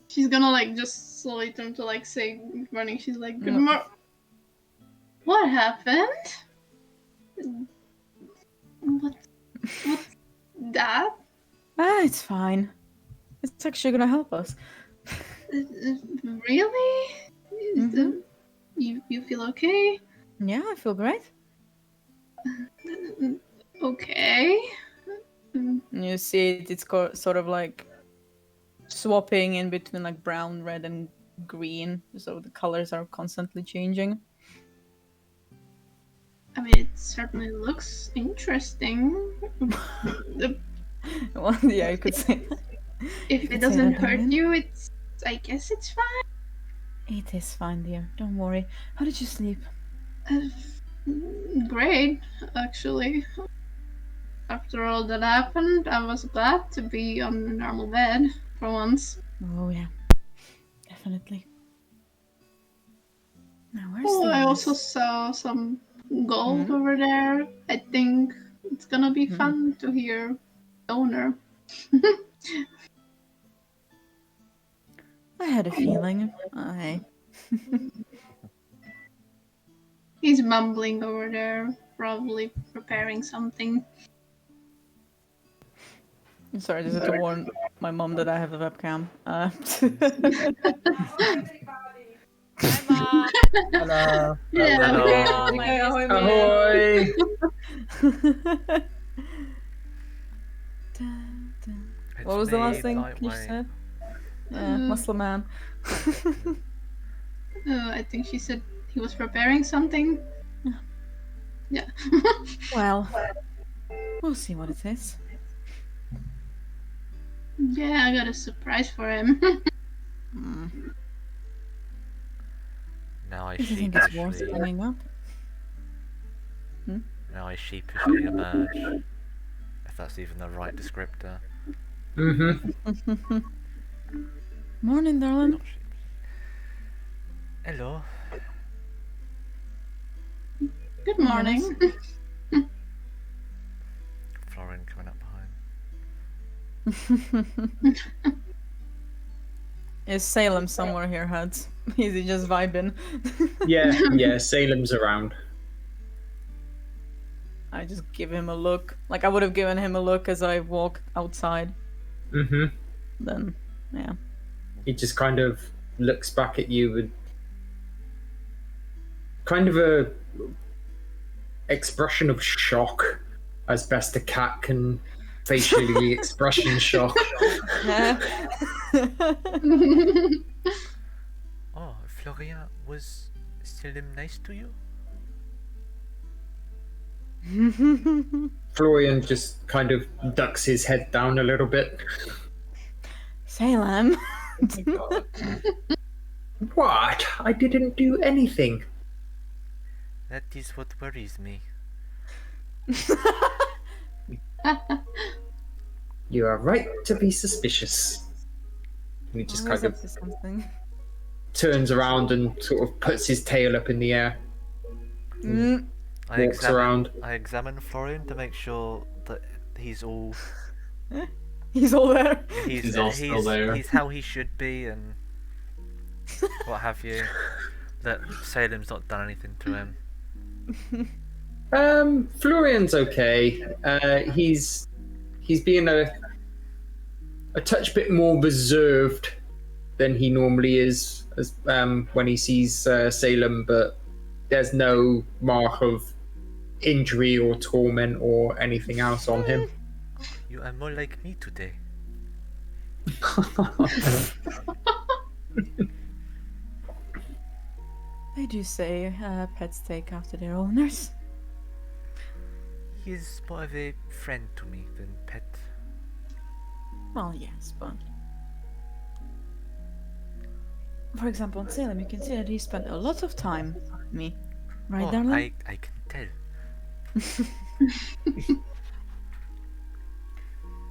She's gonna like just slowly turn to like say good morning. She's like, good Yeah. morning. What happened? What's that? Ah, it's fine. It's actually gonna help us. Really? Mhm. You feel okay? Yeah, I feel great. Okay. And you see it's sort of like swapping in between like brown, red, and green, so the colors are constantly changing. I mean, it certainly looks interesting. Well, yeah, you could say that. If You it could say doesn't that, hurt darling. you, I guess it's fine. It is fine, dear. Don't worry. How did you sleep? Great, actually. After all that happened, I was glad to be on a normal bed for once. Oh yeah, definitely. Now where's Oh, the I others? also saw some gold Mhm. over there. I think it's gonna be Mhm. fun to hear owner. I had a feeling. He's mumbling over there, probably preparing something. I'm sorry, just had to warn my mom that I have a webcam. Hi, Mom. Hello. Yeah. Hello. Mom, I missed Ahoy! What was the last thing you Lightweight. said? Yeah, muscle man. I think she said he was preparing something. Yeah. Well, we'll see what it is. Yeah, I got a surprise for him. Hmm. Now I Do you think it's worth sheepishly, bringing up? sheepishly emerge. If that's even the right descriptor. Mm-hmm. Morning, darling. Not sheep. Hello. Good morning. Florian coming up behind. Is Salem somewhere here, Huds? Is he just vibing? Yeah, Salem's around. I just give him a look. Like I would have given him a look as I walk outside. Mm-hmm. Then, yeah. He just kind of looks back at you with kind of a expression of shock, as best a cat can facially expression shock. Oh, Florian, was Selim nice to you? Florian just kind of ducks his head down a little bit. Salem. What? I didn't do anything. That is what worries me. You are right to be suspicious. And he just Always kind up of to something. turns around and sort of puts his tail up in the air. Walks around. I examine Florian to make sure that he's all He's all there. He's all still there. He's how he should be and what have you. That Salem's not done anything to him. Florian's okay. He's being a touch bit more reserved than he normally is as when he sees Salem, but there's no mark of injury or torment or anything else on him. You are more like me today. They do say pets take after their owners. He's more of a friend to me than pet. Well, yes, but... For example, in Salem, you can see that he spent a lot of time with me. Right, Oh, darling? I can tell.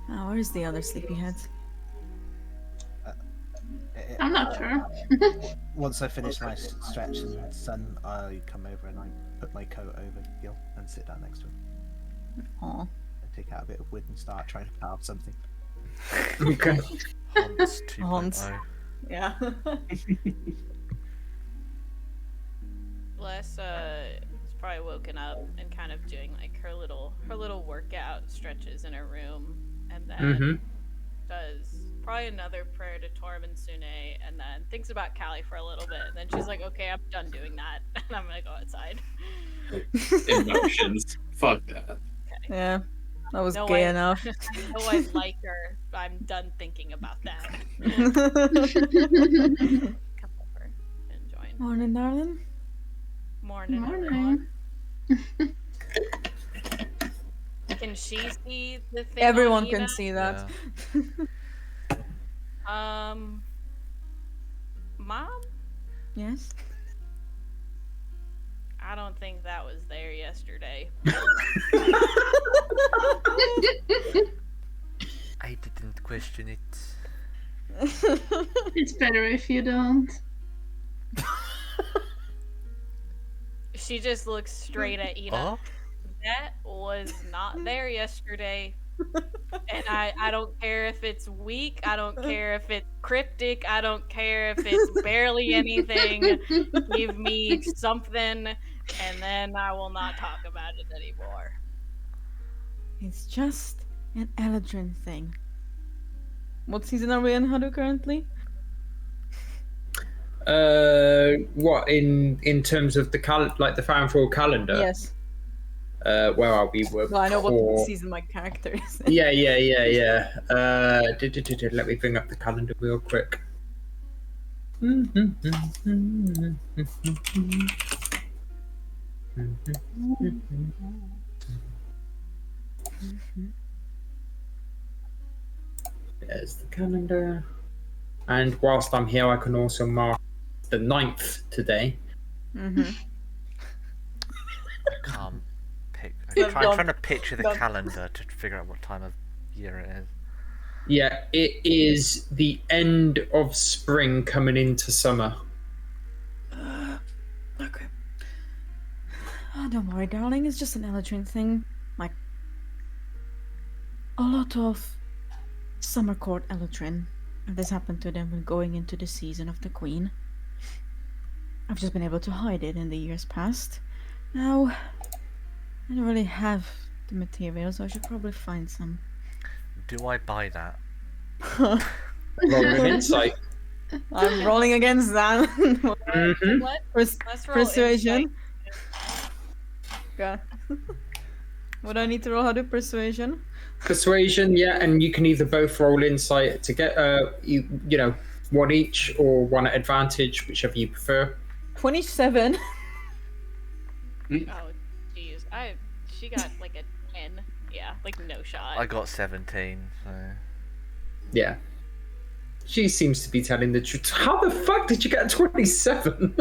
Oh, where's the other sleepyhead? I'm not sure. Once I finish my stretch and sun, I come over and I put my coat over Gil and sit down next to him. Aw. I take out a bit of wood and start trying to carve something. Okay. Hans 2.0. Hans. Yeah. Les has probably woken up and kind of doing like her little workout stretches in her room, and then does probably another prayer to Torb and Sune, and then thinks about Callie for a little bit, and then she's like, okay, I'm done doing that, and I'm gonna go outside. Emotions. Fuck that. Yeah. That was No, gay I- enough. I know I like her, but I'm done thinking about that. Come over and join. Morning, darling. Morning, Morning. everyone. Can she see the thing? on Everyone Eva? can see that. Mom? Yes? I don't think that was there yesterday. I didn't question it. It's better if you don't. She just looks straight at Ina. Oh? That was not there yesterday. And I don't care if it's weak, I don't care if it's cryptic, I don't care if it's barely anything. Give me something, and then I will not talk about it anymore. It's just an Eladrin thing. What season are we in, Hadu, currently? What in terms of the the Farmfall calendar? Yes. Where are we? We're Well, I know what core- season my character is. Yeah. Let me bring up the calendar real quick. There's the calendar. And whilst I'm here, I can also mark the 9th today. Mm-hmm. I can't pick. Yeah, I'm don't- trying to picture the don't- calendar to figure out what time of year it is. Yeah, it is the end of spring coming into summer. Okay. don't worry, darling. It's just an Eladrin thing. Like, a lot of summer court Eladrin. This happened to them when going into the season of the Queen. I've just been able to hide it in the years past. Now, I don't really have the material, so I should probably find some. Do I buy that? Roll an insight. I'm rolling against that. Mm-hmm. Let's roll Persuasion. Okay. What do I need to roll? How to persuasion? Persuasion, yeah, and you can either both roll insight to get you know, one each or one at advantage, whichever you prefer. 27. Oh, jeez. She got like a 10. Yeah, like no shot. I got 17, so... Yeah. She seems to be telling the truth. How the fuck did you get a 27?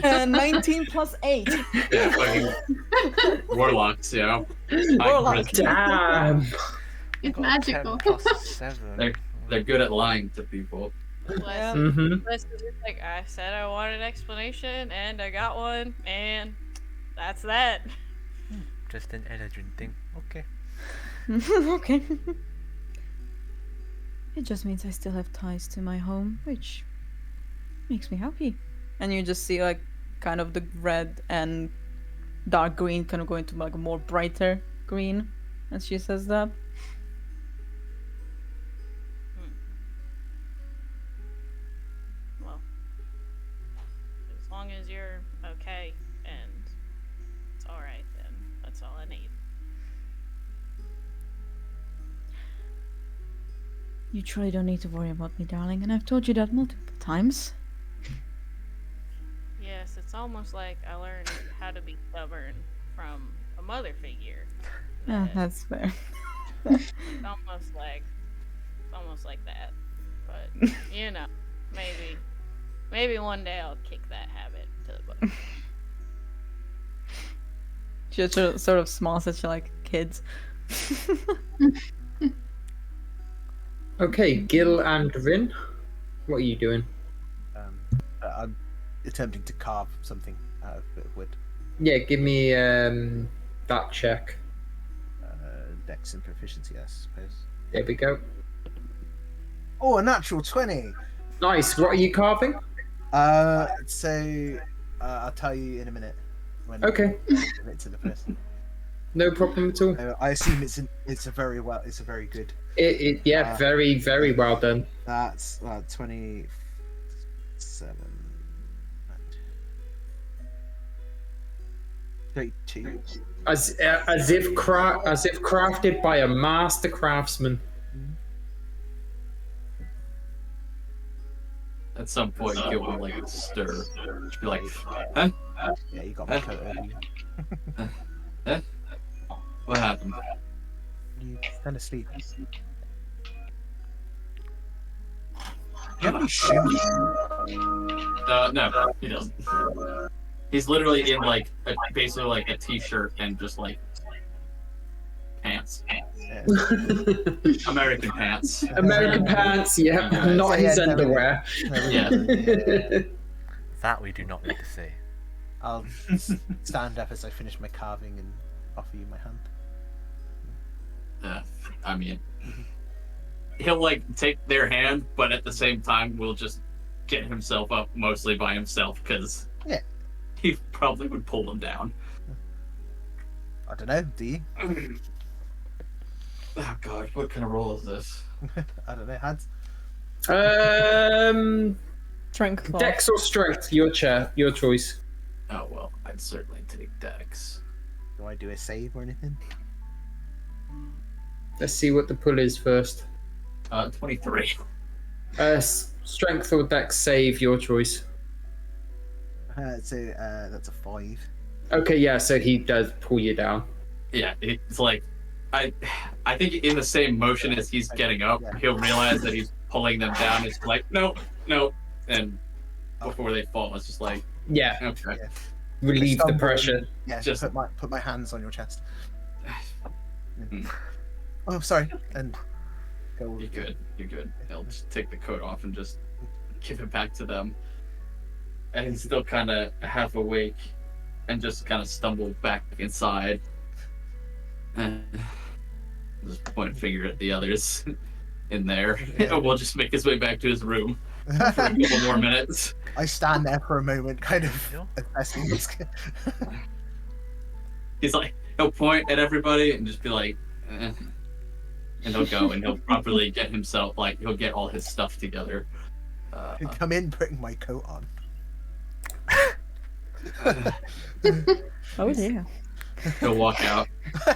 19 plus 8. Yeah, fucking warlocks, you know. Warlock. Damn. It's got magical. 10 plus 7. They're good at lying to people. Yeah. Mm-hmm. Bless is just like, I said I wanted an explanation, and I got one, and that's that. Just an Eladrin thing. Okay. Okay. It just means I still have ties to my home, which makes me happy. And you just see like kind of the red and dark green kind of go into like a more brighter green as she says that. Well, as long as you're okay and it's alright, then that's all I need. You truly don't need to worry about me, darling, and I've told you that multiple times. Yes, it's almost like I learned how to be stubborn from a mother figure. Yeah, that- that's fair. It's almost like that. But you know, maybe one day I'll kick that habit to the butt. She just sort of smiles at you like kids. Okay, Gil and Rin, what are you doing? I'm attempting to carve something out of a bit of wood. Yeah, give me that check. Dex and proficiency, I suppose. There we go. Oh, a natural 20! Nice. What are you carving? So I'll tell you in a minute. When Okay. I give it to the person. No problem at all. I assume it's a very good. Yeah, very, very well done. That's 27. 32. As if crafted by a master craftsman. At some point, Gil will like stir. She'll be like, huh? Yeah, you got my coat over you. Huh? What happened? You fell asleep. Do you have any shoes? No, he doesn't. He's literally in like basically like a t-shirt and just like pants, Yeah. American pants. American pants, yeah, not So, his yeah, underwear. Yeah. That we do not need to see. I'll stand up as I finish my carving and offer you my hand. I mean, he'll like take their hand, but at the same time, will just get himself up mostly by himself because Yeah. he probably would pull them down. I don't know, do you? Oh god, what kind of roll is this? I don't know, hands. Strength claw. Dex or strength, your choice. Oh well, I'd certainly take Dex. Do I do a save or anything? Let's see what the pull is first. 23. Strength or Dex save, your choice. So that's a 5. Okay, yeah, so he does pull you down. Yeah, it's like I think in the same motion as he's getting up, he'll realize that he's pulling them down. It's like no, and before they fall, it's just like Yeah, okay. Yeah. relieve the Stumble. pressure. Yeah, Just- put my hands on your chest. Hmm. Oh, sorry. And go. You're good. He'll just take the coat off and just give it back to them. And he's still kind of half awake. and just kind of stumble back inside. And just point a finger at the others in there. Yeah. We'll just make his way back to his room for a couple more minutes. I stand there for a moment, kind of Sure. assessing this. He's like, he'll point at everybody and just be like, eh. And he'll go and he'll properly get himself, like, he'll get all his stuff together. Come in, putting my coat on. Oh dear. He'll walk out.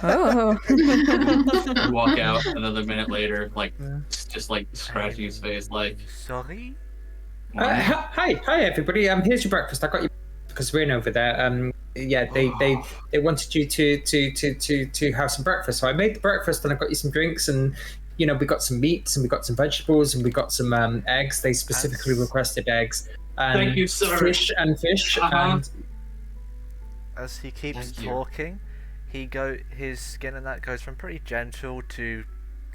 Oh. He'll walk out another minute later, like, Yeah. just like scratching his face, like, Sorry? Hi everybody. Here's your breakfast. I got you because we're in over there. Yeah, they wanted you to have some breakfast, so I made the breakfast and I got you some drinks and we got some meats and we got some vegetables and we got some eggs. They specifically requested eggs. And Thank you, sir. Fish Uh-huh. and As he keeps Thank you. talking, his skin and that goes from pretty gentle to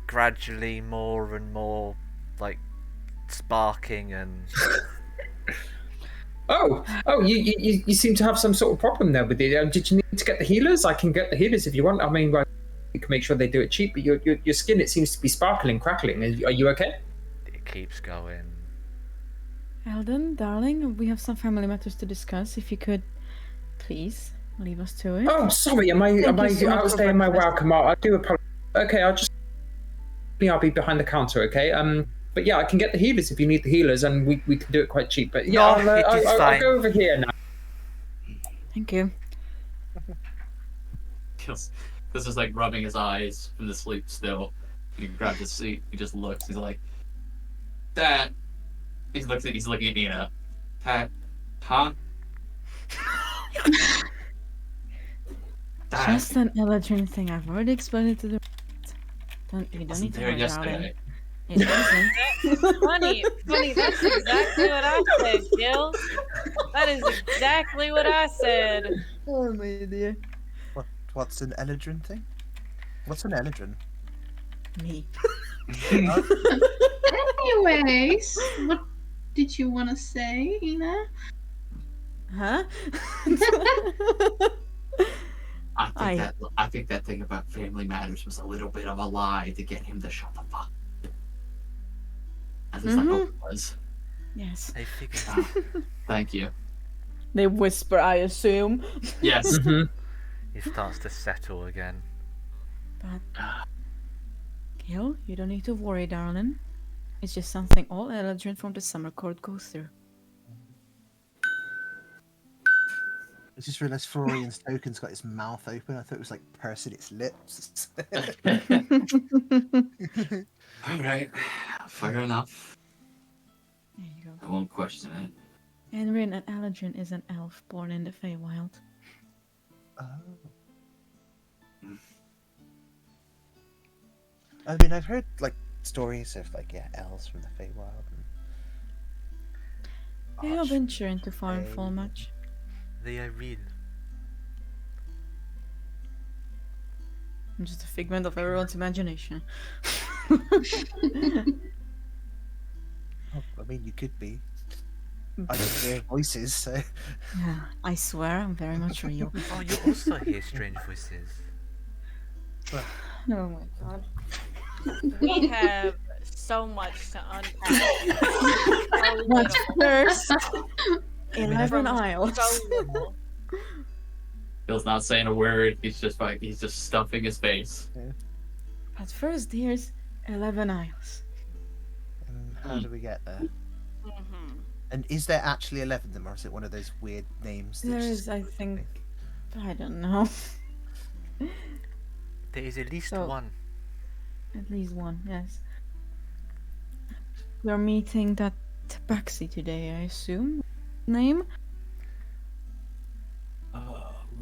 gradually more and more like sparking and Oh, you seem to have some sort of problem there with it. Did you need to get the healers? I can get the healers if you want. I mean, well, you can make sure they do it cheap, but your skin, it seems to be sparkling, crackling. Are you okay? it keeps going. Eldon, darling, we have some family matters to discuss. If you could, please leave us to it. Oh, sorry. Am I you so much for outstaying my breakfast. welcome? I do apologize. Okay, I'll be behind the counter. Okay. But yeah, I can get the healers if you need the healers, and we can do it quite cheap. But yeah, No, it is I'll fine. go over here now. Thank you. This is like rubbing his eyes from the sleep still. He grabs his seat. He just looks. He's like, Dad. He's looking at Nina. Dad, huh? Dad, Just an Eladrin thing. I've already explained it to the. You don't wasn't need to there worry about it. yesterday. It wasn't. Funny, that's exactly what I said, Jill. That is exactly what I said. Oh my dear. What's an Eladrin thing? What's an Eladrin? Me. Anyways, what did you want to say, Ina? Huh? I think that thing about Family Matters was a little bit of a lie to get him to shut the fuck. At least I hope it was. Yes. I figured. Thank you. They whisper, I assume. Yes. He starts to settle again. Gil, you don't need to worry, darling. It's just something all Eladrin from the summer court go through. I just realised Florian's token's got its mouth open. I thought it was like pursing its lips. All right. Fair enough. There you go. I won't question it. Enrin and Eladrin is an elf born in the Feywild. Oh. I mean, I've heard like stories of like elves from the Feywild. They don't venture into Farmfall much. They are real. I'm just a figment of everyone's imagination. Oh, I mean, you could be. I don't hear voices, so. Yeah, I swear I'm very much real. Oh, you also hear strange voices. Oh my god. We have so much to unpack. So What's little. first? mean, 11 Isles. So little. Bill's not saying a word. He's just stuffing his face. But first, here's 11 Isles. And how do we get there? Mhm. And is there actually 11 of them, or is it one of those weird names? that There just- is, I think. I don't know. There is at least So- one. At least one, yes. We're meeting that tabaxi today, I assume. Name?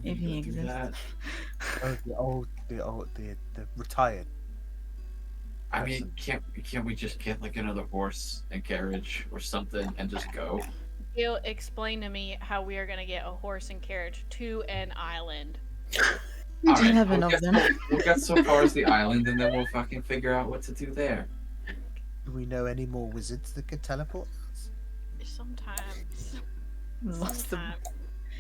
If he exists. Oh, the retired. I mean, can't we just get like another horse and carriage or something and just go? You'll explain to me how we are going to get a horse and carriage to an island. All right, 11 we'll of get them. we'll get so far as the island, and then we'll fucking figure out what to do there. Do we know any more wizards that could teleport? Sometimes. Lost them. Sometimes.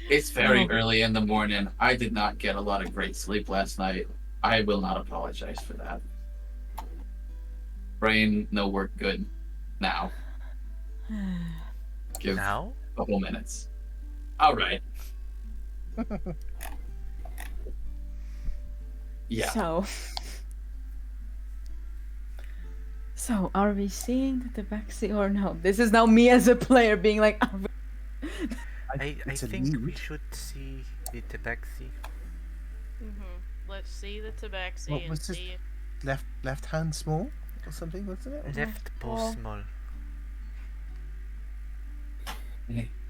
It's very No. early in the morning. I did not get a lot of great sleep last night. I will not apologize for that. Brain, no work good. Now. Give Now? a couple minutes. All right. Yeah. So, are we seeing the tabaxi or no? This is now me as a player being like, I it's a think we lead. should see the tabaxi. Let's see the tabaxi What and was this? see. Left hand small or something, wasn't it? Left paw paw. small.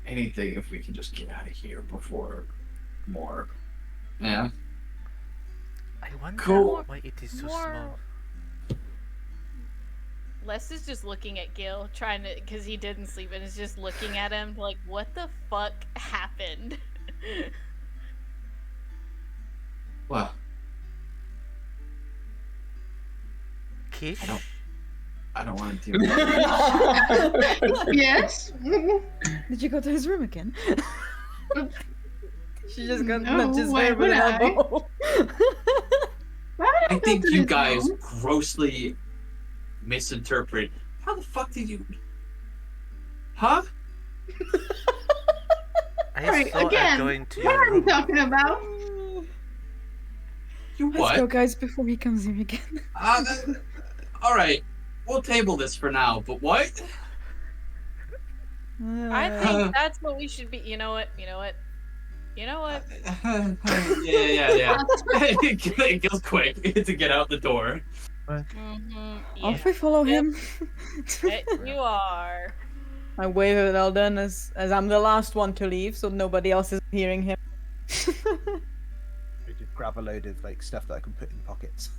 Anything if we can just get out of here before more. Yeah. I wonder Cool. why it is so More- small. Les is just looking at Gil, trying to, because he didn't sleep, and is just looking at him like, what the fuck happened? Well, Kish? I don't want to deal with that. Yes. did you go to his room again? She just got No, nudged his why hair with would an I? elbow. Why would I go think to you his guys room? grossly misinterpret. How the fuck did you? Huh? I Alright, thought again, I'm going to what your are you room. talking about? You Let's go, what? guys, before he comes here again. All right. We'll table this for now. But what? I think that's what we should be. You know what? Yeah. It goes quick to get out the door. Off we follow him. You are. I wave at Eldon as I'm the last one to leave, so nobody else is hearing him. I just grab a load of like stuff that I can put in pockets.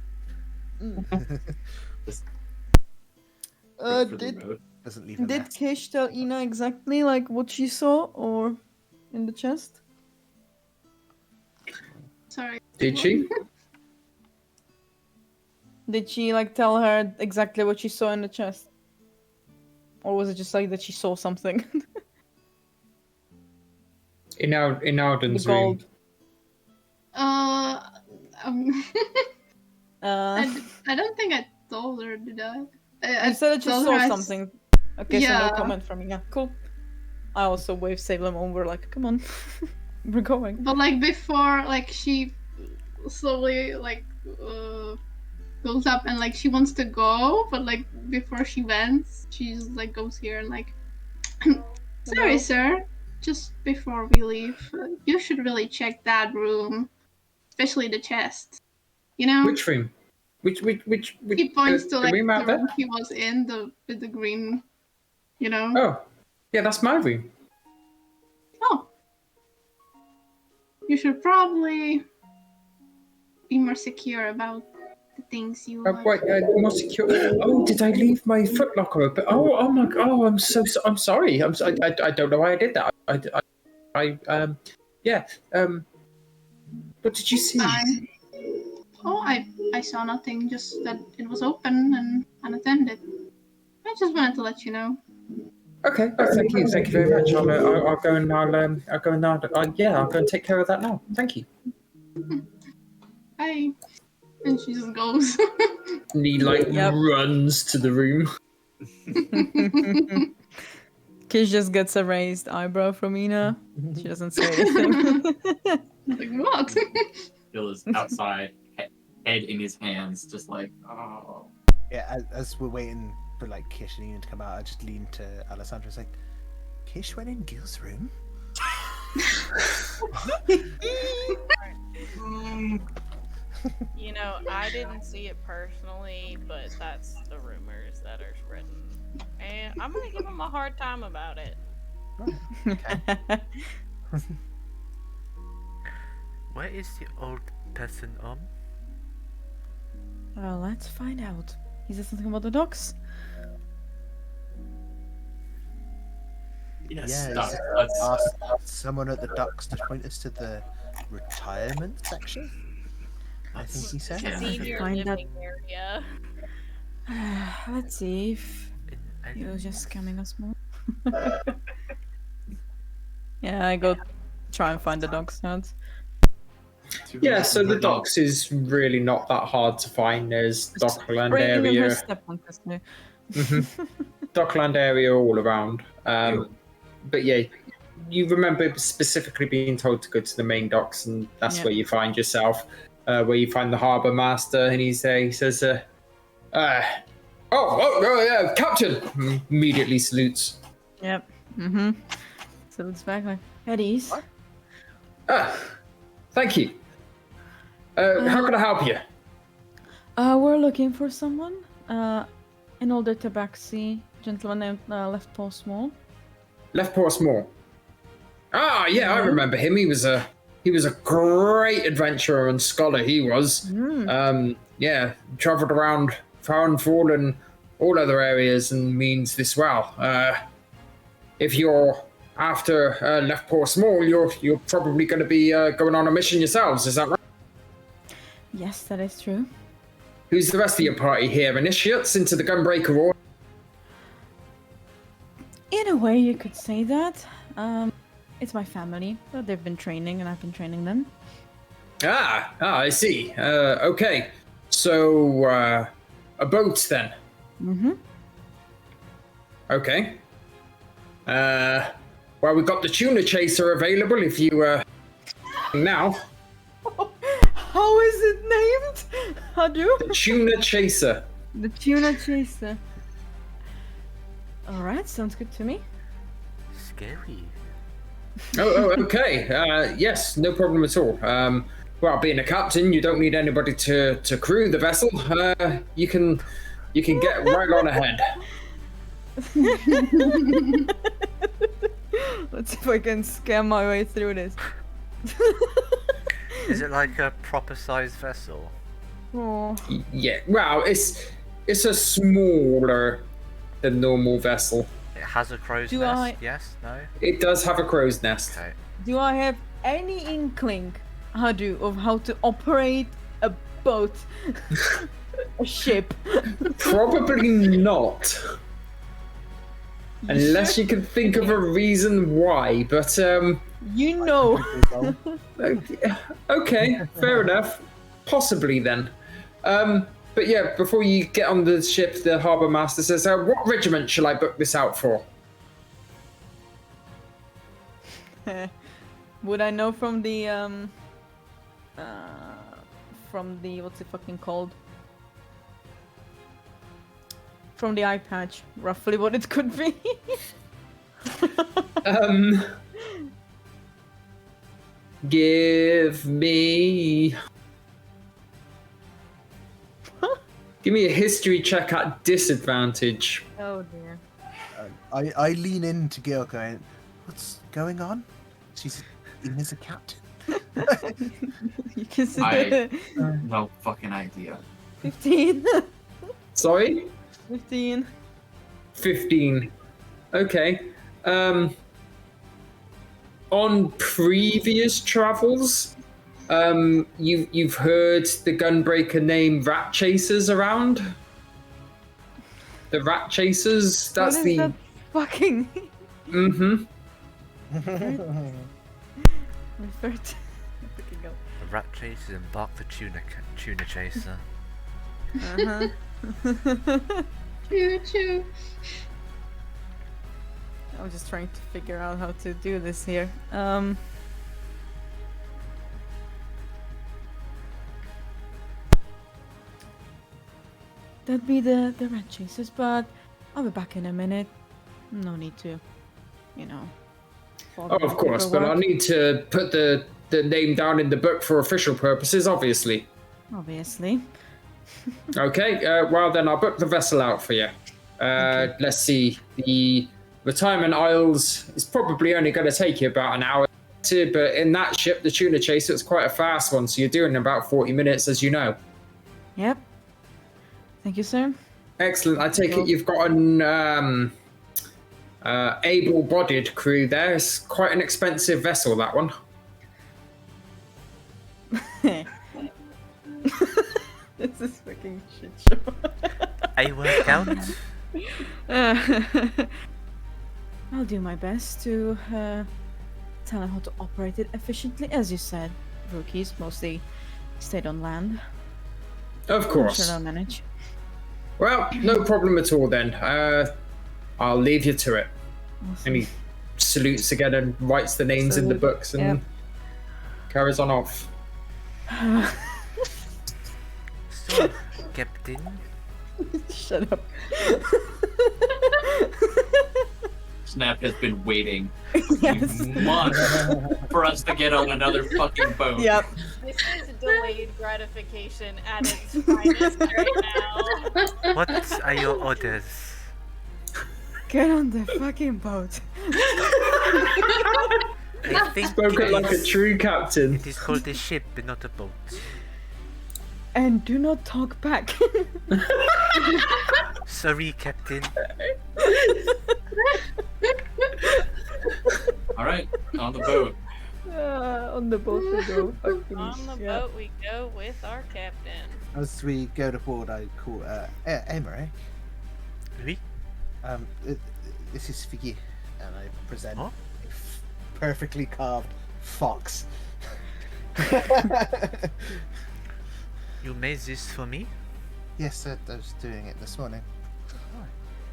For the road. Doesn't leave a Did mess. Kish tell Ina exactly like what she saw or in the chest? Sorry. Did she? Did she like tell her exactly what she saw in the chest? Or was it just like that she saw something? In the Alden's room. gold. Um, Uh, I don't think I told her, did I? I said that you told saw her I s- something. Okay, so Yeah. no comment from me. Yeah, cool. I also waved Salem over like, come on. We're going. But like before, like she slowly like goes up and like she wants to go, but like before she went, she just like goes here and like, sorry, Hello? sir. Just before we leave, you should really check that room, especially the chest. You know, Which room? Which he points to the like room the out there? room he was in, with the green. You know. Oh, yeah, that's my room. Oh. You should probably be more secure about the things you like. Wait, more secure. Oh, did I leave my footlocker open? Oh my god! Oh, I'm sorry. I don't know why I did that. Yeah. What did you see? I saw nothing, just that it was open and unattended. I just wanted to let you know. Okay. Oh, thank you very much. I'll go and I'll go and I'll go and take care of that now. Thank you. Bye. And she just goes. And he like Yep. runs to the room. Kish just gets a raised eyebrow from Ina. She doesn't say anything. Like what? Bill is outside, head in his hands, just like, oh. Yeah, as we're waiting for like Kish and Ian to come out, I just lean to Alessandra and say, Kish went in Gil's room? You know, I didn't see it personally, but that's the rumors that are spreading. And I'm gonna give him a hard time about it. Where is the old person Well, let's find out. He said something about the docks. Yes, Yeah, stop. is it- Let's- ask someone at the docks to point us to the retirement section. I think he said. Yeah. Senior Find that- living area. Let's see if in he was just scamming us more. Yeah, I go try and find the docks notes. Yeah, so the docks is really not that hard to find. There's dockland Bringing in her area, step on this new. dockland area all around. But yeah, you remember specifically being told to go to the main docks, and that's Yep. where you find yourself, where you find the harbour master, and he says, yeah, Captain! Immediately salutes. Yep. So it's back like, at ease. Thank you. How can I help you? We're looking for someone. An older tabaxi gentleman named Left Paw Small. Left Paw Small. Ah, yeah, I remember him. He was a great adventurer and scholar. He was. Yeah, travelled around Farnfall and all other areas and means this well. If you're after Left Paw Small, you're probably going to be going on a mission yourselves. Is that right? Yes, that is true. Who's the rest of your party here? Initiates into the Gunbreaker Order? In a way, you could say that. It's my family, but they've been training, and I've been training them. I see. Okay. So, a boat then? Okay. Well, we've got the Tuna Chaser available if you, now. How is it named? Hadu? Tuna Chaser. The Tuna Chaser. Alright, sounds good to me. Scary. Okay. Yes, no problem at all. Well, being a captain, you don't need anybody to crew the vessel. You can get right on ahead. Let's see if I can scam my way through this. Is it like a proper sized vessel? Oh. Yeah. Well, it's a smaller than normal vessel. It has a crow's Do nest? I- Yes? No? It does have a crow's nest. Okay. Do I have any inkling, Hadu, of how to operate a boat? A ship? Probably not. Unless you can think of a reason why, but You know. okay, fair enough. Possibly then. But yeah, before you get on the ship, the harbour master says, "What regiment shall I book this out for?" Would I know from the what's it fucking called? From the eye patch, roughly what it could be. Give me a history check at disadvantage. Oh dear. I lean in to Gil going, what's going on? She's in as a captain. You can see I- No fucking idea. 15. Sorry? 15. 15. Okay. On previous travels, you've heard the Gunbreaker name Rat Chasers around? The Rat Chasers? That's What is the... that fucking Mm-hmm. refer to? Fucking go. The rat chasers embark the tuna chaser. Uh-huh. Choo choo. I was just trying to figure out how to do this here. That'd be the rat chasers, but I'll be back in a minute. No need to, Oh, of course, but I'll need to put the name down in the book for official purposes, obviously. Obviously. Okay, well then I'll book the vessel out for you. Let's see, the retirement isles is probably only going to take you about an hour, but in that ship, the Tuna Chaser, it's quite a fast one, so you're doing about 40 minutes, as you know. Yep. Thank you, sir. Excellent. I take it you've got an able-bodied crew there. It's quite an expensive vessel, that one. This is fucking shit show. A word count? I'll do my best to tell them how to operate it efficiently. As you said, rookies mostly stayed on land. Of I'm course. sure they'll manage. Well, no problem at all then. I'll leave you to it. And he salutes again and writes the names in the Salute. books and Yep. carries on off. So, Captain, Shut up. Snap has been waiting Yes. months for us to get on another fucking boat. Yep. This is delayed gratification at its finest right now. what are your orders? Get on the fucking boat. I think Spoken like a true captain. it is called a ship, but not a boat. And do not talk back. Sorry, Captain. All right, on the boat. On the boat we go. Fucking On the shit. boat we go with our captain. As we go to board, I call Emmerich. Oui? This is for you, and I present Huh? a perfectly carved fox. You made this for me? Yes, I was doing it this morning.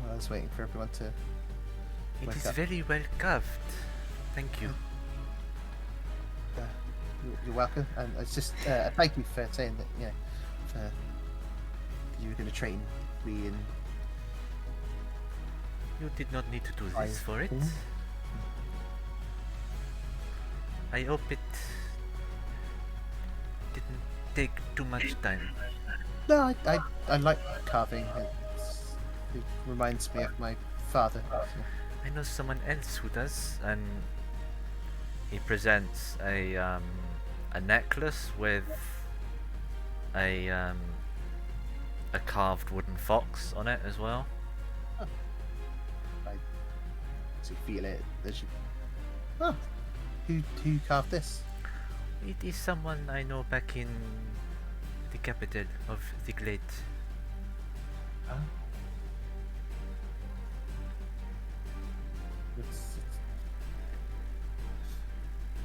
While I was waiting for everyone to. It Wake is up. very well carved. Thank you. You're welcome, and it's just thank you for saying that. You know, for you were going to train me in. You did not need to do I- this for it. Mhm. I hope it didn't take too much time. No, I like carving. It reminds me of my father. I know someone else who does, and he presents a necklace with a carved wooden fox on it as well. To feel it as you. Oh, who carved this? It is someone I know back in the capital of the Glade.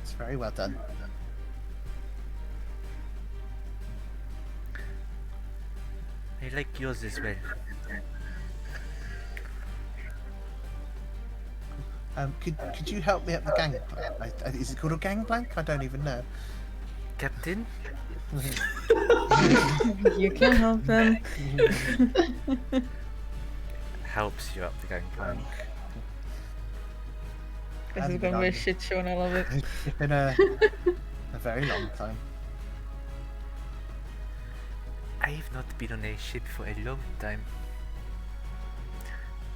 It's very well done. I like yours as well. Could you help me up the gangplank? Is it called a gangplank? I don't even know. Captain? You can help them. Helps you up the gangplank. This is Hasn't gonna be a been shit show and I love it. It's been a very long time. I've not been on a ship for a long time.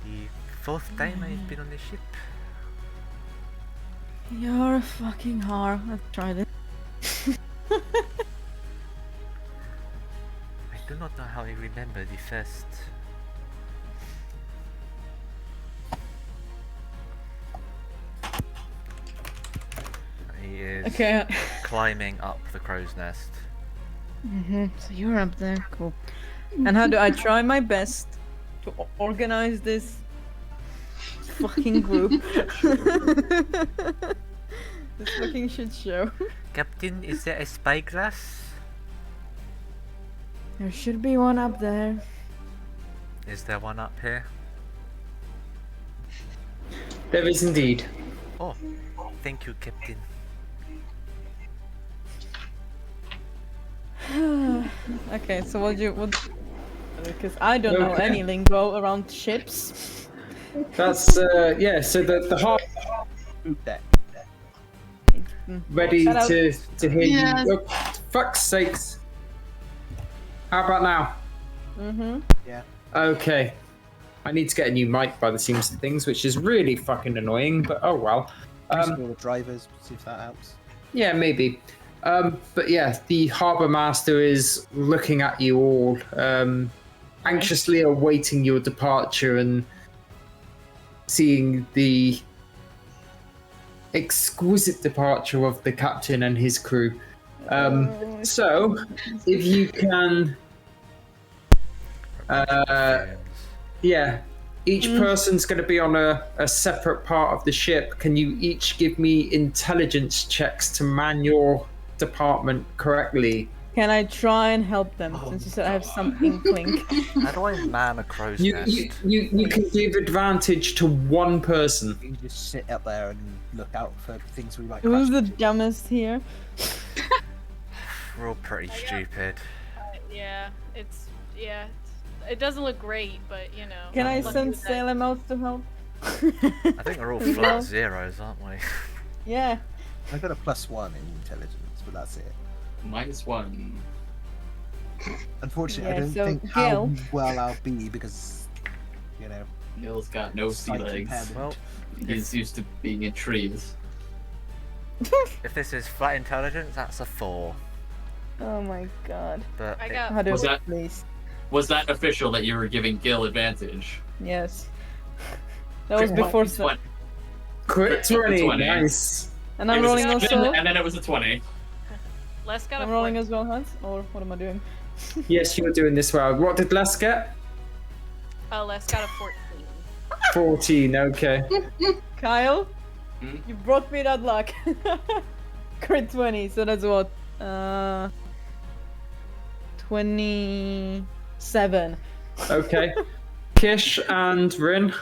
The fourth time I've been on a ship. You're a fucking whore. Let's try this. I do not know how I remember the first. He is Okay. climbing up the crow's nest. So you're up there. Cool. And how do I try my best to organize this fucking group? This fucking shit show. Captain, is there a spyglass? There should be one up there. Is there one up here? There is indeed. Oh, thank you, Captain. Okay, so what? Because I don't know any lingo around ships. That's yeah. So the heart Deck. ready Shut up. to hear Yes. you. Oh, fuck's sakes! How about now? Yeah. Okay. I need to get a new mic by the seams of things, which is really fucking annoying. But oh well. All the drivers. See if that helps. Yeah, maybe. But yeah, the harbour master is looking at you all, anxiously awaiting your departure and seeing the exquisite departure of the captain and his crew. So, if you can, yeah, Each person's going to be on a separate part of the ship. Can you each give me intelligence checks to man your department correctly? Can I try and help them? Since you said I have some inkling. How do I man a crow's You, nest? you can give advantage to one person. You just sit up there and look out for things we might Who's crash the dumbest here? We're all pretty stupid. Yeah, it doesn't look great, but you know. Can I lucky send with that. Salem out to help? I think we're all You flat know? zeros, aren't we? Yeah. I got a +1 in intelligence, but that's it. -1. Unfortunately, Yeah, I don't so think how Gil- well I'll be because, you know, Gil's got no sea sight legs. impairment. Well, He's used to being in trees. if this is flat intelligence, that's a 4. Oh my god. But I got How do Was I that- please? Was that official that you were giving Gil advantage? Yes. That was before Twen- Crit 20, 20. nice. And It I'm was a rolling 10, also. and then it was a 20. Les got a I'm rolling 14. as well, Hans? Or what am I doing? Yes, you were doing this well. What did Les get? Oh, Les got a 14. 14, okay. Kyle? Hmm? You brought me that luck. Crit 20, so that's what? 27. Okay. Kish and Rin.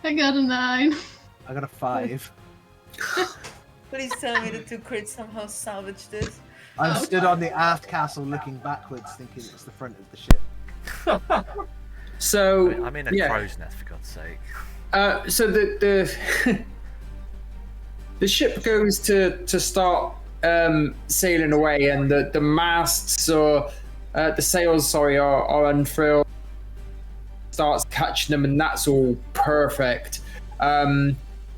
I got a 9. I got a 5. Please tell me the 2 crits somehow salvaged this. I'm stood on the aft castle looking backwards, thinking it's the front of the ship. So, I'm in a yeah. crow's nest, for God's sake. So the the ship goes to start sailing away, and the masts or the sails, sorry, are unfurled. Starts catching them, and that's all perfect.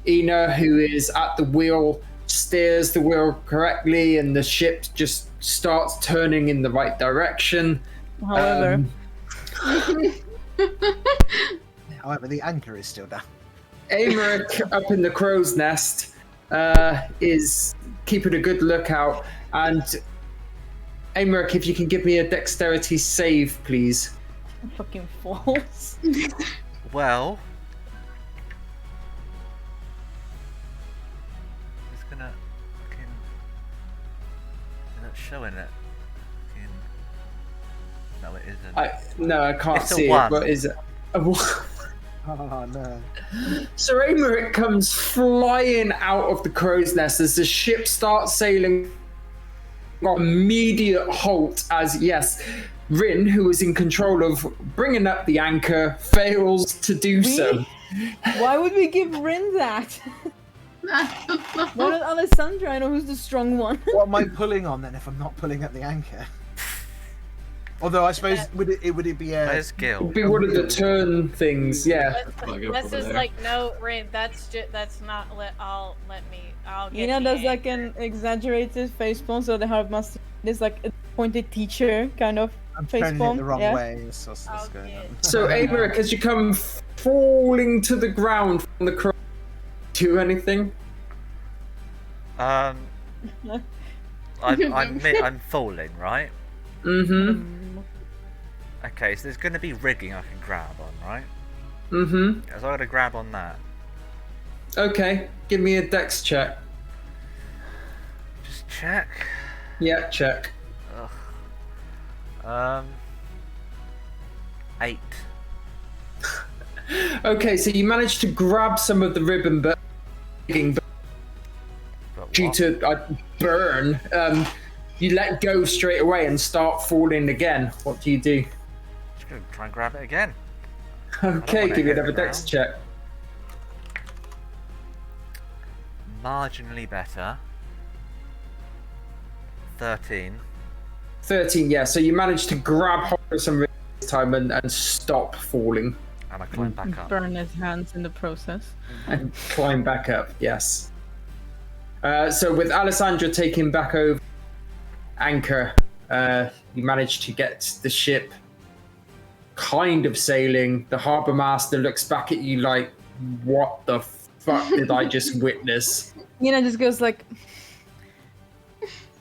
Ina, who is at the wheel, steers the wheel correctly, and the ship just starts turning in the right direction. However, However, the anchor is still down. Amaric up in the crow's nest is keeping a good lookout. And Amaric, if you can give me a dexterity save, please. fucking false. Well, it's gonna fucking. Is it showing it? Fucking. No, it isn't. No, I can't It's a see it. one. What is it? A one. Oh no. So Amaric comes flying out of the crow's nest as the ship starts sailing. Immediate halt as, yes, Rin, who is in control of bringing up the anchor, fails to do so. Why would we give Rin that? I don't know. Why not Alessandra? I know who's the strong one. What am I pulling on then if I'm not pulling at the anchor? Although I suppose would it be a Where's Gil? Be one of the turn things, yeah. Plug up Les over is there. like, no, Rain, that's not, I'll get Ina the does egg." like an exaggerated face palm, so the hard master is like a pointed teacher kind of I'm face turning palm. it the wrong yeah. way. That's what's I'll going get- on. So Amaric, as you come falling to the ground from the crow, do anything? I'm I'm falling, right? Mm-hmm. Okay, so there's gonna be rigging I can grab on, right? Mm-hmm. So I gotta grab on that. Okay, give me a dex check. Just check. Yeah, check. Ugh. 8. Okay, so you managed to grab some of the ribbon, but But due what? to burn, you let go straight away and start falling again. What do you do? Just gonna try and grab it again. Okay, wanna give me hit another the dex ground. check. Marginally better. 13. 13, yeah. So you managed to grab hold of some ribbon this time and stop falling And I climb back up. Burn his hands in the process. and climb back up. Yes. So with Alessandra taking back over anchor, you managed to get the ship kind of sailing. The harbour master looks back at you like, what the fuck did I just witness? Ina just goes like,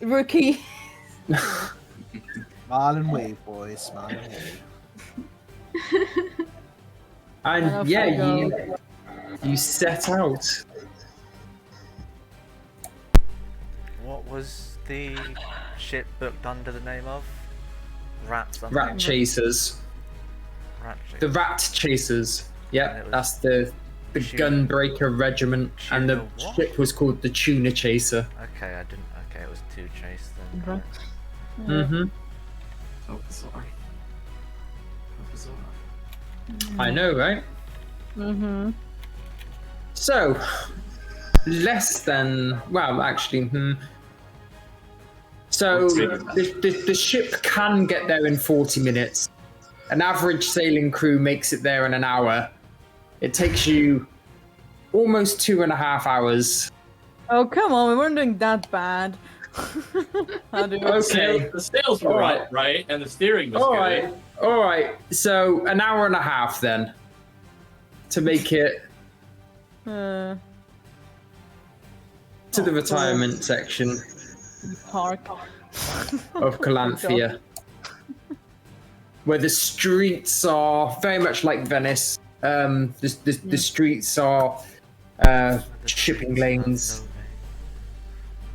rookie. Smile and wave, boys. Smile and wave. And yeah, you set out. What was the ship booked under the name of? Rat something? Rat Chasers. Rat Chasers. The Rat Chasers. And Yeah, it was that's the Gunbreaker Regiment, and the Tuna what? ship was called the Tuna Chaser. Okay, I didn't. Okay, it was 2 chase then. Right. Mm-hmm. Oh, sorry. Oh, bizarre. I know, right? Mm-hmm. So, less than, well, actually, So, the ship can get there in 40 minutes. An average sailing crew makes it there in an hour. It takes you almost 2.5 hours. Oh, come on, we weren't doing that bad. How do you Okay. The sails were Alright. right, and the steering was All good. right, all right. So, an hour and a half then to make it Uh, to the retirement section park. of Calanthea, where the streets are very much like Venice. The streets are shipping lanes. No name.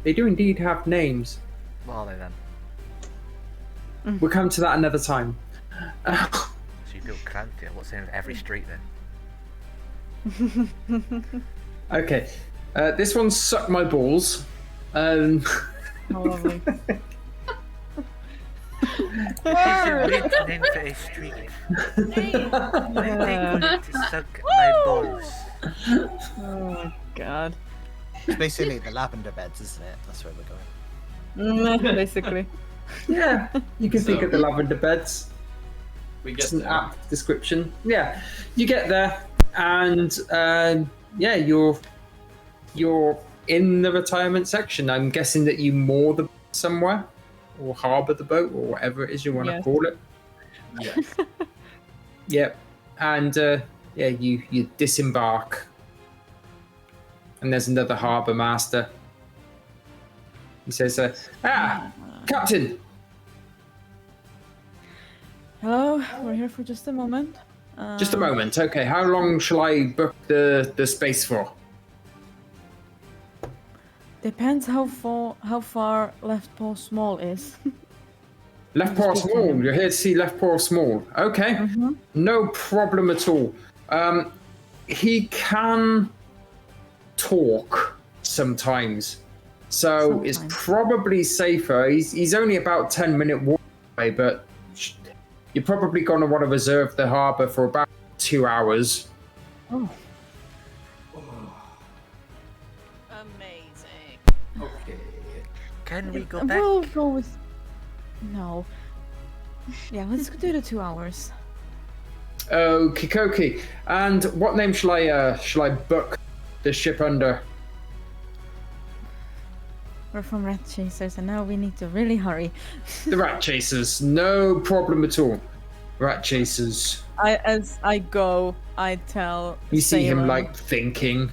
They do indeed have names. What are they then? We'll come to that another time. So you built Cranthea. What's the name of every street then? Okay, this one sucked my balls. Oh, lovely. It's a name for a street. They call it suck my balls. Oh my god. It's basically the lavender beds, isn't it? That's where we're going. Basically. Yeah, you can think So- of the lavender beds. We get Just an there. apt description. Yeah, you get there, and yeah, you're in the retirement section. I'm guessing that you moor the boat somewhere, or harbour the boat, or whatever it is you want to Yes. call it. Yes. Yep, and yeah, you disembark, and there's another harbour master. He says, Captain. Hello, we're here for just a moment. Just a moment. Okay, how long shall I book the space for? Depends how far Left Paw Small is. Left Paw Small. You're here to see Left Paw Small. Okay, no problem at all. He can talk sometimes, so it's Sometimes. probably safer. He's only about 10-minute walk away, but you're probably going to want to reserve the harbour for about 2 hours. Oh, Amazing. Okay. Can we go back? we'll go with. No. Yeah, let's do the 2 hours. Okie. And what name shall I book the ship under? We're from Rat Chasers, and now we need to really hurry. The Rat Chasers. No problem at all. Rat Chasers. As I go, I tell. You see him Salem, like thinking.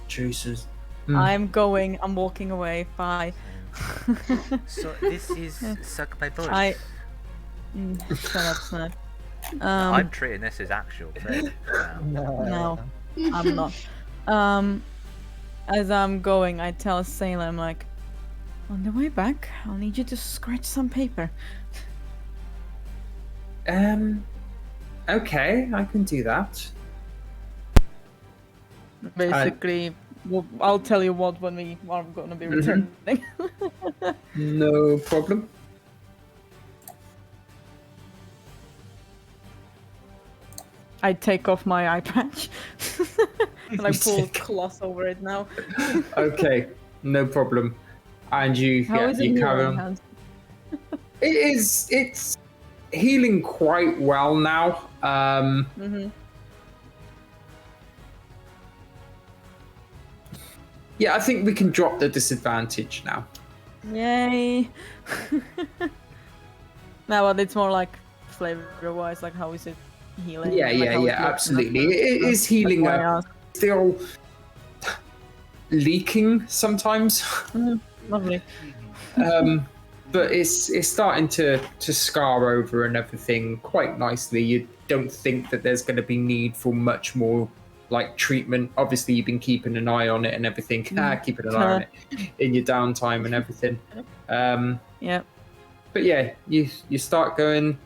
Chasers. I'm going. I'm walking away. Bye. So this is suck my balls. Shut up, Snap. I'm treating this as actual thing. No, I'm not. As I'm going, I tell Salem like, on the way back, I'll need you to scratch some paper. Okay, I can do that. Basically, I'll tell you what when we are going to be returning. No problem. I take off my eye patch and I You pull take- cloth over it now. Okay, no problem. And you, How is it you carry healing, on. Hans? It's healing quite well now. Yeah, I think we can drop the disadvantage now. Yay! No, but it's more like flavor-wise, like how is it healing? Yeah, like yeah, how yeah, it looks, absolutely. and It is healing that's why I up. Still leaking sometimes. asked. Lovely. but it's starting to scar over and everything quite nicely. You don't think that there's going to be need for much more like treatment. Obviously, you've been keeping an eye on it and everything. Keeping an eye on it in your downtime and everything. Yep. But yeah, you start going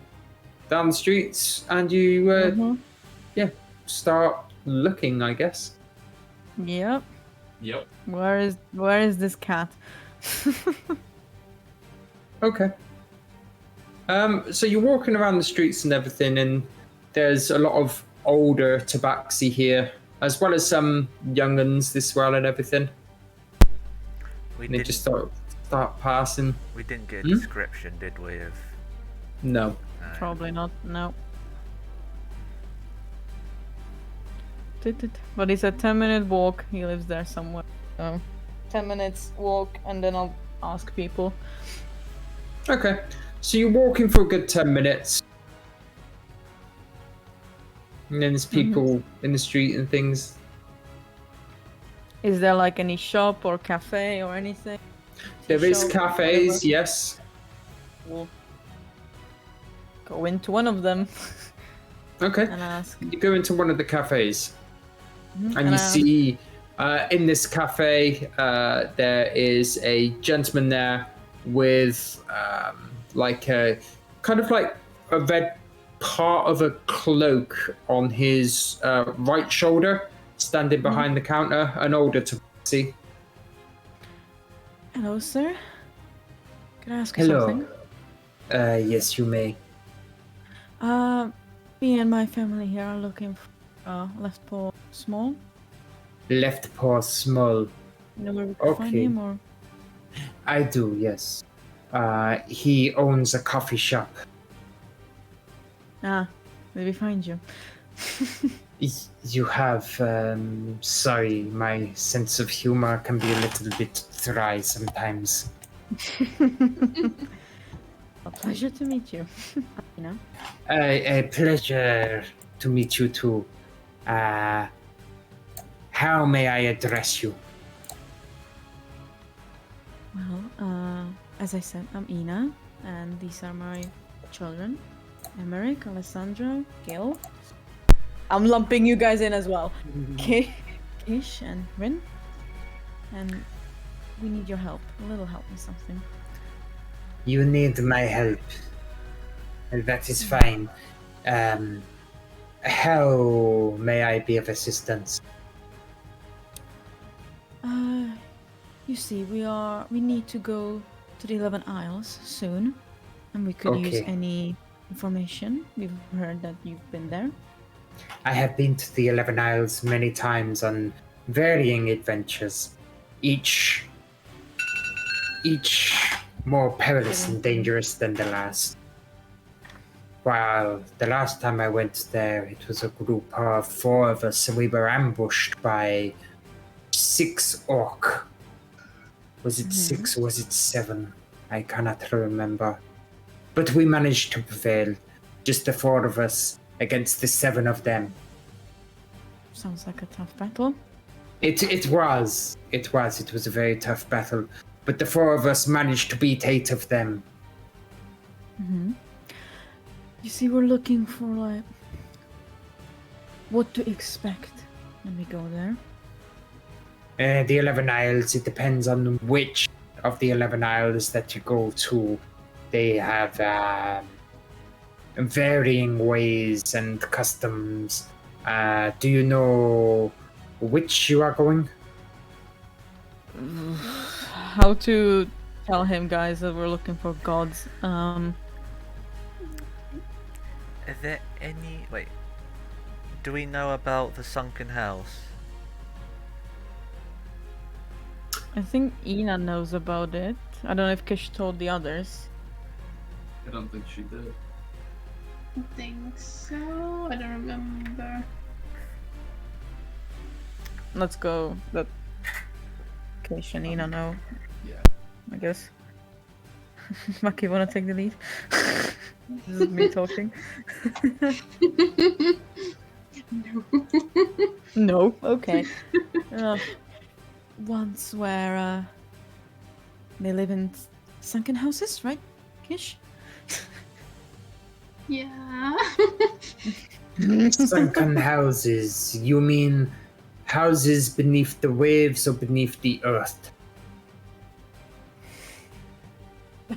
down the streets and you start looking, I guess. Yep. Yep. Where is this cat? Okay. So you're walking around the streets and everything, and there's a lot of older tabaxi here, as well as some young uns as well and everything. We And they didn't. just start passing. We didn't get a description, did we? Of No. Probably not. No. But it's a 10-minute walk. He lives there somewhere. So 10 minutes walk, and then I'll ask people. Okay. So you're walking for a good 10 minutes. And then there's people in the street and things. Is there like any shop or cafe or anything? There is Shop, cafes, whatever? yes. We'll go into one of them Okay. and ask. You go into one of the cafes. And And you ask. see in this cafe, there is a gentleman there with like a kind of like a red part of a cloak on his right shoulder, standing behind the counter, an older tabaxi. Hello, sir. Can I ask you Hello. something? Yes, you may. Me and my family here are looking for left paw small. Left paw small. You know where we can find Okay. him, or I do, yes. He owns a coffee shop. did we find you? You have, sorry, my sense of humor can be a little bit dry sometimes. A pleasure to meet you. You know. A pleasure to meet you too. How may I address you? Well, as I said, I'm Ina, and these are my children, Emmerich, Alessandro, Gil. I'm lumping you guys in as well. Kish and Rin. And we need your help, a little help with something. You need my help. That is fine. How may I be of assistance? You see, we need to go to the 11 Isles soon, and we could use Okay. any information. We've heard that you've been there. I have been to the 11 Isles many times on varying adventures, each more perilous and dangerous than the last. While the last time I went there, it was a group of 4 of us, and we were ambushed by 6 orc. Was it 6 or was it 7? I cannot remember. But we managed to prevail, just the 4 of us against the 7 of them. Sounds like a tough battle. It was a very tough battle, but the 4 of us managed to beat 8 of them. You see, we're looking for like what to expect when we go there. The 11 Isles, it depends on which of the 11 Isles that you go to. They have varying ways and customs. Do you know which you are going? How to tell him, guys, that we're looking for gods? Is there any... Wait. Do we know about the sunken house? I think Ina knows about it. I don't know if Kish told the others. I don't think she did. I think so. I don't remember. Let's go. That Kish and Ina know. Yeah. I guess. Maki, wanna take the lead? This is me talking. No. Okay. Once where they live in sunken houses, right, Kish? Yeah. Sunken houses. You mean houses beneath the waves or beneath the earth?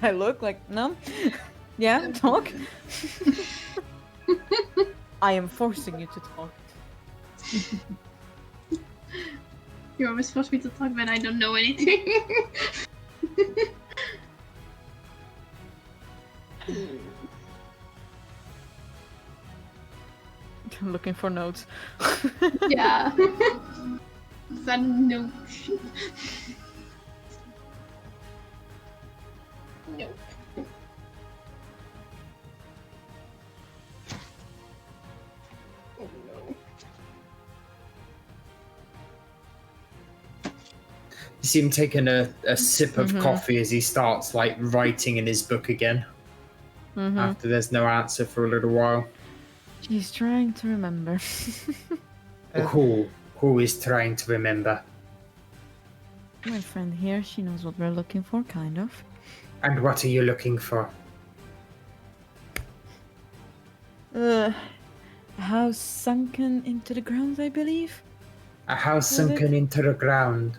I look like no. Yeah, talk. I am forcing you to talk. You always force me to talk when I don't know anything. I'm looking for notes. Yeah. That no. Nope. Oh no. You see him taking a sip of coffee as he starts like writing in his book again. After there's no answer for a little while. She's trying to remember. Who is trying to remember? My friend here, she knows what we're looking for, kind of. And what are you looking for? A house sunken into the ground, I believe. A house Was it? sunken into the ground.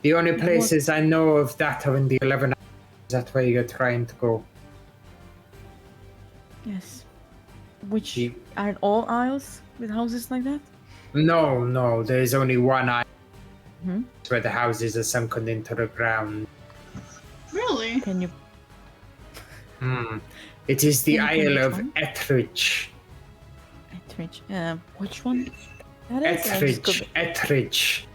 The only places I know of that are in the 11 hours. Is that where you're trying to go? Yes. Which You- are all isles with houses like that? No, there's only one island Mhm. where the houses are sunken into the ground. Really? Can you? It is the Can you Isle which of one? Etheridge. Etheridge. Which one? That is? I just Etheridge. Etheridge.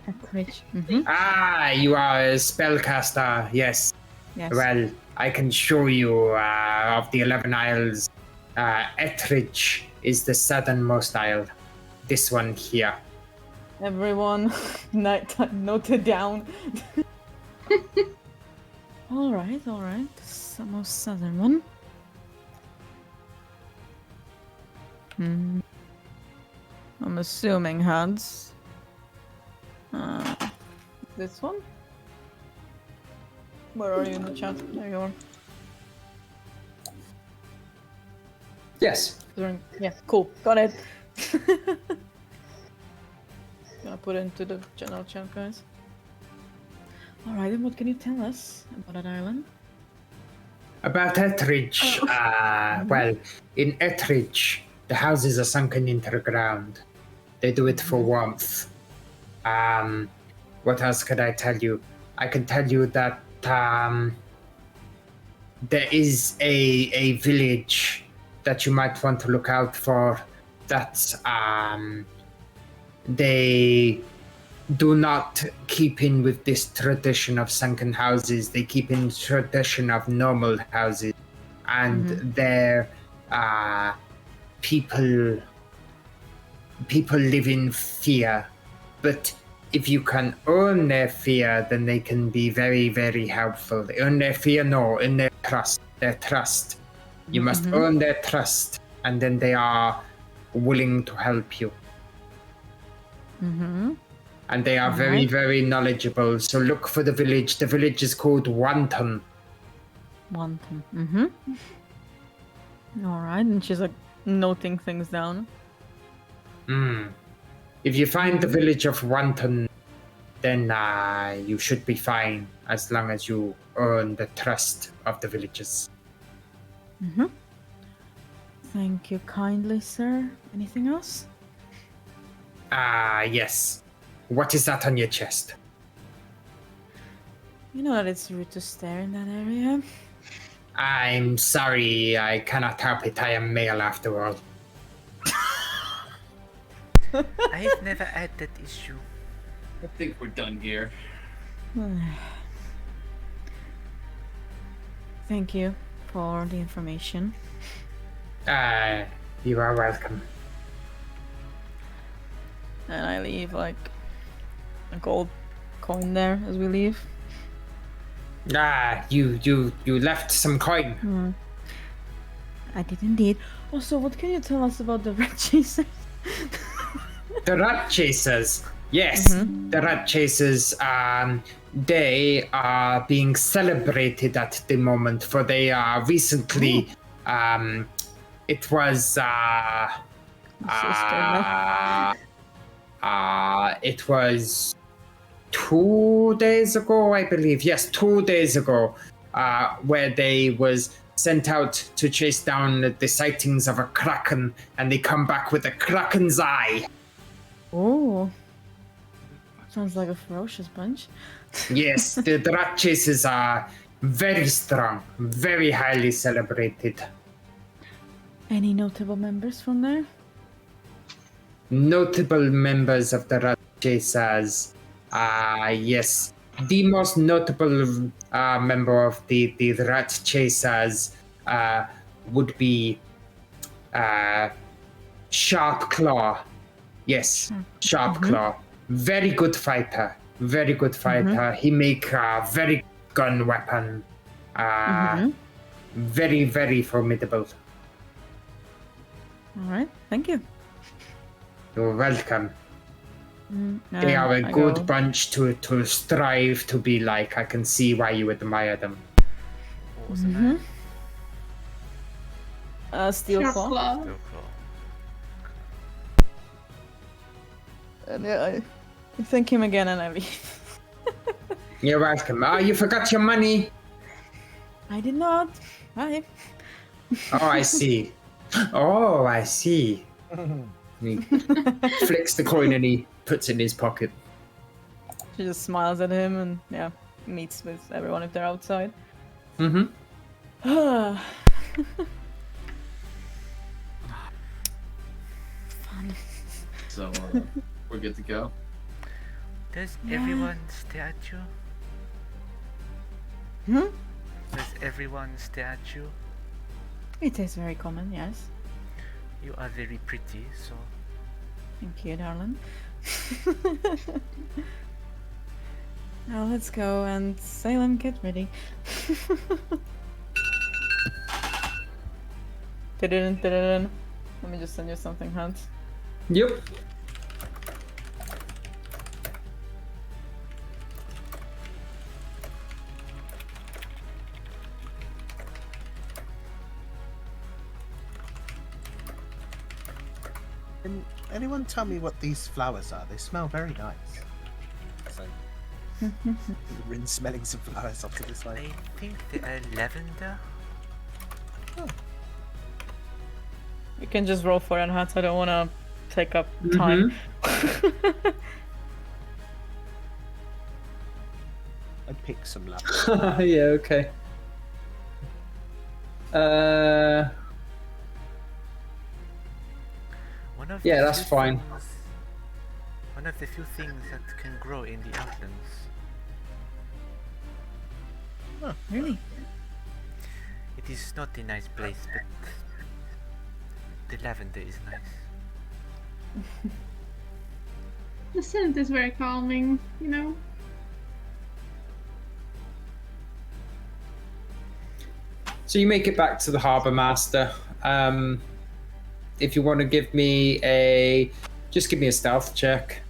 Etheridge. Ah, you are a spellcaster, yes. Yes. Well, I can show you of the 11 isles. Etheridge is the southernmost isle. This one here. Everyone, note it down. all right. This the most southern one. I'm assuming Hads. This one? Where are you in the chat? There you are. Yes. Yeah, cool. Got it. Gonna put it into the general chat, guys. Alright, then what can you tell us about that island? About Etheridge, well, in Etheridge, the houses are sunken into the ground. They do it for warmth. What else could I tell you? I can tell you that there is a village that you might want to look out for. That they do not keep in with this tradition of sunken houses. They keep in tradition of normal houses, and their people live in fear. But if you can earn their fear, then they can be very, very helpful. Earn their fear, no, earn their trust. Their trust. You must earn their trust, and then they are willing to help you. And they are very, very knowledgeable. So look for the village. The village is called Wanton. Wanton. Alright, and she's like noting things down. If you find the village of Wanton, then you should be fine, as long as you earn the trust of the villagers. Thank you kindly, sir. Anything else? Yes. What is that on your chest? You know that it's rude to stare in that area. I'm sorry, I cannot help it. I am male after all. I've never had that issue. I think we're done here. Thank you for the information. You are welcome. And I leave like a gold coin there as we leave. You left some coin. I did indeed. Also, what can you tell us about the red chasers? The rat chasers. Yes, the rat chasers. they are being celebrated at the moment, for they are recently. It was. It was 2 days ago, I believe. Yes, 2 days ago, where they was sent out to chase down the sightings of a kraken, and they come back with a kraken's eye. Oh. Sounds like a ferocious bunch. Yes, the rat chases are very strong, very highly celebrated. Any notable members from there? Notable members of the rat chasers. Yes. The most notable member of the rat chasers would be Sharp Claw. Yes, Sharp Claw. Very good fighter. Very good fighter. He make a very gun weapon. Very, very formidable. All right, thank you. You're welcome. They are a good bunch to strive to be like. I can see why you admire them. What was the name? Steel Sharp Claw. Claw. Steel Claw. And I thank him again and I leave. You're welcome. You forgot your money. I did not. Bye. Oh, I see. Oh, I see. He flicks the coin and he puts it in his pocket. She just smiles at him and meets with everyone if they're outside. Mm-hmm. Fun. So we're good to go. Does Yeah. everyone stare at you? Does everyone stare at you? It is very common, yes. You are very pretty, so Thank you, darling. Now let's go and Salem, get ready. Let me just send you something, Hunt. Yep. Can anyone tell me what these flowers are? They smell very nice. So, Rin smelling some flowers off to the side. I think they are lavender. You can just roll for it, Hunt. I don't want to take up time. I'd pick some lavender. Yeah, okay. One of Yeah, the that's few fine. One of the few things that can grow in the Outlands. Really? It is not a nice place, but the lavender is nice. The scent is very calming, you know? So you make it back to the Harbour Master. If you want to give me just give me a stealth check.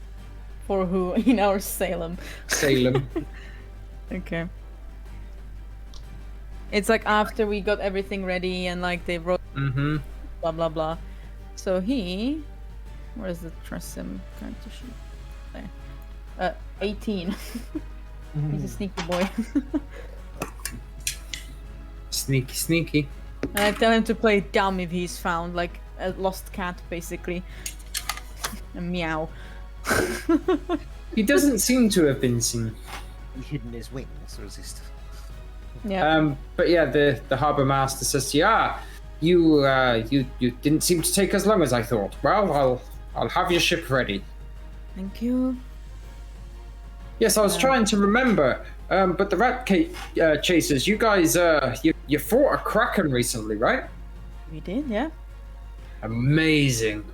For who? In our Salem. Salem. Okay. It's like after we got everything ready and like they wrote Mm-hmm. blah blah blah. So where's the trust him character sheet? There. 18. He's a sneaky boy. Sneaky, sneaky. And I tell him to play dumb if he's found, like a lost cat basically. A meow. He doesn't seem to have been seen. Hidden his wings, or is this? Yeah. But yeah, the Harbour Master says, "Yeah, you didn't seem to take as long as I thought. Well, I'll have your ship ready." Thank you. Yes, I was trying to remember. But the rat chasers, you guys, you fought a kraken recently, right? We did, yeah. Amazing.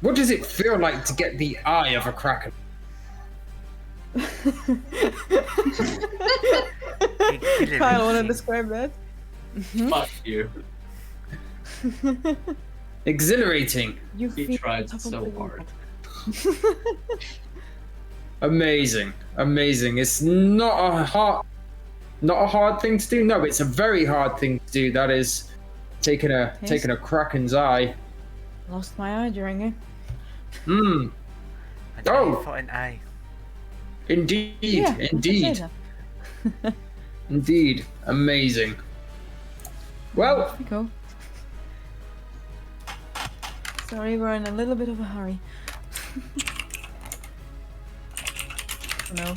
What does it feel like to get the eye of a kraken? Kyle, want to describe that? Fuck you. Exhilarating. You He feel tried top of so the hard. world. Amazing, amazing. It's not a hard thing to do. No, it's a very hard thing to do. That is taking a Kraken's eye. Lost my eye during it. Hmm. An Oh. A for an A. Indeed, Yeah, I can say indeed, that. indeed. Amazing. Well, Off we go. Sorry, we're in a little bit of a hurry. No.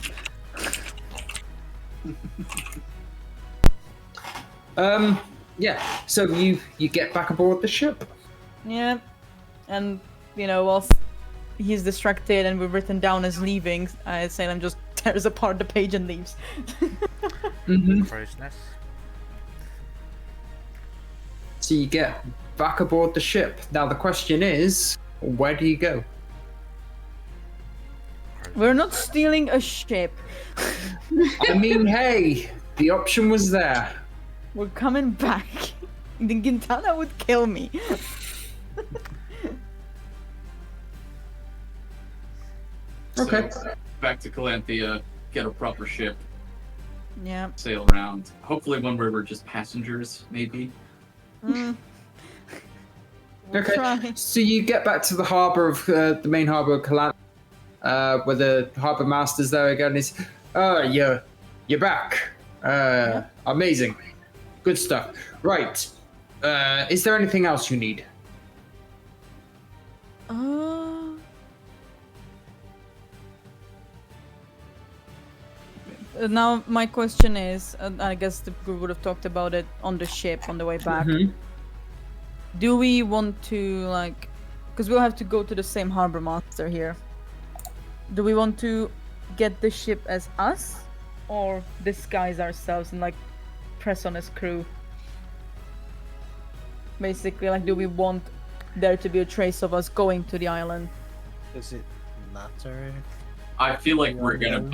yeah. So you get back aboard the ship. Yeah, and whilst he's distracted and we're written down as leaving, Salem just tears apart the page and leaves. Mm-hmm. Crow's nest. So you get back aboard the ship. Now the question is, where do you go? We're not stealing a ship. I mean, hey, the option was there. We're coming back. The Gintana would kill me. Okay. So, back to Calanthea, get a proper ship, Yeah. sail around. Hopefully one where we're just passengers, maybe. Mm. We'll Okay. try. So you get back to the harbour of the main harbour of Calanthea, where the harbour master's there again. He's, you're back. Amazing, good stuff. Right. Is there anything else you need? Now my question is, I guess the group would have talked about it on the ship on the way back. Mhm. Do we want to because we'll have to go to the same harbor master here. Do we want to get the ship as us, or disguise ourselves and press on his crew? Basically, do we want there to be a trace of us going to the island? Does it matter? I feel like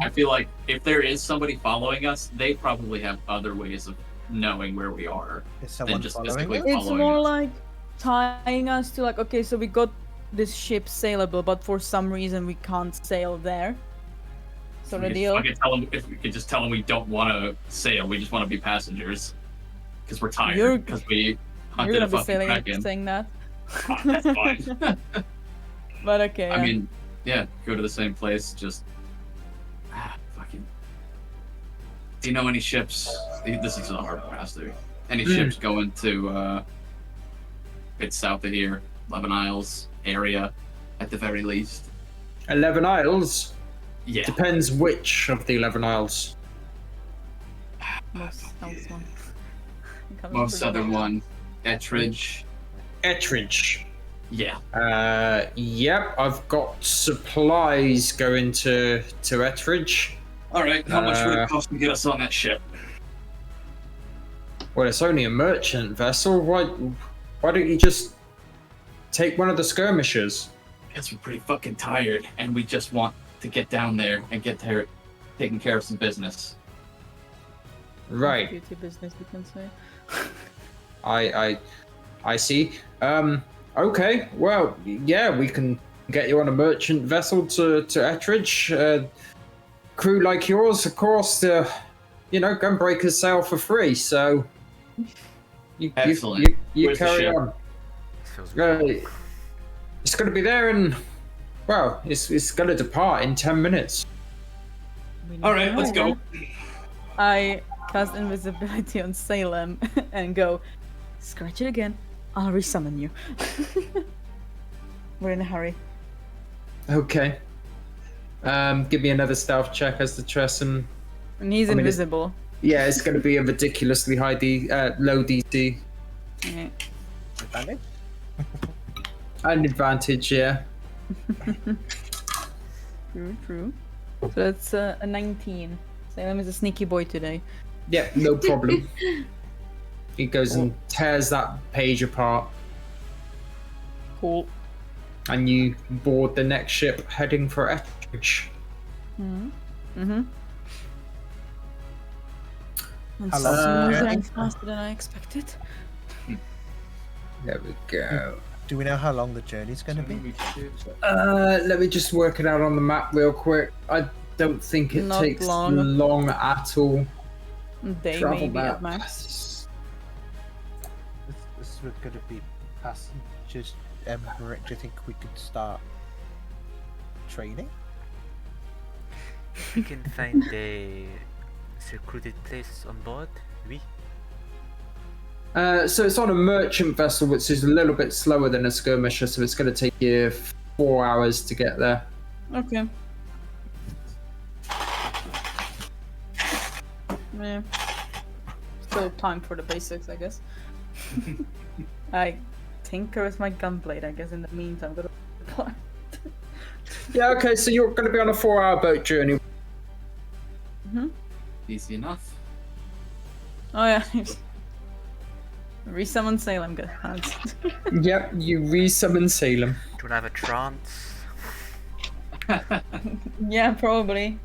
I feel like if there is somebody following us, they probably have other ways of knowing where we are Is than someone just following physically us? It's following more us. like tying us to okay, so we got this ship sailable, but for some reason we can't sail there. So the deal. If we could just tell them we don't want to sail, we just want to be passengers because we're tired. You're- Because we You're hunted a gonna be fucking sailing kraken. saying that. Ah, that's fine. But okay. I mean, yeah, go to the same place. Just fucking. Do you know any ships? This is the harbor master. Any ships going to it's south of here, 11 Isles area, at the very least? 11 Isles. Yeah. Depends which of the 11 Isles. most south one. Most southern one, Ettridge. Ettridge. Yeah. Yep, I've got supplies going to Ettridge. All right. How much would it cost to get us on that ship? Well, it's only a merchant vessel. Why don't you just take one of the skirmishers? Because we're pretty fucking tired, and we just want to get down there and get there, taking care of some business. Right. Beauty business, you can say. I see. Okay. Well, yeah, we can get you on a merchant vessel to Ettridge. Crew like yours, of course, gunbreakers sail for free. So you Excellent. you Where's the carry ship? on. Feels good. It's going to be there in. Well, it's going to depart in 10 minutes. All right, let's go. I cast invisibility on Salem and go, scratch it again. I'll resummon you. We're in a hurry. Okay. Give me another stealth check as the Tresson. And he's I mean, invisible. Yeah, it's going to be a ridiculously low DC. Yeah. Advantage? An advantage, yeah. True. So that's a 19. Salem is a sneaky boy today. Yeah, no problem. He goes and tears that page apart, Cool. and you board the next ship heading for Ettridge. Mm-hmm. And How long smoother journey? and faster than I expected. There we go. Do we know how long the journey's going to be? Let me just work it out on the map real quick. I don't think it Not takes long. long at all. Day Travel maybe map. at max. This was going to be passengers. Rick, do you think we could start training? We can find a secluded place on board. Oui. So it's on a merchant vessel, which is a little bit slower than a skirmisher, so it's going to take you 4 hours to get there. Okay. Yeah. Still time for the basics, I guess. I tinker with my gunblade, I guess. In the meantime, I'm gonna. Yeah, okay, so you're going to be on a 4-hour boat journey. Easy enough. Oh yeah. Resummon Salem, good. Yep, you resummon Salem. Do you have a trance? Yeah, probably.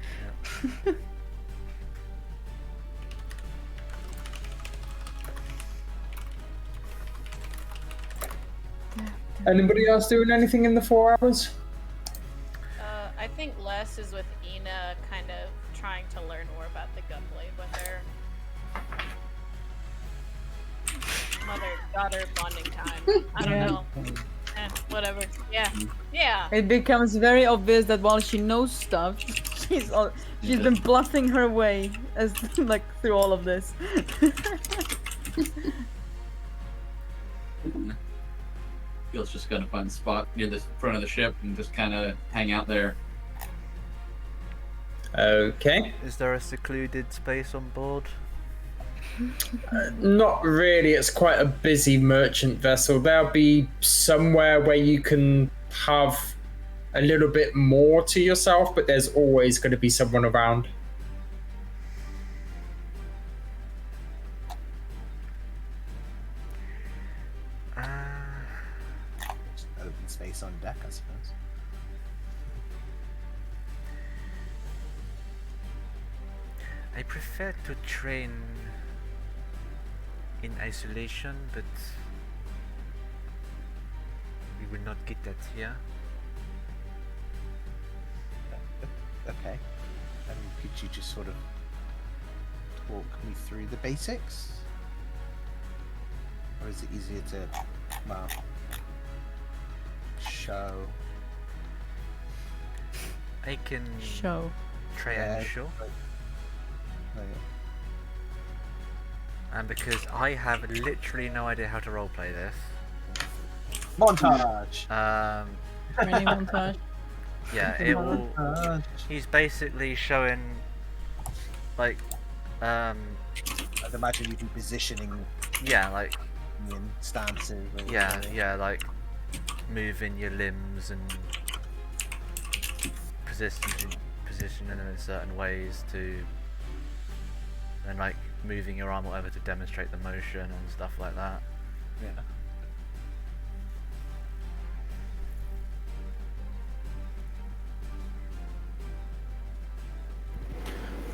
Anybody else doing anything in the 4 hours? I think Les is with Ina, kind of trying to learn more about the gunblade with her. Mother-daughter bonding time. I don't know. Whatever. Yeah. Yeah. It becomes very obvious that while she knows stuff, she's been bluffing her way as like through all of this. Gil's just gonna find a spot near the front of the ship and just kind of hang out there. Okay. Is there a secluded space on board? Not really, it's quite a busy merchant vessel. There'll be somewhere where you can have a little bit more to yourself, but there's always going to be someone around. Open space on deck, I suppose. I prefer to train in isolation, but we will not get that here. Okay. Could you just sort of walk me through the basics? Or is it easier to, well, show? I can Show. try and show. And because I have literally no idea how to roleplay this. Montage! Training montage. Yeah, it will. He's basically showing, like, I'd imagine you'd be positioning yeah, like, in stances. Or yeah, like moving your limbs and positioning them in certain ways to, and like moving your arm or whatever to demonstrate the motion and stuff like that. Yeah.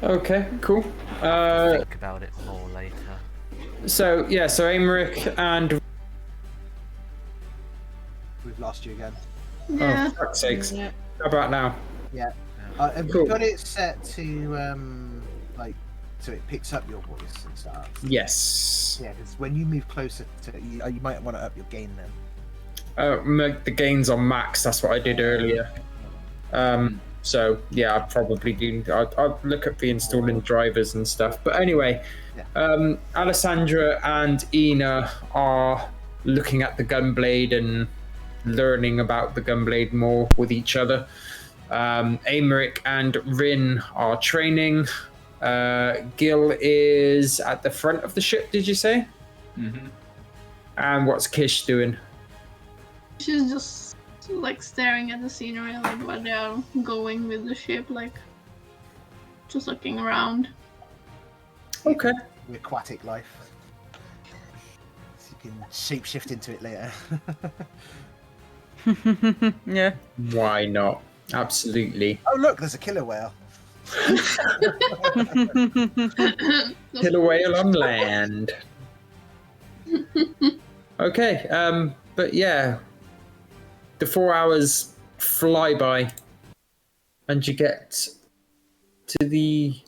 Okay, cool. Think about it more later. So Aymeric and We've lost you again. Yeah. oh, for fuck's sakes. Yeah. How about now? Yeah. Have Cool. you got it set to like so it picks up your voice and stuff? Yes. Yeah, because when you move closer to you might want to up your gain then. Make the gains on max. That's what I did earlier. So yeah, I probably do. I'll look at the installing drivers and stuff. But anyway, Alessandra and Ina are looking at the gunblade and learning about the gunblade more with each other. Aymeric and Rin are training. Gil is at the front of the ship. Did you say? Mm-hmm. And what's Kish doing? She's just like staring at the scenery, like while they're going with the ship, like just looking around. Okay. The aquatic life. So you can shapeshift into it later. Yeah. Why not? Absolutely. Oh look, there's a killer whale. Killer whale on land. Okay, but yeah, the 4 hours fly by, and you get to the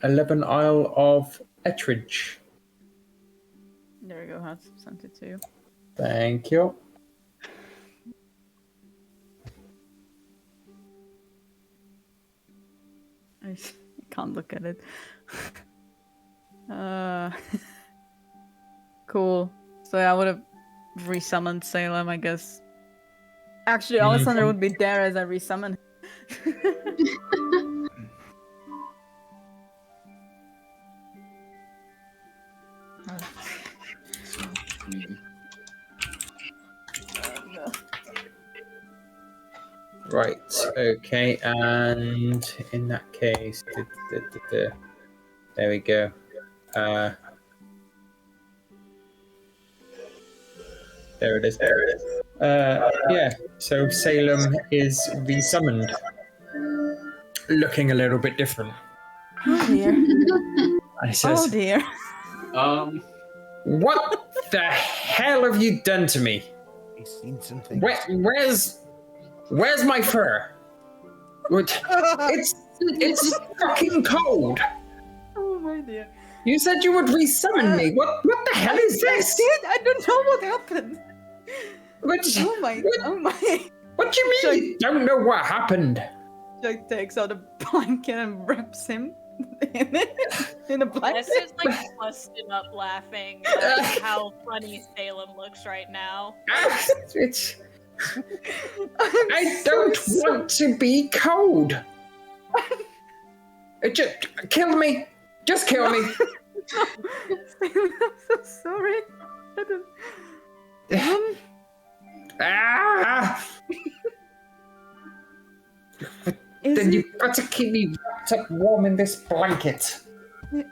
11 Isle of Ettridge. There you go, Hats. Sent it to you. Thank you. I can't look at it. Cool. So I would have resummoned Salem, I guess. Actually, Alessandra would be there as I resummon. Right, okay, and in that case, there we go. There it is. Yeah, so Salem is resummoned. Looking a little bit different. Oh dear. I says, Oh dear. What the hell have you done to me? He's seen some things. Where's my fur? It's fucking cold. Oh my dear. You said you would resummon me. What the hell is this? I don't know what happened. Oh my. What do you mean you don't know what happened? Jack takes out a blanket and wraps him in a blanket. That's just like busting up laughing at how funny Salem looks right now. I don't want to be cold. Just kill me. Just kill me. I'm so sorry. Then you better keep me wrapped up warm in this blanket.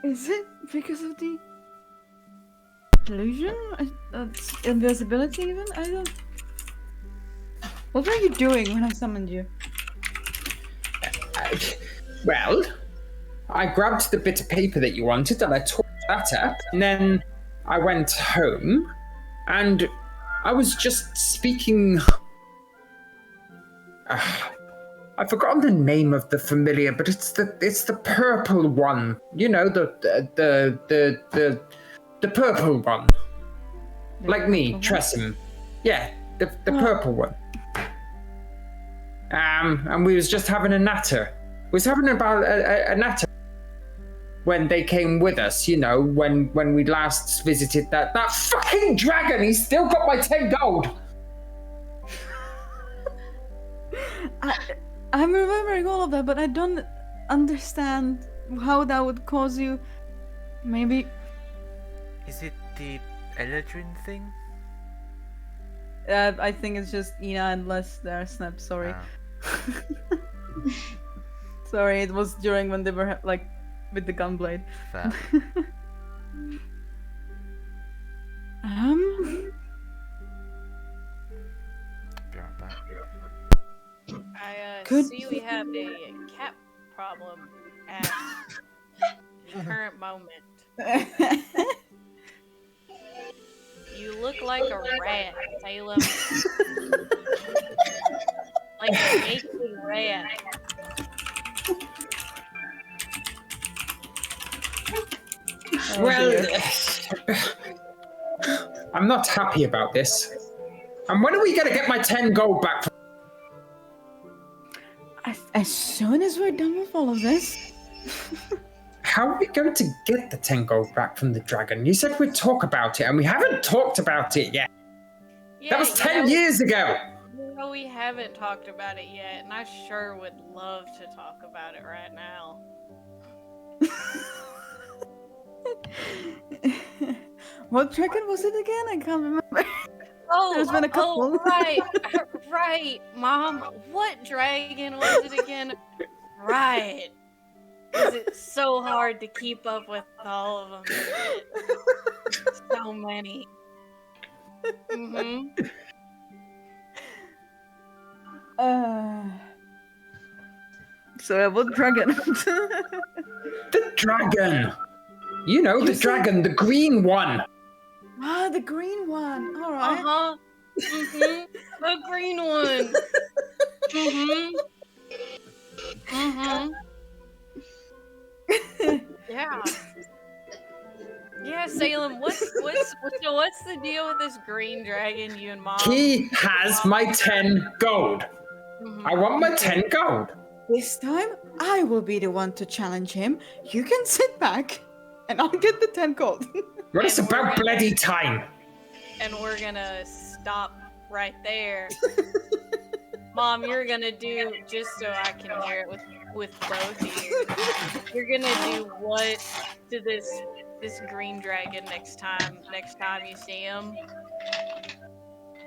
Is it because of the illusion? Invisibility even? I don't... What were you doing when I summoned you? Well, I grabbed the bit of paper that you wanted and I tore that up, and then I went home and I was just speaking... I've forgotten the name of the familiar, but it's the purple one. You know, the purple one. Like me, Tresem. Yeah, the purple one. And we was just having a natter. We was having about a natter when they came with us, you know, when we last visited that fucking dragon. He's still got my 10 gold. I'm remembering all of that, but I don't understand how that would cause you. Maybe. Is it the Eladrin thing? I think it's just Ina and Les there. Snap. Sorry. Sorry, it was during when they were like with the gunblade. Fair. Be right back. I Good. see we have a cat problem at the current moment. You look like a rat, Salem. Like a naked rat. Well, I'm not happy about this. And when are we gonna get my 10 gold back? As soon as we're done with all of this. How are we going to get the 10 gold back from the dragon? You said we'd talk about it, and we haven't talked about it yet. Yeah, That was 10 years ago. No, we haven't talked about it yet, and I sure would love to talk about it right now. What dragon was it again? I can't remember. Oh, There's been a couple. right, Mom. What dragon was it again? Right. Is it so hard to keep up with all of them? So many. Mm-hmm. So what dragon? The dragon. You know, the dragon, the green one. Ah, the green one. All right. Uh-huh. The green one. Yeah. Yeah, Salem. What's the deal with this green dragon? You and Mom. He has my 10 gold. I want my 10 gold. This time, I will be the one to challenge him. You can sit back, and I'll get the 10 gold. Well, it's about bloody time. And we're gonna stop right there. Mom, you're gonna do, just so I can hear it with both of you. You're gonna do what to this green dragon next time you see him?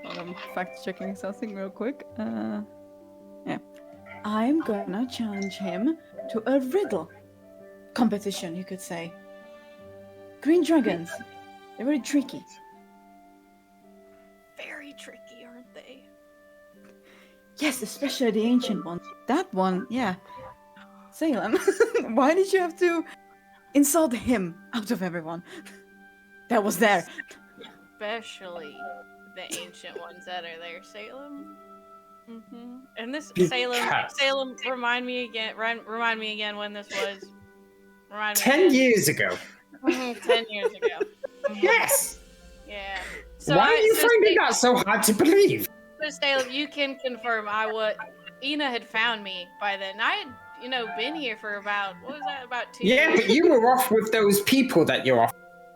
I'm fact checking something real quick. Yeah. I'm gonna challenge him to a riddle competition, you could say. Green dragons. They're very tricky. Very tricky, aren't they? Yes, especially the ancient one. That one, yeah. Salem, why did you have to insult him out of everyone? That was there. Especially the ancient ones that are there, Salem. And this Because- Salem, remind me again when this was. Remind me 10 again. years ago. 10 years ago. Yes. Yeah. Why are you finding that so hard to believe? So Salem, you can confirm Ina had found me by then. I had, been here for about 2 years. Yeah, but you were off with those people that you're off.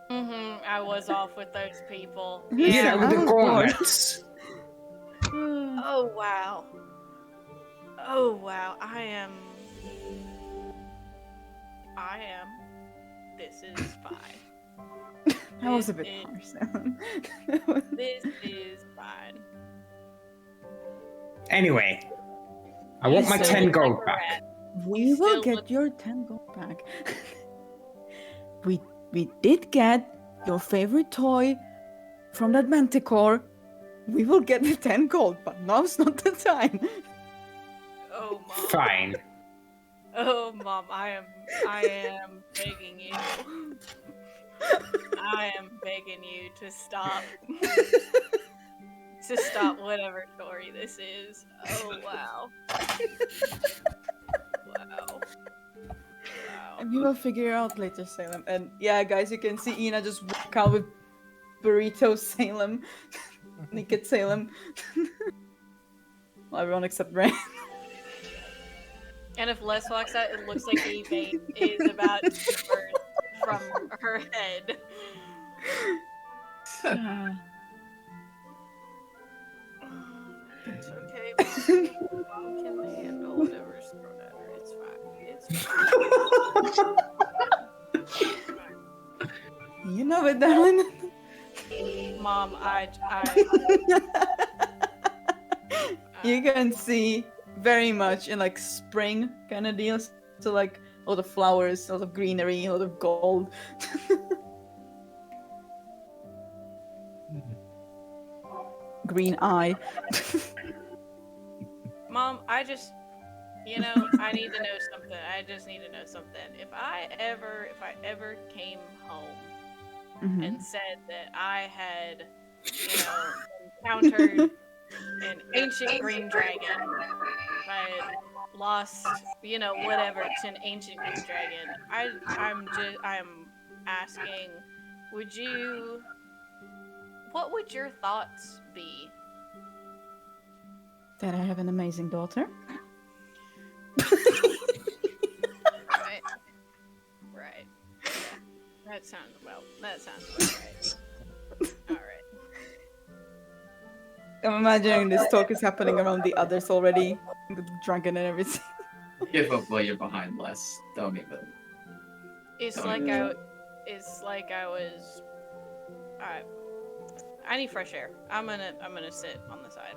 I was off with those people. You You Yeah. know, the I was bored. gauntlets. Oh wow. Oh wow. I am. This is fine. That was a bit It- harsh, Salem. This is fine. Anyway, I want my You 10 look gold like a back. rat. We You will still get look- your 10 gold back. we did get your favorite toy from that manticore. We will get the 10 gold, but now's not the time. Oh mom. Fine. Oh mom, I am begging you. I am begging you to stop. To stop whatever story this is. Oh wow. Wow. And we will figure it out later, Salem. And yeah, guys, you can see Ina just walk out with burrito Salem. Naked Salem. Well, everyone except Ray. And if Les walks out, it looks like a vein is about to burst from her head. It's okay. Mom can handle whatever's thrown at her. It's fine. It's fine. You know it, darling. Mom, You can see very much in like spring kind of deals. So like a lot of flowers, a lot of greenery, a lot of gold. Green eye. Mom, I need to know something. I just need to know something. If I ever came home Mhm. and said that I had, encountered an ancient green dragon, I had lost, whatever to an ancient green dragon. I'm asking, what would your thoughts be? That I have an amazing daughter. Right. That sounds about right. Alright. I'm imagining this talk is happening around the others already. The dragon and everything. Give up while you're behind, Les. Don't even. It's like I was. Alright. I need fresh air. I'm gonna sit on the side.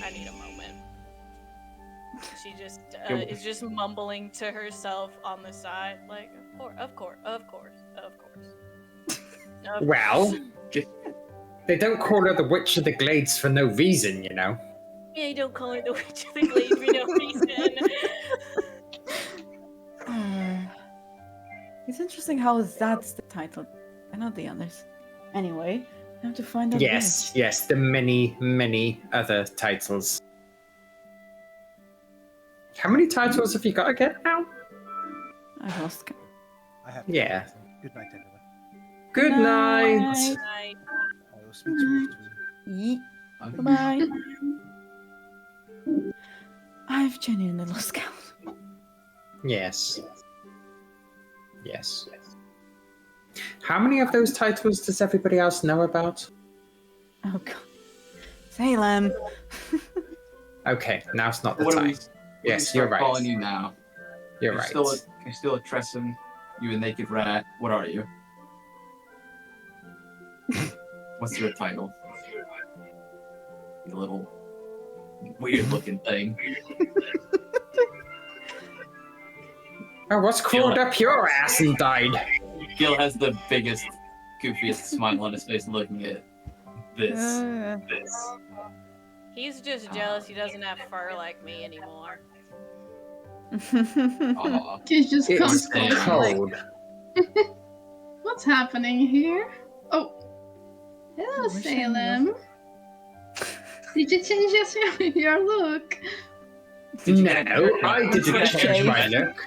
I need a moment. She just is just mumbling to herself on the side, like, of course. Well, they don't call her the Witch of the Glades for no reason, you know. Yeah, you don't call her the Witch of the Glades for no reason. It's interesting how that's the title and not the others. Anyway, I have to find that Yes, village. yes, the many, many other titles. How many titles have you got again now? I've lost count. I have. Yeah. Good night, everyone. Good night. Night. I I will speak to you afterwards. Yeet. Bye. I've genuinely lost count. Yes. Yes. How many of those titles does everybody else know about? Oh god. Salem. Okay, now's not the What do we? time. Yes, you're right. Calling you now. You're You're right. still a Tresson. You a naked rat. What are you? What's your title? You little weird-looking thing. Oh, what's crawled up your ass and died? Gil has the biggest, goofiest smile on his face, looking at this. He's just jealous he doesn't have fur like me anymore. Aw. He's just It's constantly like, cold. what's happening here? Oh, hello, Where's Salem. Did you change your look? No, I didn't get a change haircut? my look.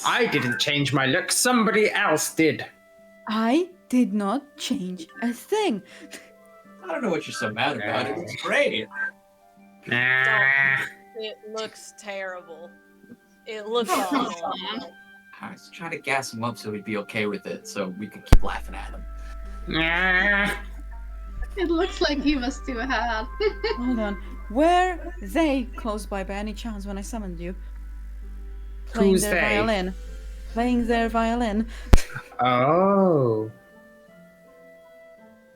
I didn't change my look. Somebody else did. I did not change a thing. I don't know what you're so mad about. It was great. Ah, It looks terrible. It looks Oh, come awful. on. I was trying to gas him up so he'd be okay with it, so we could keep laughing at him. ah. It looks like he was too hard. Hold on. Were they close by any chance when I summoned you? Playing Who's their they? violin. Playing their violin. Oh.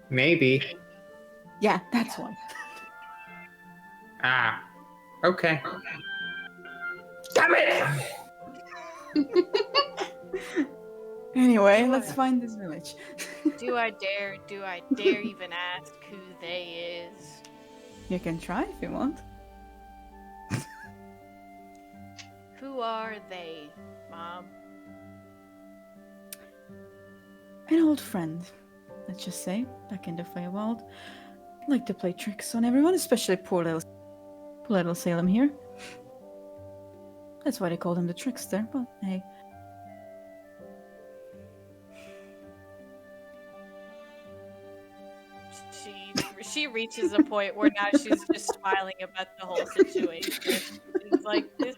Maybe. Yeah, that's one. Ah. Okay. Damn it! Anyway, let's find this village. Do I dare even ask who they is? You can try if you want. Who are they, Mom? An old friend, let's just say, back in the Feywild. Like to play tricks on everyone, especially poor little Salem here. That's why they called him the trickster, but hey. She reaches a point where now she's just smiling about the whole situation. It's like this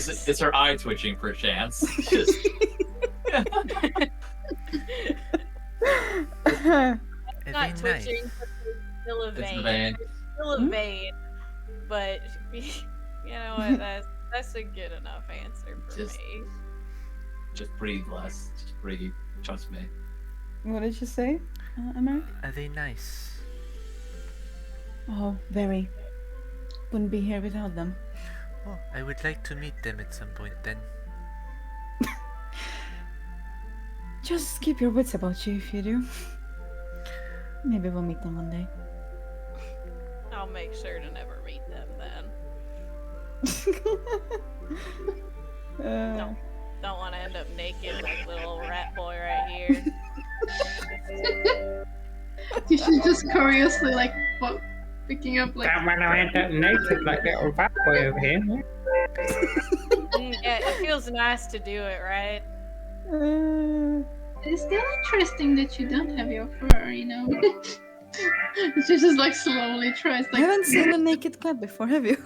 is. Is her eye twitching for chance? Just It'd Not be twitching, nice. but there's still a it's the vein. vein. Still a vein, but you know what? That's a good enough answer for Just- me. Just breathe less. Just breathe. Trust me. What did you say, Americ? Are they nice? Oh, very. Wouldn't be here without them. Oh, I would like to meet them at some point then. Just keep your wits about you if you do. Maybe we'll meet them one day. I'll make sure to never meet them then. No. Don't want to end up naked like little rat boy right here. You should just curiously picking up like. Don't want to end up naked like little fat boy over here. Yeah, it feels nice to do it, right? It's still interesting that you don't have your fur, you know. She just like slowly tries I like. haven't seen a naked cat before, have you?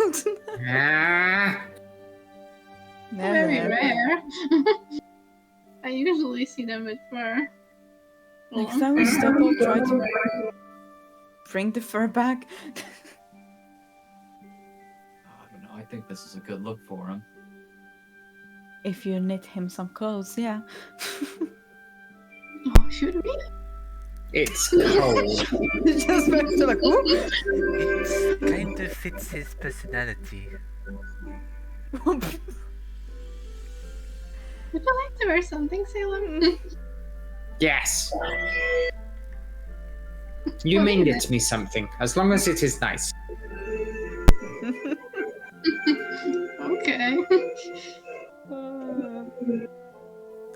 Ah. Very Never. rare. I usually see them with fur. Next time we stop, I'll try to bring the fur back. I don't know. I think this is a good look for him. If you knit him some clothes, yeah. Oh, should we? It's cold. Just back to like, whoop. It kind of fits his personality. Would you like to wear something, Salem? Yes. You may knit me something, as long as it is nice. Okay.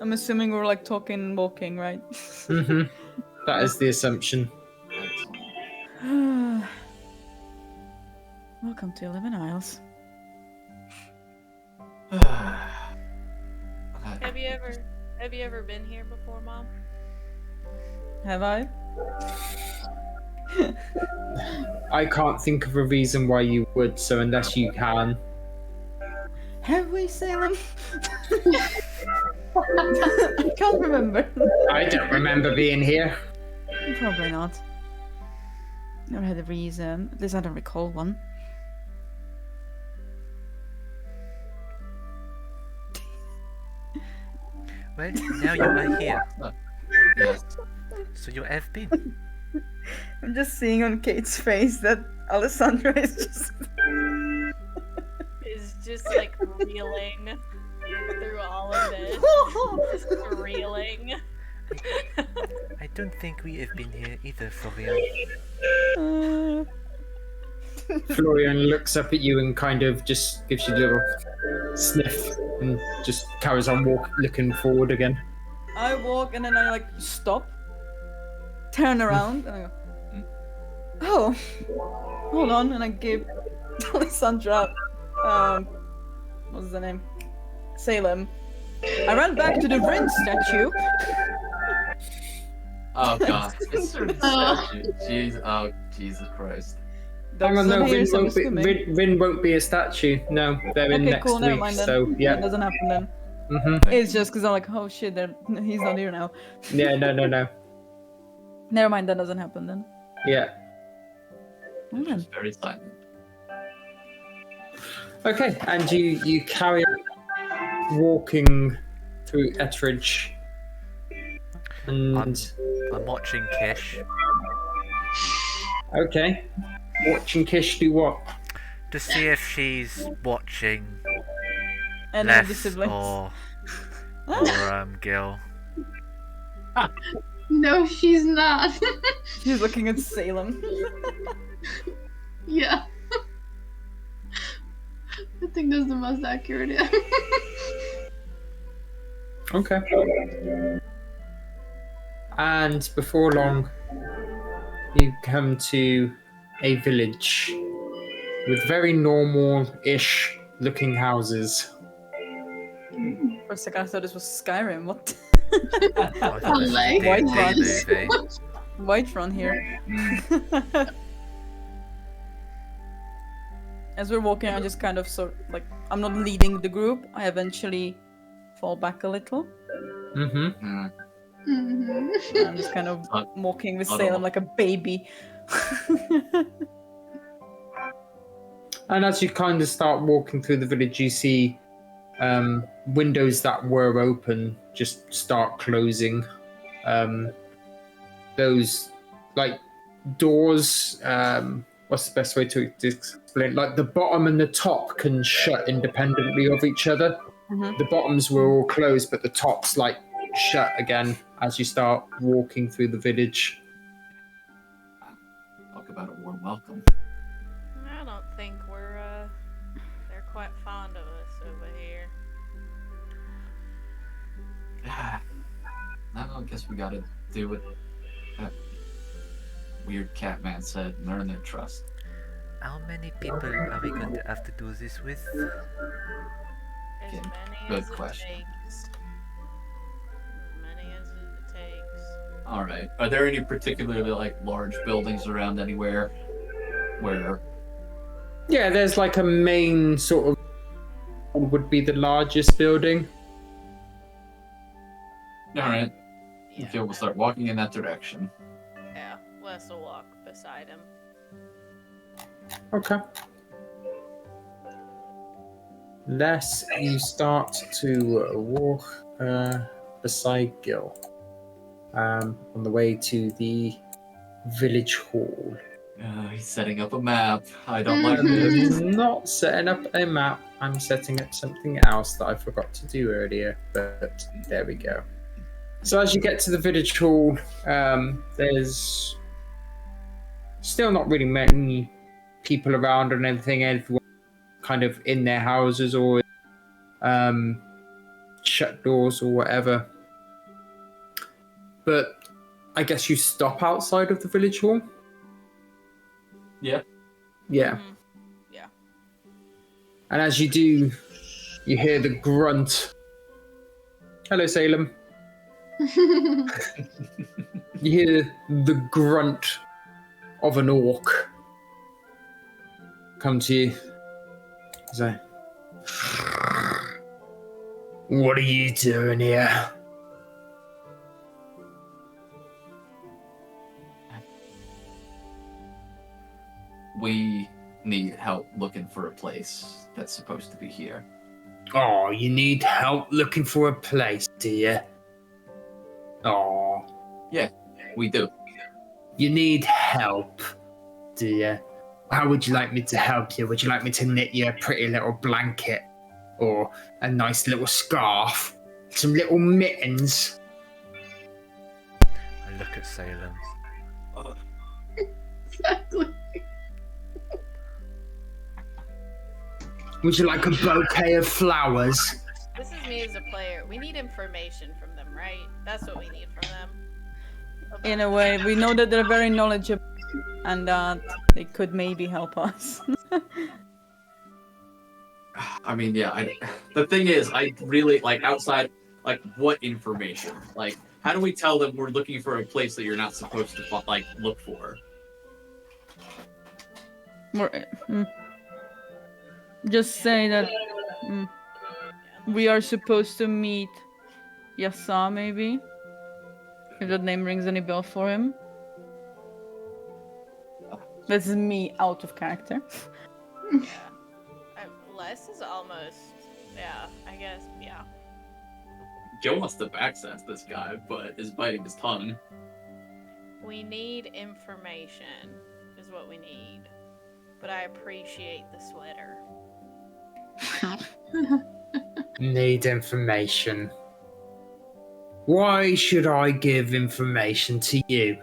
I'm assuming we're like talking and walking, right? Mm-hmm. That is the assumption. Welcome to 11 Isles. Have you ever been here before, Mom? Have I? I can't think of a reason why you would, so unless you can. Have we, Salem? I can't remember. I don't remember being here. Probably not. Never had a reason. At least I don't recall one. Well, now you are here. Yes. So you have been. I'm just seeing on Kate's face that Alessandra is just like reeling through all of this. Just reeling. I don't think we have been here either, Florian. Florian looks up at you and kind of just gives you a little sniff and just carries on looking forward again. I walk and then I like stop, turn around, and I go, oh, hold on, and I give Alessandra, what's the name? Salem. I ran back to the Rin statue. Oh god. It's sort of statue. Jeez. Oh Jesus Christ. Hang on, no, Dogs are here, so I'm assuming. Rin won't be a statue. No, they're in Okay, next cool, never week, mind then. so yeah. That doesn't happen then. Mm-hmm. It's just because I'm like, oh shit, he's not here now. Yeah, no. Never mind, that doesn't happen then. Yeah. Well then. Just very silent. Okay, and you carry on walking through Ettridge. And I'm watching Kish okay. Watching Kish do what? to see if she's watching Any of the Les siblings. or Gil. No, she's not. She's looking at Salem. Yeah. I think that's the most accurate. Yeah. Okay. And before long, you come to a village with very normal-ish looking houses. For a second I thought this was Skyrim. What? I thought this was a like D&D ones. movie. Whiterun here. As we're walking, I just kind of I'm not leading the group. I eventually fall back a little. Mm-hmm. Mhm. I'm just kind of walking with I don't Salem know. like a baby. And as you kind of start walking through the village, you see windows that were open just start closing. Those, like, doors, what's the best way to explain? Like, the bottom and the top can shut independently of each other. Mhm. The bottoms were all closed, but the top's, like, shut again as you start walking through the village. Talk about a warm welcome. I don't think they're quite fond of us over here. Now I guess we gotta do what that weird cat man said and earn their trust. How many people are we going to have to do this with? As Yeah, many good as question. it takes. As many as it takes. Alright. Are there any particularly like large buildings around anywhere where Yeah, there's like a main sort of would be the largest building. Alright. Yeah, Okay, we'll start walking in that direction. yeah. Les will walk beside him. Okay. Les, you start to walk beside Gil on the way to the village hall. He's setting up a map. I don't like this. I'm not setting up a map. I'm setting up something else that I forgot to do earlier, but there we go. So as you get to the village hall, there's still not really many people around and everything. Everyone kind of in their houses or shut doors or whatever. But I guess you stop outside of the village hall. Yeah. Yeah. Mhm. Yeah. And as you do, you hear the grunt. Hello, Salem. You hear the grunt of an orc come to you. He's like, what are you doing here? We need help looking for a place that's supposed to be here. Oh, you need help looking for a place, do you? Oh, Yeah, we do. you need help, do you? How would you like me to help you? Would you like me to knit you a pretty little blanket? Or a nice little scarf? Some little mittens? I look at Salem. Exactly. Would you like a bouquet of flowers? This is me as a player. We need information from them, right? That's what we need from them. In a way, we know that they're very knowledgeable and that they could maybe help us. I mean, yeah. The thing is, I really like outside. Like, what information? Like, how do we tell them we're looking for a place that you're not supposed to like look for? Just say that we are supposed to meet Yasa, maybe? If that name rings any bell for him. This is me out of character. Les is almost. Yeah, I guess. Yeah. Joe wants to backsass this guy, but is biting his tongue. We need information, is what we need. But I appreciate the sweater. Need information. Why should I give information to you?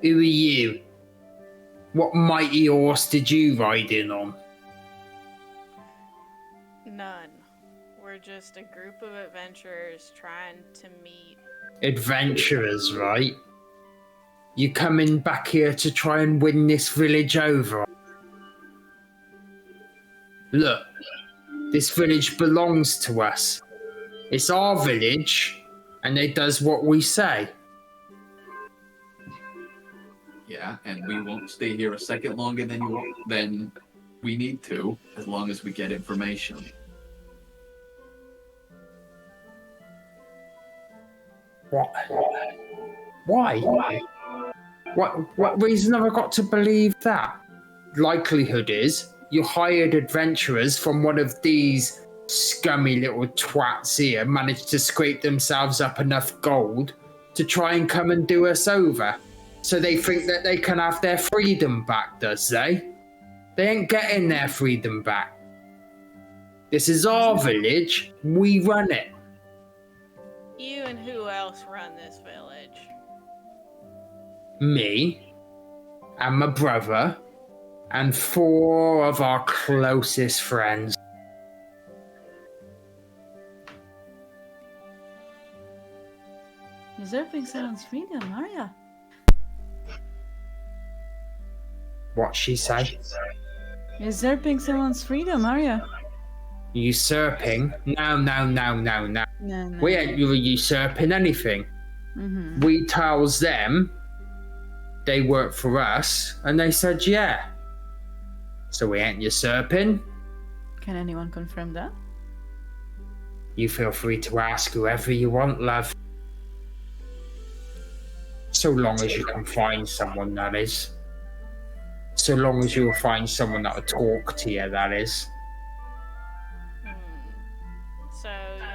Who are you? What mighty horse did you ride in on? None. We're just a group of adventurers trying to meet. Adventurers, right? You coming back here to try and win this village over? Look, this village belongs to us. It's our village, and it does what we say. Yeah, and we won't stay here a second longer than we need to, as long as we get information. What? Why? What reason have I got to believe that? Likelihood is you hired adventurers from one of these scummy little twats here managed to scrape themselves up enough gold to try and come and do us over. So they think that they can have their freedom back, does they? They ain't getting their freedom back. This is our village. We run it. You and who else run this village? Me and my brother and 4 of our closest friends. Usurping someone's freedom, Arya. What she say? Usurping someone's freedom, Arya. Usurping? No. No. We ain't usurping anything. Mm-hmm. We tells them they work for us, and they said yeah. So we ain't usurping. Can anyone confirm that? You feel free to ask whoever you want, love. So long as you can find someone, that is. So long as you'll find someone that'll talk to you, that is. So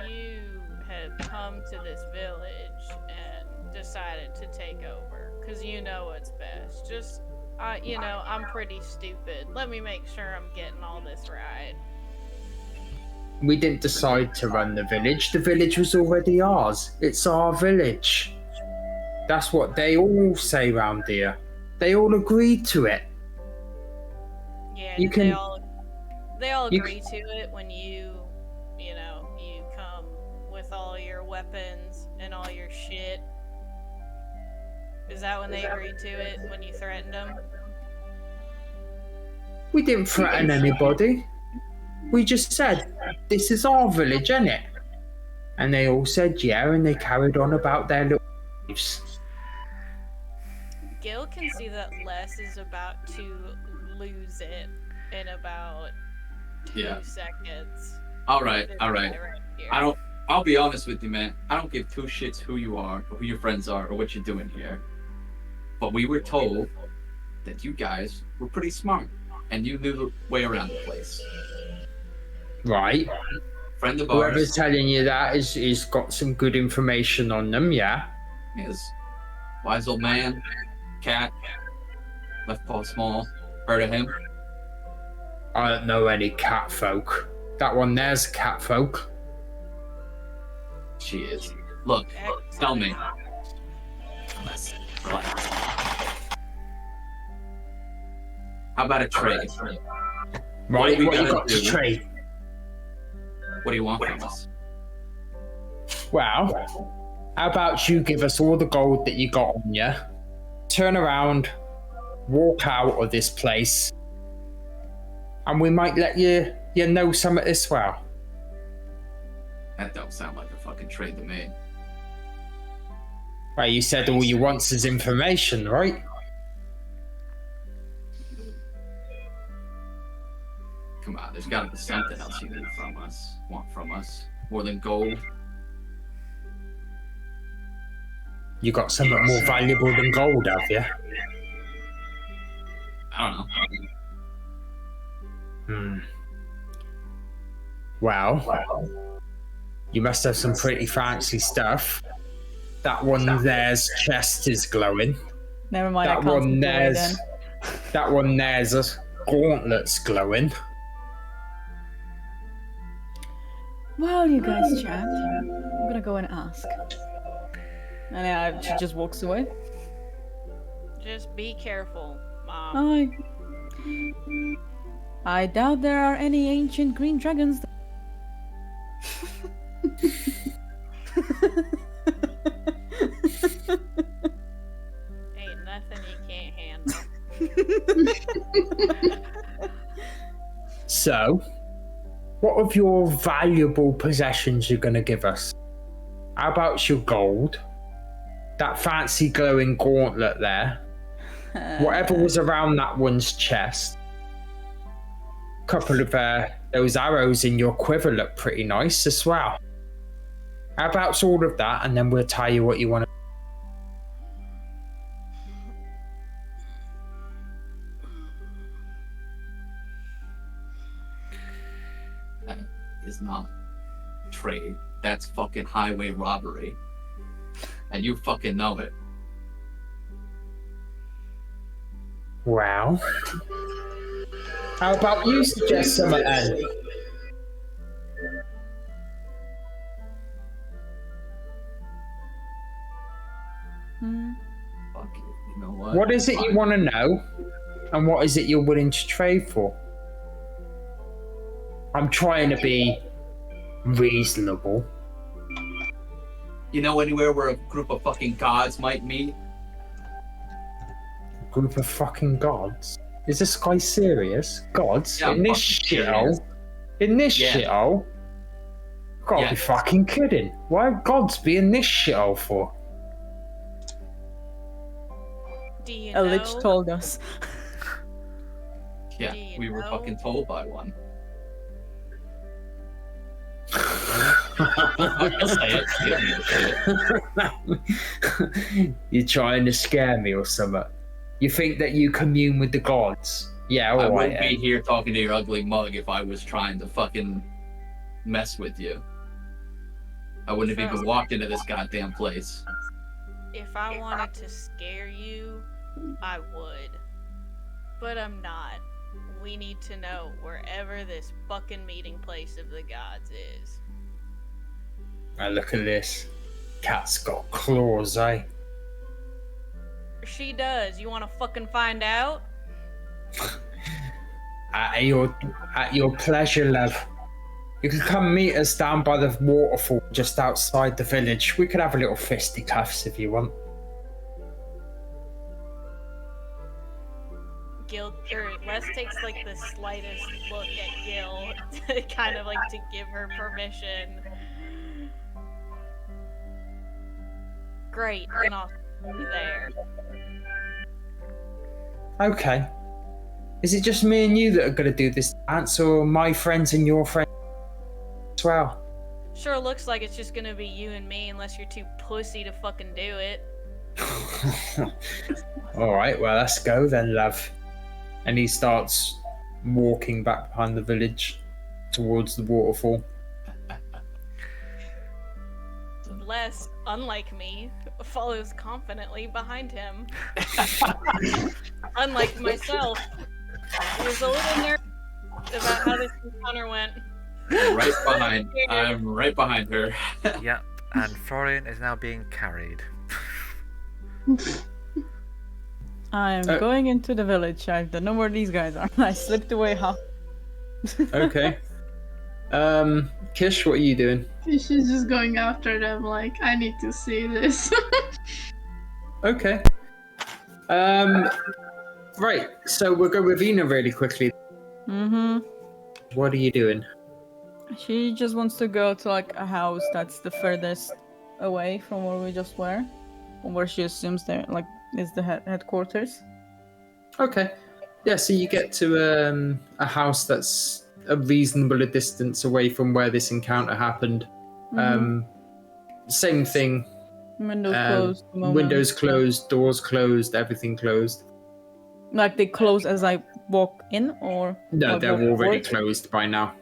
you had come to this village and decided to take over because you know what's best. Just, I'm pretty stupid. Let me make sure I'm getting all this right. We didn't decide to run the village. The village was already ours. It's our village. That's what they all say round here. They all agreed to it. Yeah, You can- they all you agree to it when you come with all your weapons and all your shit. Is that when they agreed to it? When you threatened them? We didn't threaten anybody. We just said, this is our village, innit? And they all said yeah, and they carried on about their little lives. Gil can see that Les is about to lose it in about 2 seconds. All right. Here. I'll be honest with you, man. I don't give two shits who you are, or who your friends are, or what you're doing here. But we were told that you guys were pretty smart, and you knew the way around the place. Right. Friend of Whoever's ours telling you that is got some good information on them, yeah? is wise old man, cat, left paw small. Heard of him? I don't know any cat folk. That one there's cat folk. She is. Look, tell me. How about a trade? Right, we what you gotta got to do? trade? What do you want from us? Well, how about you give us all the gold that you got on you, turn around, walk out of this place, and we might let you know something as well. That don't sound like a fucking trade to me. Well, you said all you want is information, right? Come on, there's gotta be something else you want from us. More than gold. You got something more valuable than gold, have you? I don't know. Well, you must have some pretty fancy stuff. That one there's chest is glowing. Never mind, I That can't one speak away there's then. that one there's a gauntlets glowing. While you guys chat, I'm gonna go and ask. And she just walks away. Just be careful, Mom. I doubt there are any ancient green dragons. Ain't nothing you can't handle. So, what of your valuable possessions you're gonna give us? How about your gold? That fancy glowing gauntlet there. Whatever was around that one's chest. Couple of those arrows in your quiver look pretty nice as well. How about all of that, and then we'll tell you what you want to. That is not trade. That's fucking highway robbery. And you fucking know it. Well, how about you suggest something then? Fuck it. You know what? What is it you want to know, and what is it you're willing to trade for? I'm trying to be reasonable. You know anywhere where a group of fucking gods might meet? Group of fucking gods? Is this guy serious? Gods? Yeah, in this I'm fucking serious. shithole? In this Yeah. shithole? Gotta be Yes. fucking kidding. Why would gods be in this shithole for? Do you A lich know? told us. Yeah, Do you we were know? fucking told by one. You're trying to scare me or something. You think that you commune with the gods? Yeah, I alright. wouldn't be here talking to your ugly mug if I was trying to fucking mess with you. I wouldn't have even walked into this goddamn place. If I wanted to scare you, I would. But I'm not. We need to know wherever this fucking meeting place of the gods is. Now look at this. Cat's got claws, eh? She does. You want to fucking find out? At your pleasure, love. You can come meet us down by the waterfall just outside the village. We could have a little fisticuffs if you want. Gil or Les takes like the slightest look at Gil to kind of like to give her permission. Great, then I'll be there. Okay. Is it just me and you that are going to do this dance, or my friends and your friends as well? Sure looks like it's just gonna be you and me unless you're too pussy to fucking do it. All right, well, let's go then, love. And he starts walking back behind the village towards the waterfall. Les, unlike me, follows confidently behind him. Unlike myself, who was a little nervous about how this encounter went. Right behind. I'm right behind her. Yep, and Florian is now being carried. I am going into the village. I don't know where these guys are. I slipped away half. Okay. Kish, what are you doing? She's just going after them like, I need to see this. Okay. Right, so we'll go with Ina really quickly. Mm-hmm. What are you doing? She just wants to go to like a house that's the furthest away from where we just were, or where she assumes there like is the headquarters. Okay. Yeah, so you get to a house that's a reasonable distance away from where this encounter happened. Same thing. Windows closed. Windows closed, doors closed, everything closed. Like they close as I walk in, or No, like, they're walk already forward? closed by now.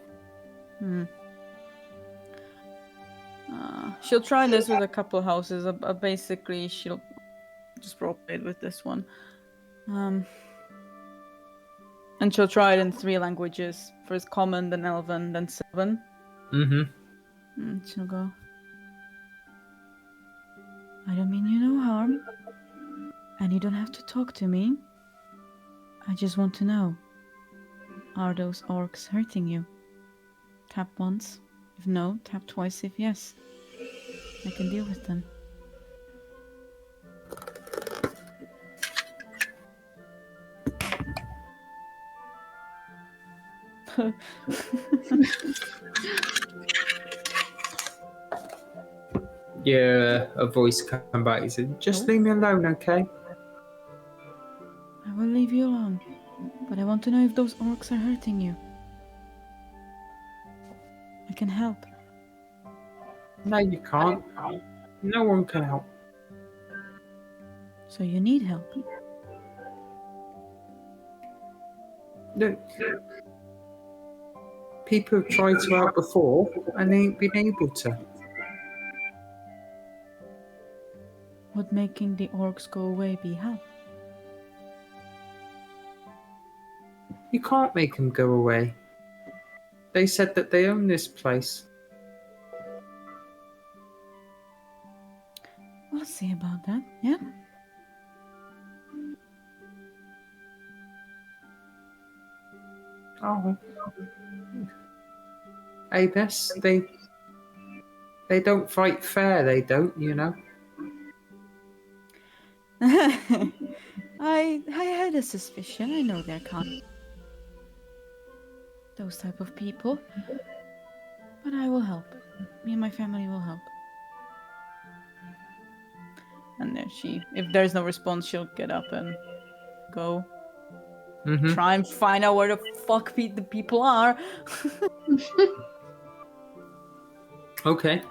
She'll try this with a couple houses. Basically, she'll just roleplay with this one. And she'll try it in 3 languages. First Common, then Elven, then Sylvan. She'll go, I don't mean you no harm. And you don't have to talk to me. I just want to know. Are those orcs hurting you? Tap once. If no, tap twice if yes. I can deal with them. Yeah, a voice come back. He said, just leave me alone, okay? I will leave you alone. But I want to know if those orcs are hurting you. I can help. No, you can't. No one can help. So you need help. Look, people have tried to help before, and they ain't been able to. Would making the orcs go away be help? You can't make them go away. They said that they own this place. We'll see about that, yeah? Oh. Hey, Bess, they don't fight fair, they don't, you know? I had a suspicion. I know they're those type of people. But I will help. Me and my family will help. And then if there's no response, she'll get up and go. Try and find out where the fuck the people are. Okay.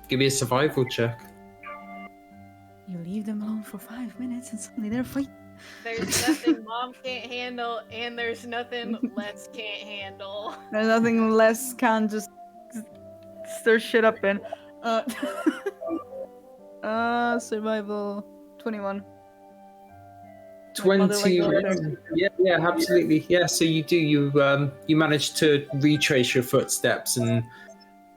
Give me a survival check. You leave them alone for 5 minutes and suddenly they're fighting. There's nothing Mom can't handle, and there's nothing Les can't handle. There's nothing less can just stir shit up in. Survival 21. 20. Yeah, absolutely. Yeah, so you do. You manage to retrace your footsteps, and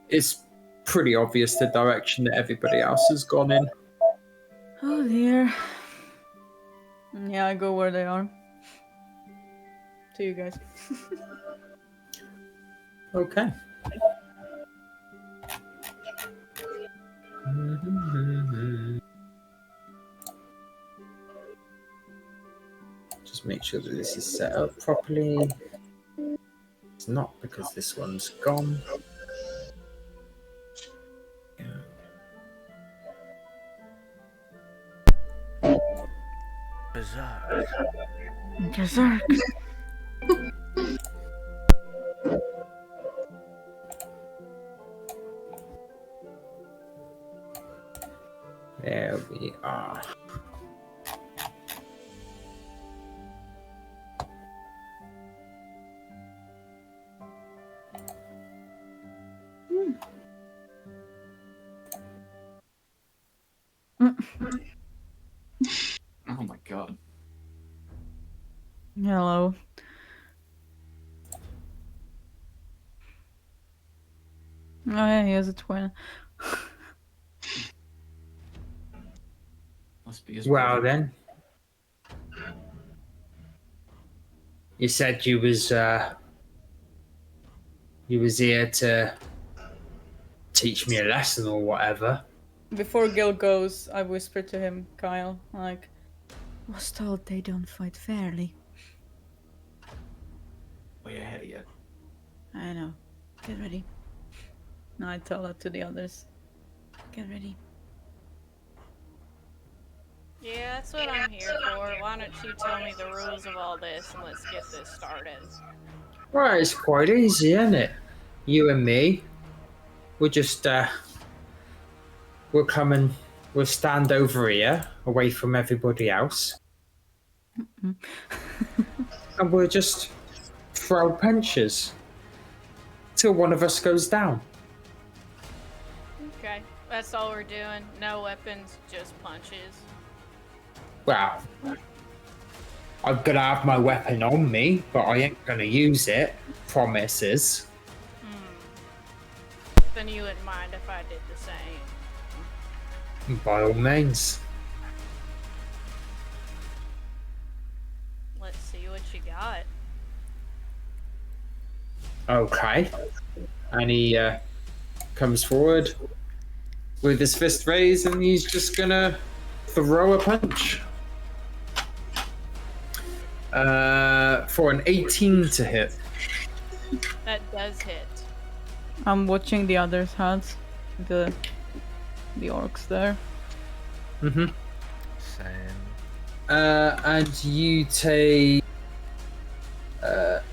it's pretty obvious the direction that everybody else has gone in. Oh dear. Yeah, I go where they are. To you guys. Okay. Just make sure that this is set up properly. It's not because this one's gone. Berserk. Berserk. There we are. Oh my god. Hello. Oh yeah, he has a twin. Must be his Well brother. then. You said you was here to teach me a lesson or whatever. Before Gil goes, I whisper to him, Kyle, like, was told they don't fight fairly. Way ahead of you. I know. Get ready. No, I tell that to the others. Get ready. Yeah, that's what I'm here for. Why don't you tell me the rules of all this and let's get this started? Well, it's quite easy, isn't it? You and me, we'll just we'll come and we'll stand over here, away from everybody else, and we'll just throw punches till one of us goes down. Okay, that's all we're doing. No weapons, just punches. Well, I'm gonna have my weapon on me, but I ain't gonna use it. Promises. Then you wouldn't mind if I did the same. By all means. Let's see what you got. Okay. And he comes forward with his fist raised, and he's just gonna throw a punch. For an 18 to hit. That does hit. I'm watching the others' heads. The orcs there. Mm-hmm. Same. And you take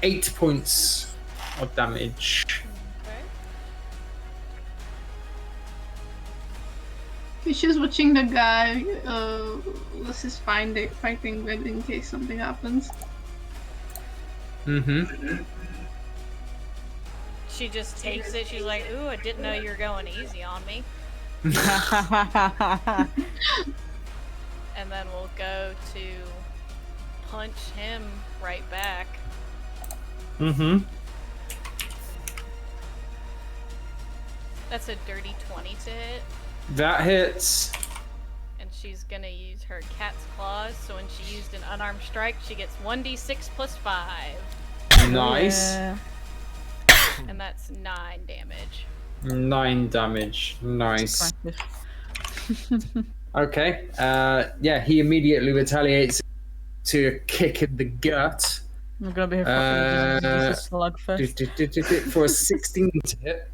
8 points of damage. Okay. He's just watching the guy. This is fighting with in case something happens. Mm-hmm. She just takes it. She's like, ooh, I didn't know you were going easy on me. And then we'll go to punch him right back. Mm-hmm. That's a dirty 20 to hit. That hits. And she's gonna use her cat's claws. So when she used an unarmed strike, she gets 1d6 plus 5. Nice. Yeah. And that's 9 damage. 9 damage. Nice. Practice. Okay. Yeah, he immediately retaliates to a kick in the gut. I'm gonna be here for this is a slugfest. For a 16 to hit.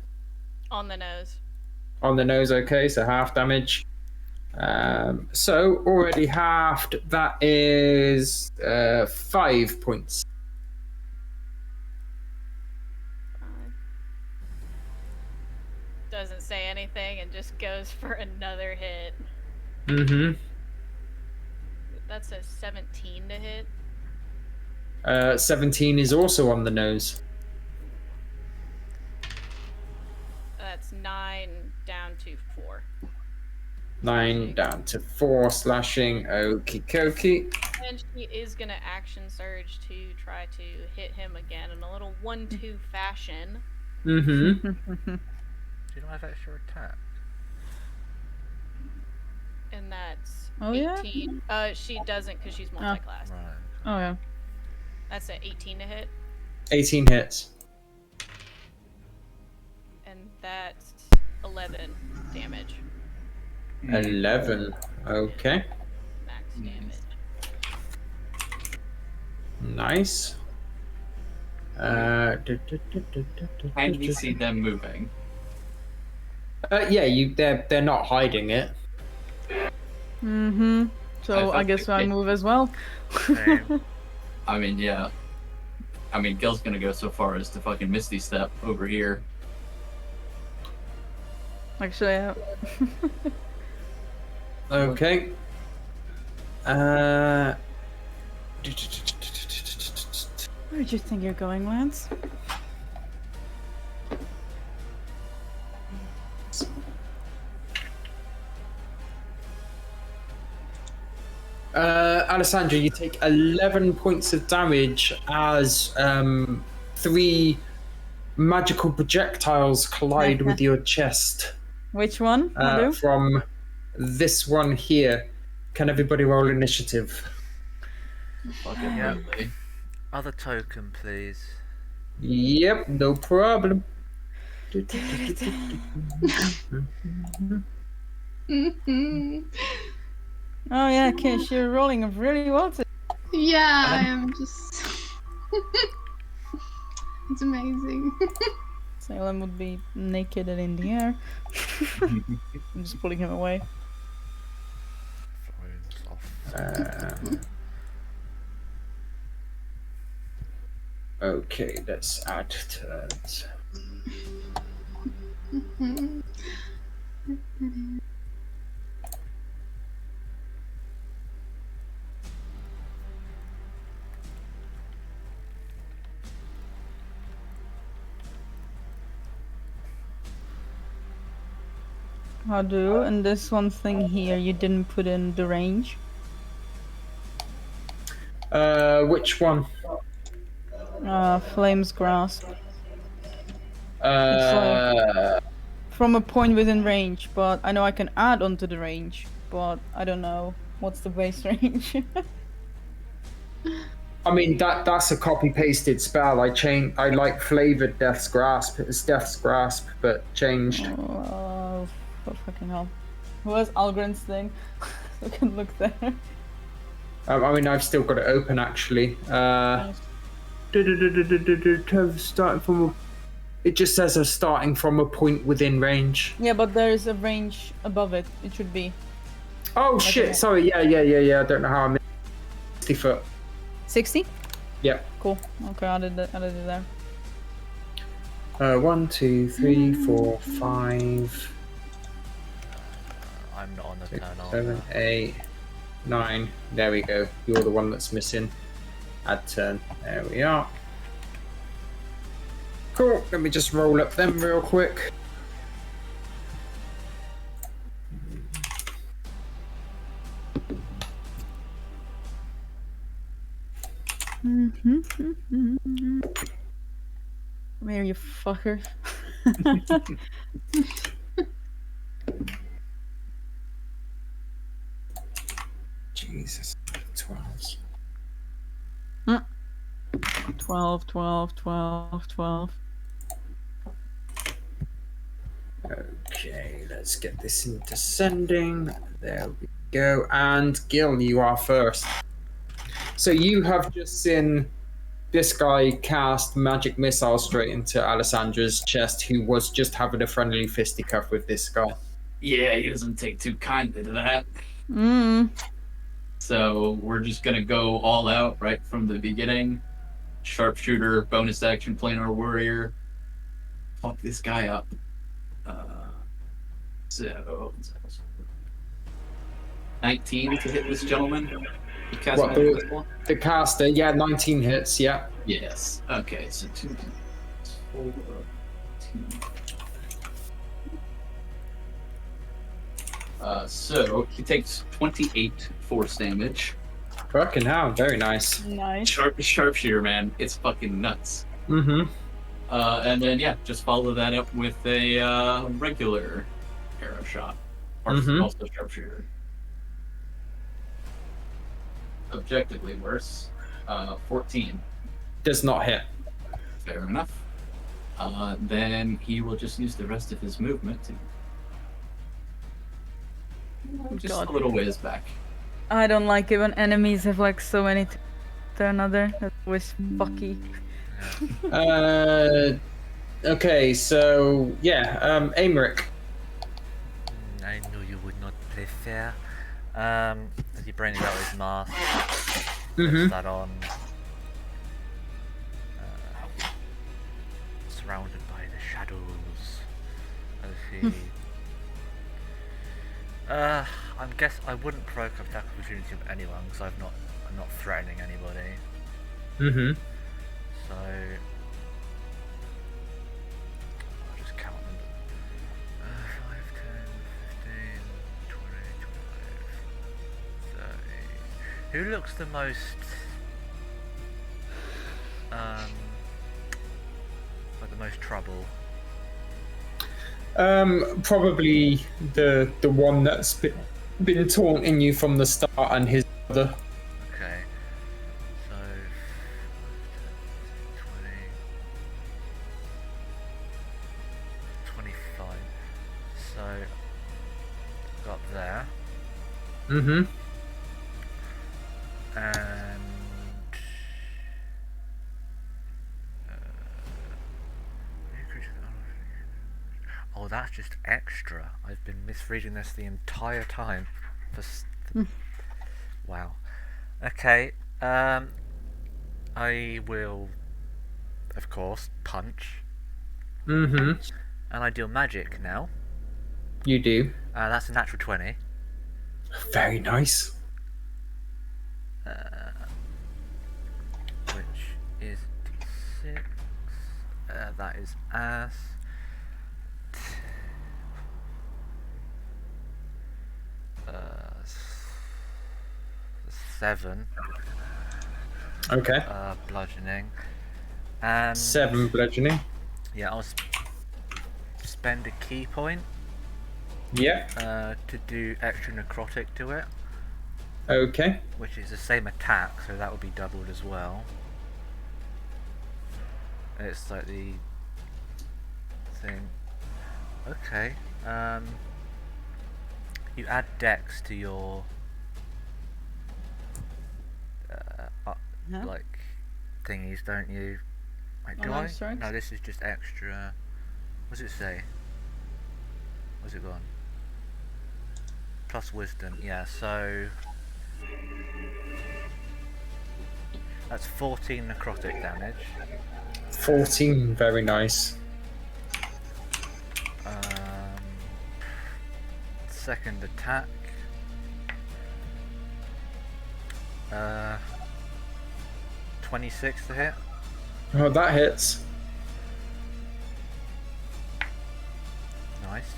On the nose. On the nose, okay, so half damage. So already halved, that is 5 points. Doesn't say anything and just goes for another hit. Mm-hmm. That's a 17 to hit. 17 is also on the nose. That's 9 down to 4. 9 down to 4 slashing. Okie dokie. And she is gonna action surge to try to hit him again in a little 1-2 fashion. Mm-hmm. Do you not have extra attack? And that's Oh, yeah? 18. She doesn't because she's multi-class. Right. Oh yeah. That's a 18 to hit. 18 hits. And that's 11 damage. 11. Okay. Max damage. Nice. Can you see them moving? Yeah, they're not hiding it. Mm-hmm. So I guess I move as well. Same. I mean, yeah. I mean, Gil's gonna go so far as to fucking Misty Step over here. Actually, yeah. Okay. Where do you think you're going, Lance? Alessandra, you take 11 points of damage as 3 magical projectiles collide with your chest. Which one? Madu? From this one here. Can everybody roll initiative? Fucking Yep. lovely. Other token, please. Yep, no problem. Mhm. Oh yeah, Kish, you're rolling really well today. Yeah, I am just. It's amazing. Salem would be naked and in the air. I'm just pulling him away. Phones off. Okay, let's add turns. Hadu, and this one thing here, you didn't put in the range. Which one? Flame's Grasp. Uh, From a point within range, but I know I can add onto the range, but I don't know what's the base range. I mean that's a copy pasted spell. I like flavored Death's Grasp. It's Death's Grasp, but changed. Oh, for fucking hell. Who has Algren's thing? We can look there. I mean I've still got it open actually. Starting from a, it just says a starting from a point within range. Yeah, but there's a range above it. It should be. Oh shit! Sorry. Yeah. I don't know how I missed 60 foot. 60? Yeah. Cool. Okay, I did it there. 1, 2, 3, 4, 5. I'm not on the 6, turn on. 7, 8, 9. There we go. You're the one that's missing. Add turn. There we are. Cool. Let me just roll up them real quick. Come here, you fucker. Jesus. 12. 12, 12, 12, 12. Okay, let's get this into sending. There we go. And Gil, you are first. So you have just seen this guy cast magic missile straight into Alessandra's chest, who was just having a friendly fisticuff with this guy. Yeah, he doesn't take too kindly to that. Mm. So we're just gonna go all out right from the beginning. Sharpshooter, bonus action, planar warrior. Fuck this guy up. So 19 to hit this gentleman. He cast What, magic the- missile? The caster, yeah, 19 hits, yeah. Yes. Okay, so 2, 4, 2. So he takes 28 force damage. Fucking hell, very nice. Nice. Sharpshooter, man, it's fucking nuts. Mm-hmm. And then yeah, just follow that up with a regular arrow shot, or also sharpshooter. Objectively worse. 14. Does not hit. Fair enough. Then he will just use the rest of his movement to just God. a little ways back. I don't like it when enemies have like so many after another. That was fucky. Okay, so yeah, Amric. I knew you would not play fair. As he brings out his mask, puts that on. Surrounded by the shadows. As he. I guess I wouldn't provoke attack opportunity with anyone because I'm not threatening anybody. So I'll just count them. 5, 10, 15, 20, 25, 30. Who looks the most like the most trouble? Probably the one that's been taunting you from the start, and his brother. Okay. So 20, 25. So got there. And oh, that's just extra. I've been misreading this the entire time. Wow. Okay. I will, of course, punch. And I deal magic now. You do. That's a natural 20. Very nice. Which is d6. That is ass. 7. Okay. Bludgeoning. And 7 bludgeoning. yeah, I'll spend a key point. Yeah. To do extra necrotic to it. Okay. Which is the same attack, so that would be doubled as well. It's like the thing. Okay. You add dex to your like thingies, don't you? Wait, do I? Strikes? No, this is just extra. What does it say? Where's it gone? Plus wisdom, yeah, so that's 14 necrotic damage. 14, very nice. Second attack. 26 to hit. Oh, that hits. Nice.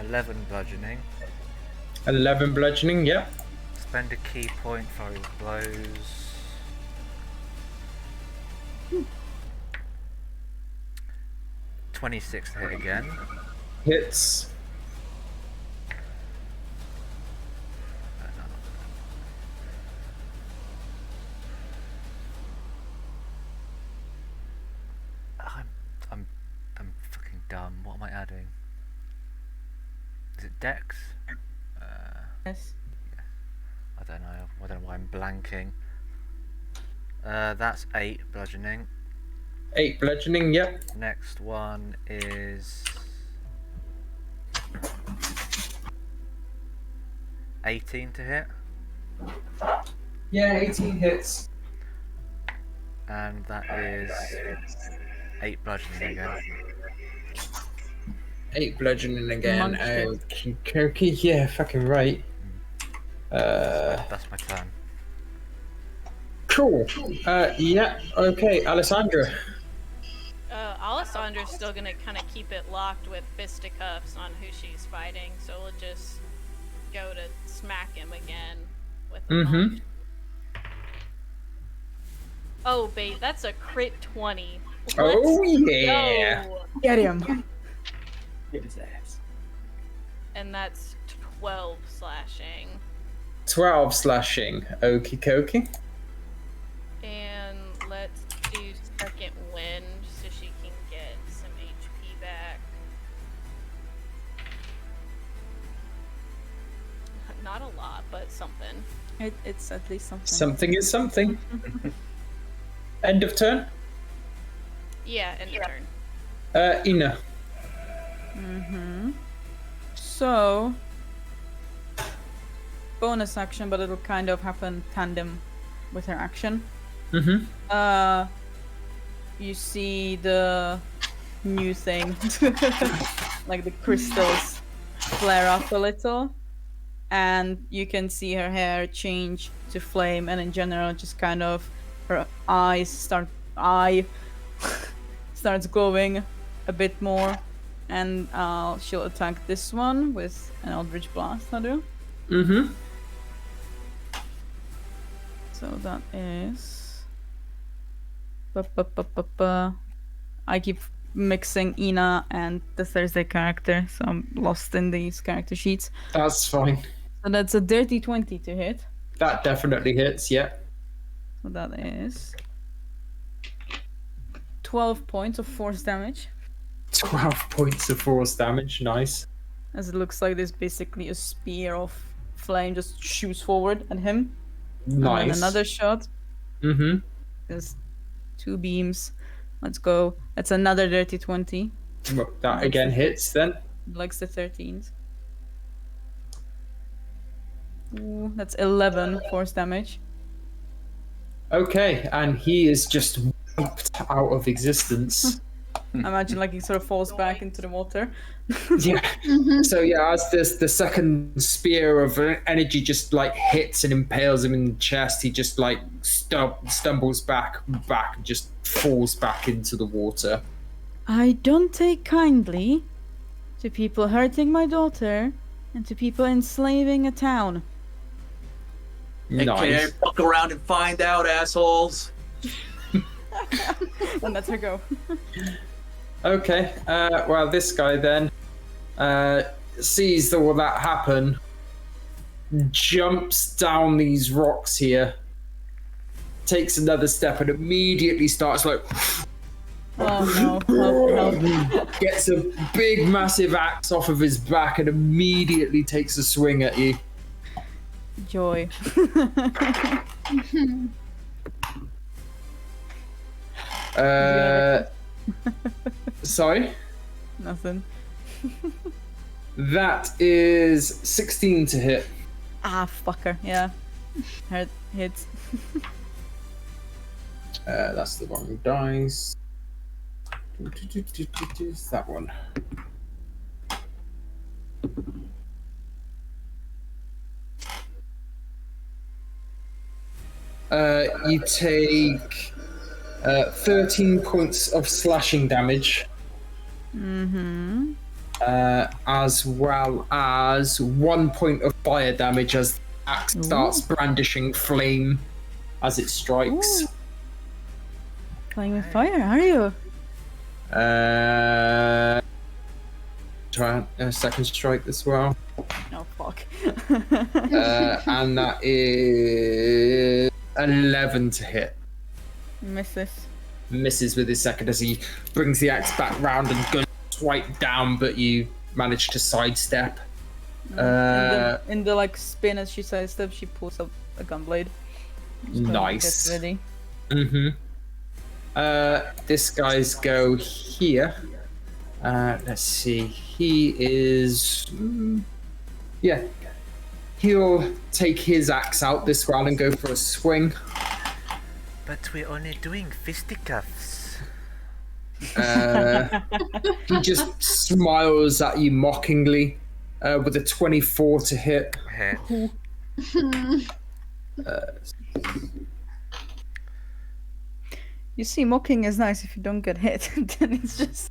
11 bludgeoning. 11 bludgeoning, yep. Spend a key point for his blows. Hmm. 26 to hit again. Hits. I'm fucking dumb. What am I adding? Is it Dex? Yes. I don't know. I don't know why I'm blanking. That's 8 bludgeoning. 8 bludgeoning, yep. Next one is 18 to hit. Yeah, 18 hits. And that is 8 bludgeoning again. 8 bludgeoning again. Munched it. Okay, yeah, fucking right. That's my turn. Cool. Yeah, okay, Alessandra. Alessandra's still gonna kind of keep it locked with fisticuffs on who she's fighting, so we'll just go to smack him again with the punch. Oh, bait, that's a crit 20. Oh, Let's yeah. go. Get him. Get his ass. And that's 12 slashing. 12 slashing. Okie dokie. And let's do second wind so she can get some HP back. Not a lot, but something. It's at least something. Something is something. End of turn. Yeah, end of turn. Ina. So, bonus action, but it'll kind of happen tandem with her action. You see the new thing, like the crystals, flare up a little, and you can see her hair change to flame, and in general, just kind of her starts glowing a bit more, and she'll attack this one with an Eldritch Blast. So that is. I keep mixing Ina and the Thursday character, so I'm lost in these character sheets. That's fine. So that's a dirty 20 to hit. That definitely hits, yeah. So that is 12 points of force damage. 12 points of force damage, nice. As it looks like there's basically a spear of flame just shoots forward at him. Nice. And then another shot. There's 2 beams. Let's go. That's another dirty 20. Well, that again hits then. Likes the 13s. Ooh, that's 11 force damage. Okay, and he is just wiped out of existence. Imagine like he sort of falls back into the water. Yeah. So yeah, as the second spear of energy just like hits and impales him in the chest, he just like stumbles back, and just falls back into the water. I don't take kindly to people hurting my daughter and to people enslaving a town. AKA Nice. fuck around and find out, assholes. And that's her go. Okay. Well, this guy then sees all that happen, jumps down these rocks here, takes another step, and immediately starts like. Oh no. Help. Gets a big, massive axe off of his back and immediately takes a swing at you. Joy. Sorry? Nothing. That is 16 to hit. Ah, fucker. Yeah. Hits. That's the wrong dice. That one. You take 13 points of slashing damage. As well as 1 point of fire damage as the axe starts brandishing flame as it strikes. Ooh. Playing with fire, are you? Try a second strike as well. Oh, fuck. And that is 11 to hit. Misses with his second as he brings the axe back round and goes right down, but you manage to sidestep. In the like spin as she sidesteps, she pulls up a gunblade. Nice. Get ready. This guy's go here. Let's see. He is. Yeah. He'll take his axe out this round and go for a swing. But we're only doing fisticuffs. He just smiles at you mockingly with a 24 to hit. You see, mocking is nice if you don't get hit. Then it's just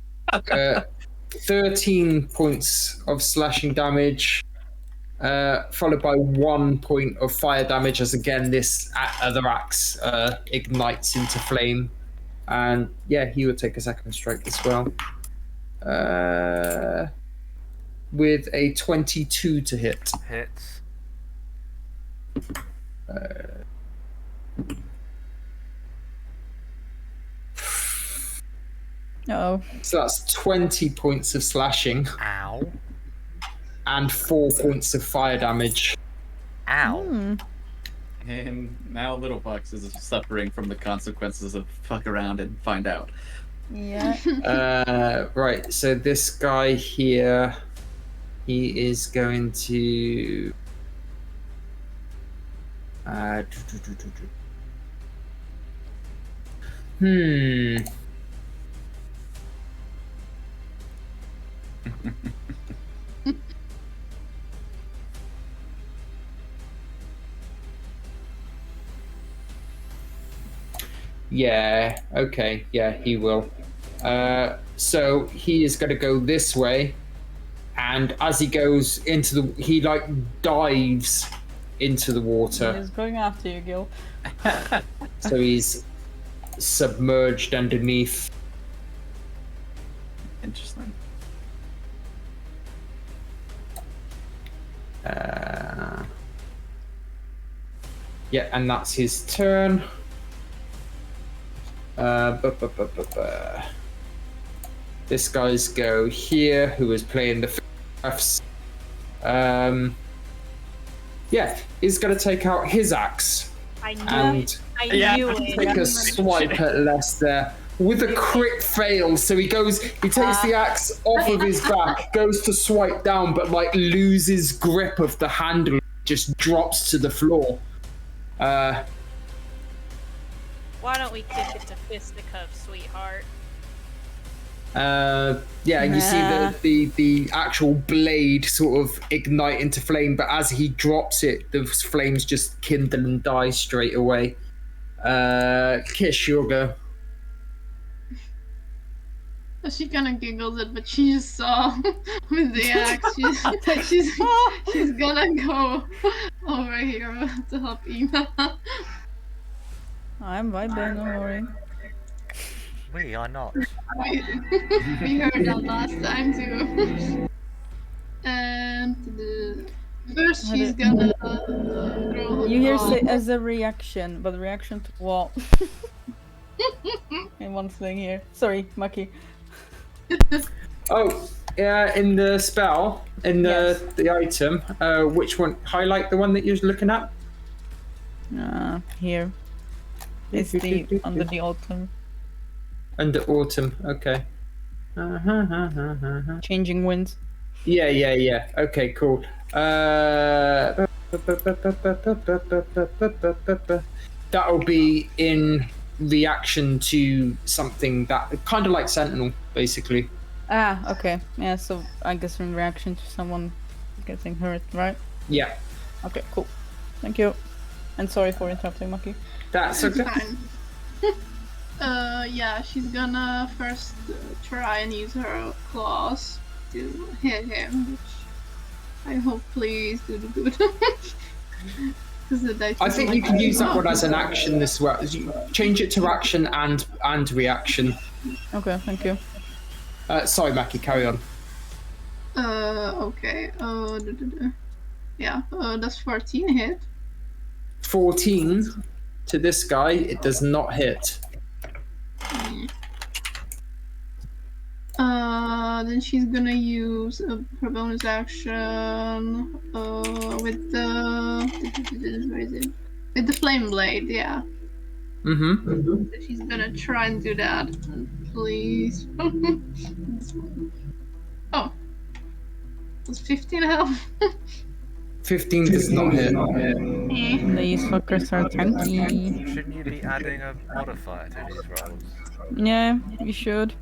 13 points of slashing damage, followed by 1 point of fire damage as again this other axe ignites into flame. And yeah, he would take a second strike as well. With a 22 to hit. Hits. oh. So that's 20 points of slashing Ow. and 4 points of fire damage. Ow. Hmm. And now Little Fox is suffering from the consequences of fuck around and find out. Yeah. Right, so this guy here, he is going to. Hmm. Yeah, okay, yeah, he will. So he is going to go this way, and as he goes into the, he like dives into the water. He's going after you, Gil. So he's submerged underneath. Interesting. Yeah, and that's his turn. This guy's go here, who is playing the photographs. Yeah, he's gonna take out his axe I knew and knew it. take a swipe at Lester with a crit fail. So he takes the axe off of his back, goes to swipe down, but like loses grip of the handle, just drops to the floor. Why don't we kick it to fisticuffs, sweetheart? Yeah, and you see the actual blade sort of ignite into flame, but as he drops it, the flames just kindle and die straight away. Kish, your go. She kind of giggles it, but she just saw with the axe. She's gonna go over here to help Ema. I'm vibing, don't worry. We are not. We heard that last time too. And first she's gonna throw. You hear say as a reaction, but reaction to what? In one thing here. Sorry, Maki. Oh, yeah, in the spell, in the item, which one? Highlight the one that you're looking at. Here. It's the under the autumn. Under autumn, okay. Changing winds. Yeah. Okay, cool. That'll be in reaction to something that kind of like Sentinel, basically. Okay. Yeah, so I guess in reaction to someone getting hurt, right? Yeah, Okay, cool. Thank you. And sorry for interrupting, Maki. that's okay. Fine. Yeah, she's gonna first try and use her claws to hit him, which I hope please do the good. I think you can use that one as an action as well. You change it to action and reaction. Okay, thank you. Sorry, Mackie, carry on. Okay. Yeah, does 14 hit? 14 to this guy, it does not hit. Then she's gonna use her bonus action with the where is it? With the flame blade, yeah. Mm-hmm. So she's gonna try and do that. Please. Oh, was 15 health? 15 does not hit. These fuckers are tanky. Shouldn't you be adding a modifier to these rolls? Yeah, you should.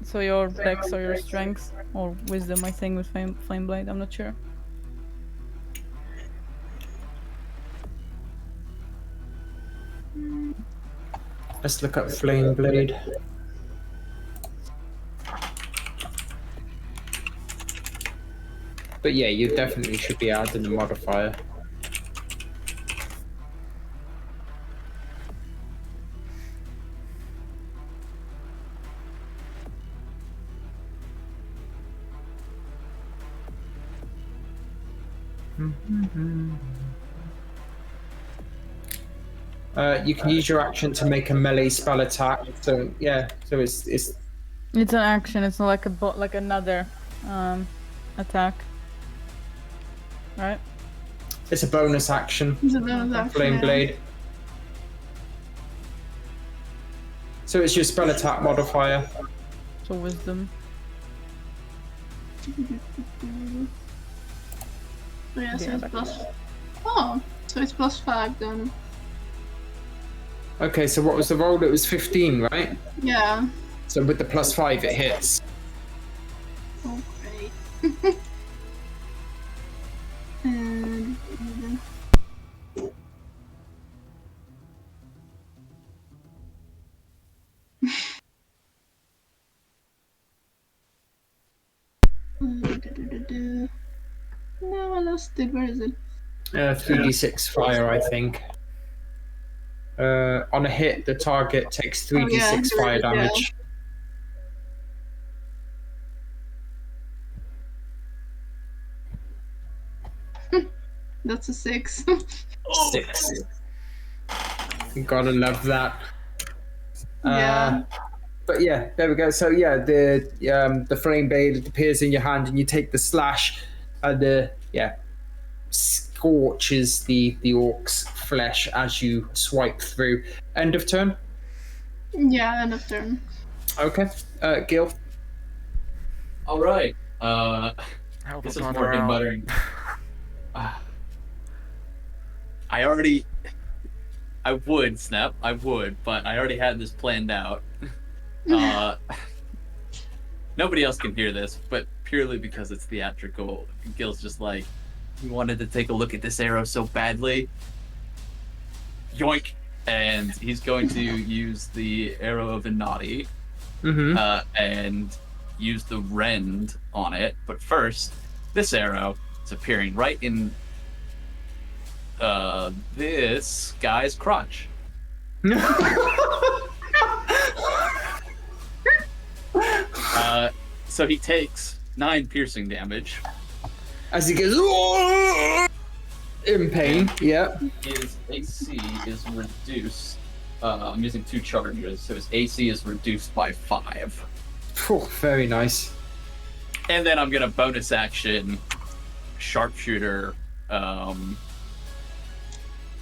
So your dex or your strength or wisdom, I think, with flame blade. I'm not sure. Let's look up Flame Blade. But yeah, you definitely should be adding a modifier. You can use your action to make a melee spell attack. So yeah, so it's It's an action. It's not like like another attack, right? It's a bonus action. It's a bonus action. Flame yeah. blade. So it's your spell attack modifier. So wisdom. Oh, yeah, so Yeah, it's back plus. Oh, so it's +5 then. Okay, so what was the roll? It was 15, right? Yeah. So with the +5, it hits. Oh, great. and. No, I lost it. Where is it? 3d6 fire, I think. On a hit, the target takes 3d6 Oh, fire yeah. damage. That's a 6. 6. You gotta love that. Yeah. But yeah, there we go. So yeah, the flame blade appears in your hand, and you take the slash, and scorches the orc's flesh as you swipe through. End of turn. Yeah, end of turn. Okay, Gil. All right. Help This a is brother more him out. muttering. I would, Snap. I would, but I already had this planned out. Nobody else can hear this, but purely because it's theatrical, Gil's just like, he wanted to take a look at this arrow so badly. Yoink! And he's going to use the arrow of Inati, and use the rend on it. But first, this arrow is appearing right in this guy's crotch. So he takes 9 piercing damage. As he goes in pain. Yeah. His AC is reduced. I'm using 2 charges, so his AC is reduced by 5. Oh, very nice. And then I'm gonna bonus action sharpshooter.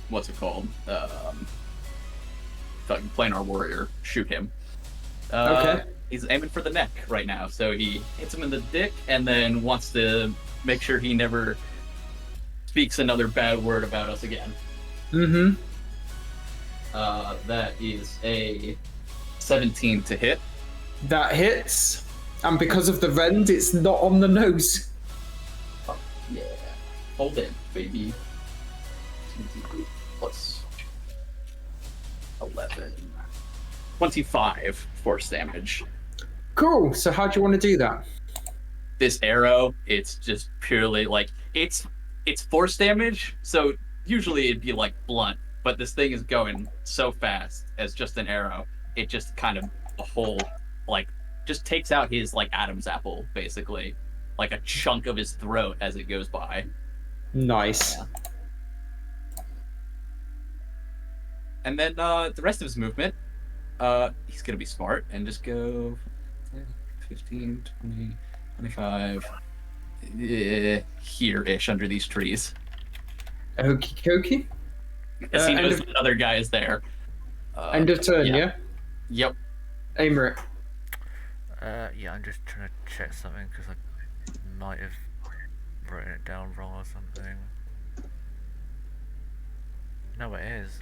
What's it called? Fucking planar warrior. Shoot him. Okay. He's aiming for the neck right now, so he hits him in the dick and then wants to make sure he never speaks another bad word about us again. That is a 17 to hit. That hits, and because of the rend, it's not on the nose. Oh, yeah. Hold it, baby. 2d8 plus 11. 25 force damage. Cool. So how do you want to do that? This arrow, it's just purely like it's force damage, so usually it'd be like blunt, but this thing is going so fast as just an arrow, it just kind of a whole like just takes out his like Adam's apple, basically. Like a chunk of his throat as it goes by. Nice. Yeah. And then the rest of his movement, he's gonna be smart and just go 15, 20, 25, here-ish under these trees. Okie dokie. As he knows end of- the other guy is there. End of turn, yeah? Yep. Aimer it. Yeah, I'm just trying to check something because I might have written it down wrong or something. No, it is.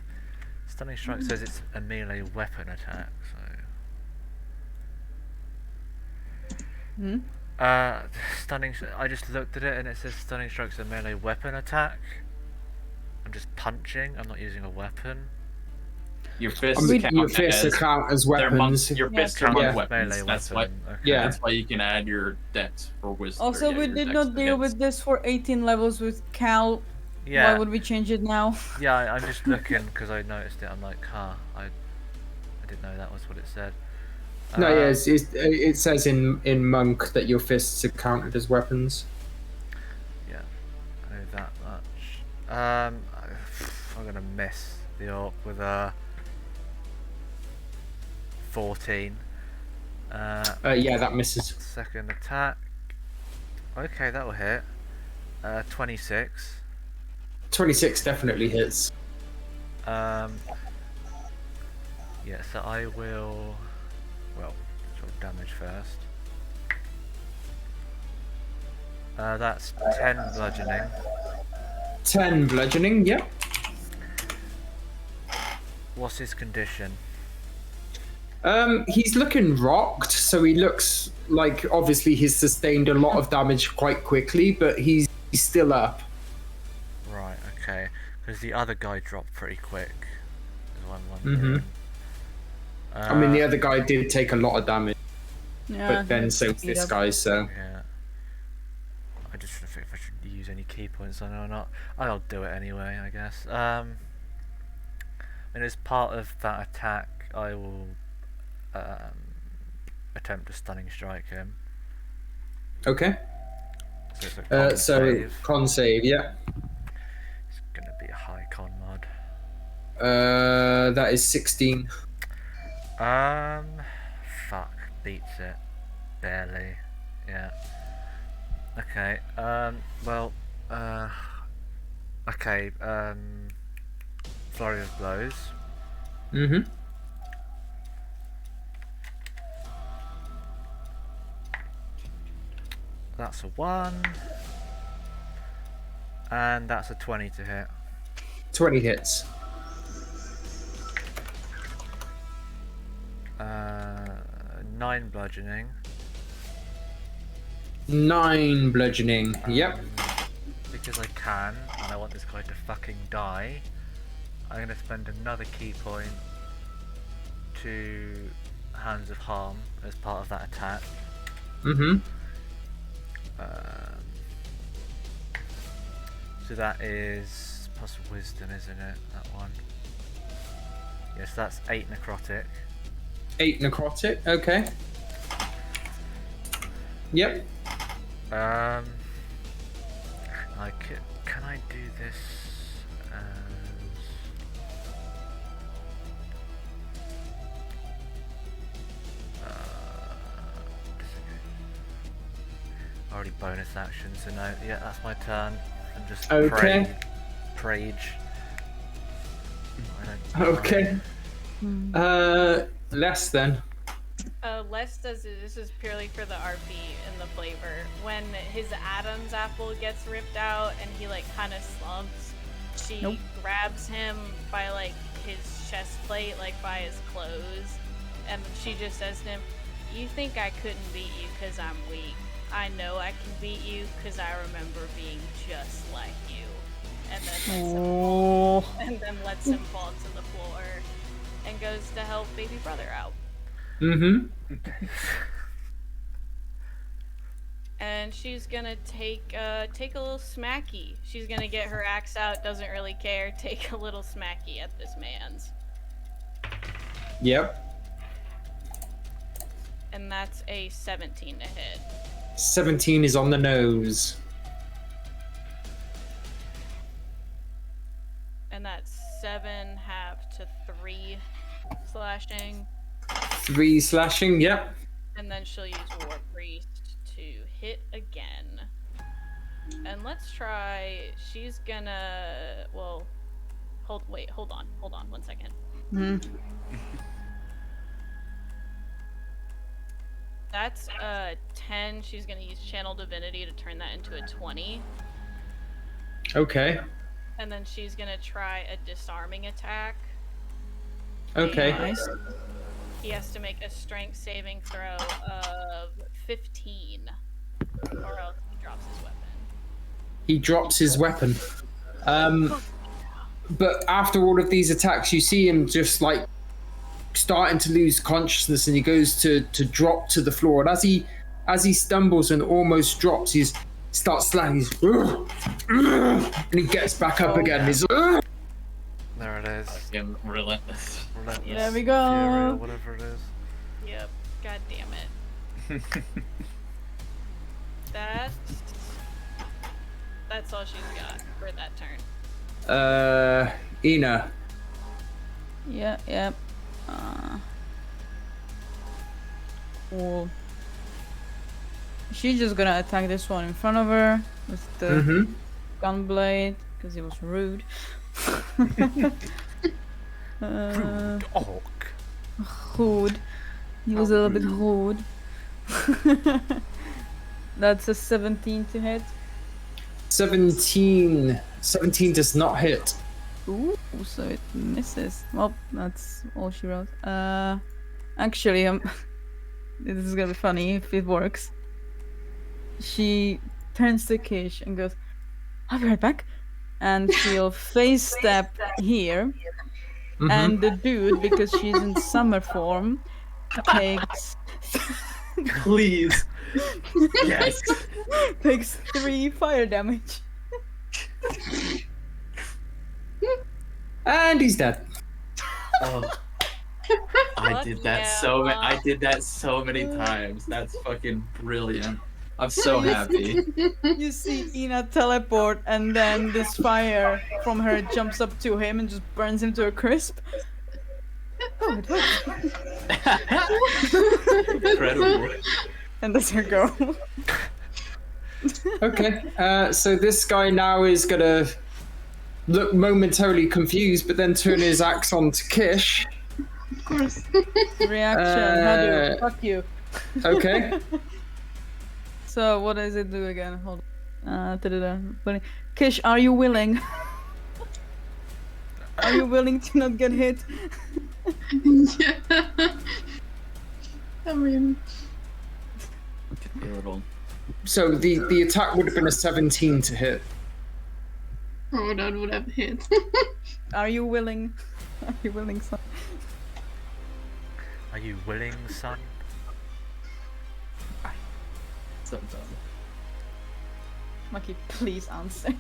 Stunning Strike says it's a melee weapon attack, so... I just looked at it and it says Stunning Strike's a melee weapon attack. I'm just punching, I'm not using a weapon. Your fists count Your fists count as they're weapons. Your fists are Yeah. monk weapons. Melee That's weapon. why. Okay. Yeah. That's why you can add your dex or wisdom. Also, or, yeah, we your did dex not to deal hits. with this for 18 levels with Cal. Yeah. Why would we change it now? Yeah, I'm just looking because I noticed it. I'm like, I didn't know that was what it said. No, yeah, it says in Monk that your fists are counted as weapons. Yeah, I know that much. I'm gonna miss the orc with a 14. Yeah, that misses. Second attack. Okay, that will hit. 26. 26 definitely hits. Yeah, so I will. Well, sort of damage first. That's 10 bludgeoning. 10 bludgeoning, yep. What's his condition? He's looking rocked, so he looks like obviously he's sustained a lot of damage quite quickly, but he's still up. Right, okay. Because the other guy dropped pretty quick. Is what I'm Mm-hmm. wondering. I mean, the other guy did take a lot of damage, Yeah. but then so did this guy, so. Yeah. I just trying to think if I should use any key points on it or not. I'll do it anyway, I guess. And as part of that attack, I will attempt to stunning strike him. Okay. So it's a con save. Con save, yeah. It's gonna be a high con mod. That is 16. Fuck, beats it. Barely. Yeah. Okay, well, okay, flurry of blows. Mm-hmm. That's a 1. And that's a 20 to hit. 20 hits. 9 bludgeoning. 9 bludgeoning, yep. Because I can, and I want this guy to fucking die, I'm gonna spend another key point to Hands of Harm as part of that attack. Mm-hmm. So that is plus wisdom, isn't it? That one. Yes, that's 8 necrotic. 8 necrotic, okay. Yep. Can I do this as... already bonus action, so no, yeah, that's my turn. And just Okay. Prage. Okay. Less then. Les does it. This is purely for the RP and the flavor. When his Adam's apple gets ripped out and he like kind of slumps, she grabs him by like his chest plate, like by his clothes, and she just says to him, "You think I couldn't beat you because I'm weak? I know I can beat you because I remember being just like you." And then lets him fall to the floor and goes to help baby brother out. Mm-hmm. And she's gonna take a little smacky. She's gonna get her axe out, doesn't really care, take a little smacky at this man's. Yep. And that's a 17 to hit. 17 is on the nose. And that's 7 half to 3 slashing. 3 slashing, yep. And then she'll use War Priest to hit again. And let's try, she's gonna, well, hold on 1 second. That's a 10, she's gonna use Channel Divinity to turn that into a 20. Okay. And then she's gonna try a disarming attack. Okay. Nice. He has to make a strength saving throw of 15, or else he drops his weapon. He drops his weapon. But after all of these attacks, you see him just like starting to lose consciousness, and he goes to drop to the floor. And as he stumbles and almost drops, he starts slamming. And he gets back up again. He's There it is. Fucking relentless. Relentless There we go. Fury or whatever it is. Yep. God damn it. That's all she's got for that turn. Ina. Yep. Cool. She's just gonna attack this one in front of her with the gunblade. because he was rude. Rude orc. Rude. He was a little bit rude. That's a 17 to hit. 17. 17 does not hit. Ooh, so it misses. Well, that's all she wrote. Actually, this is gonna be funny if it works. She turns to Kish and goes, "I'll be right back," and she'll face step here. Mhm. And the dude, because she's in summer form, takes Please. Yes. takes 3 fire damage. And he's dead. Oh. I Fuck did that yeah, so Mom. I did that so many times. That's fucking brilliant. I'm so happy. You see Ina teleport, and then this fire from her jumps up to him and just burns him to a crisp. Oh, it worked. Incredible. And that's her go. Okay, so this guy now is gonna look momentarily confused, but then turn his axe on to Kish. Of course. Reaction. How do you? Fuck you. Okay. So what does it do again? Hold on. Funny. Kish, are you willing? Are you willing to not get hit? Yeah. I mean, A little. So the attack would have been a 17 to hit. oh, that would have hit. Are you willing? Are you willing, son? Are you willing, son? So dumb. Maki, please answer.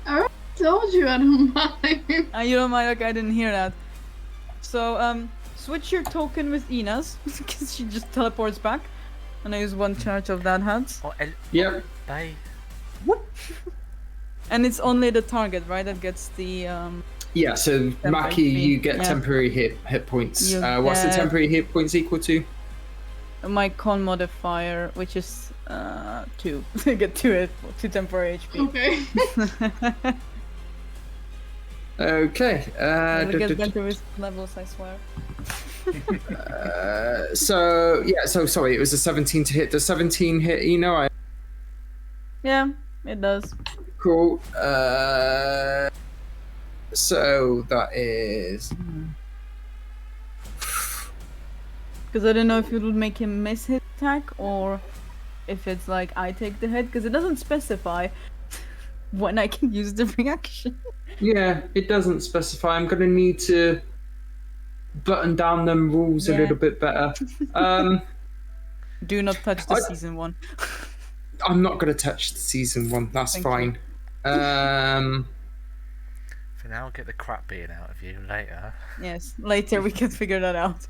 I told you I don't mind. You don't mind? Okay, I didn't hear that. So, switch your token with Ina's, because she just teleports back. And I use 1 charge of that hat. Or Yep. they? And it's only the target, right, that gets the, Yeah, so Maki, you get yeah. temporary hit points. You What's the get- temporary hit points equal to? my con modifier, which is, 2. I get 2 temporary HP. Okay. Okay. It'll get better with levels, I swear. So sorry, it was a 17 to hit. Does 17 hit Eno? Yeah, it does. Cool. So that is Because I don't know if it would make him miss his attack or if it's like I take the hit, because it doesn't specify when I can use the reaction. yeah, it doesn't specify. I'm gonna need to button down them rules a Yeah. little bit better. Do not touch the I- season 1. I'm not gonna touch the season 1. That's Thank fine. For now, get the crap beaten out of you later. Yes, later we can figure that out.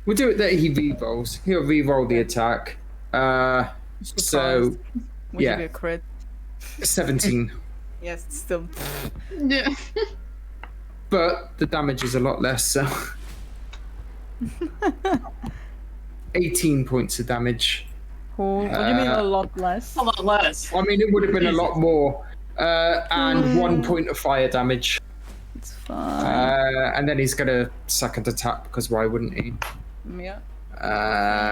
We'll do it that he re-rolls. He'll re-roll the attack. So Surprised. Would yeah. it be a crit? 17. Yes, it's still. Yeah. But the damage is a lot less, so 18 points of damage. Cool. What do you mean a lot less? A lot less. I mean, it would have been a lot more. And 1 point of fire damage. It's fine. And then he's gonna second attack because why wouldn't he? Yeah.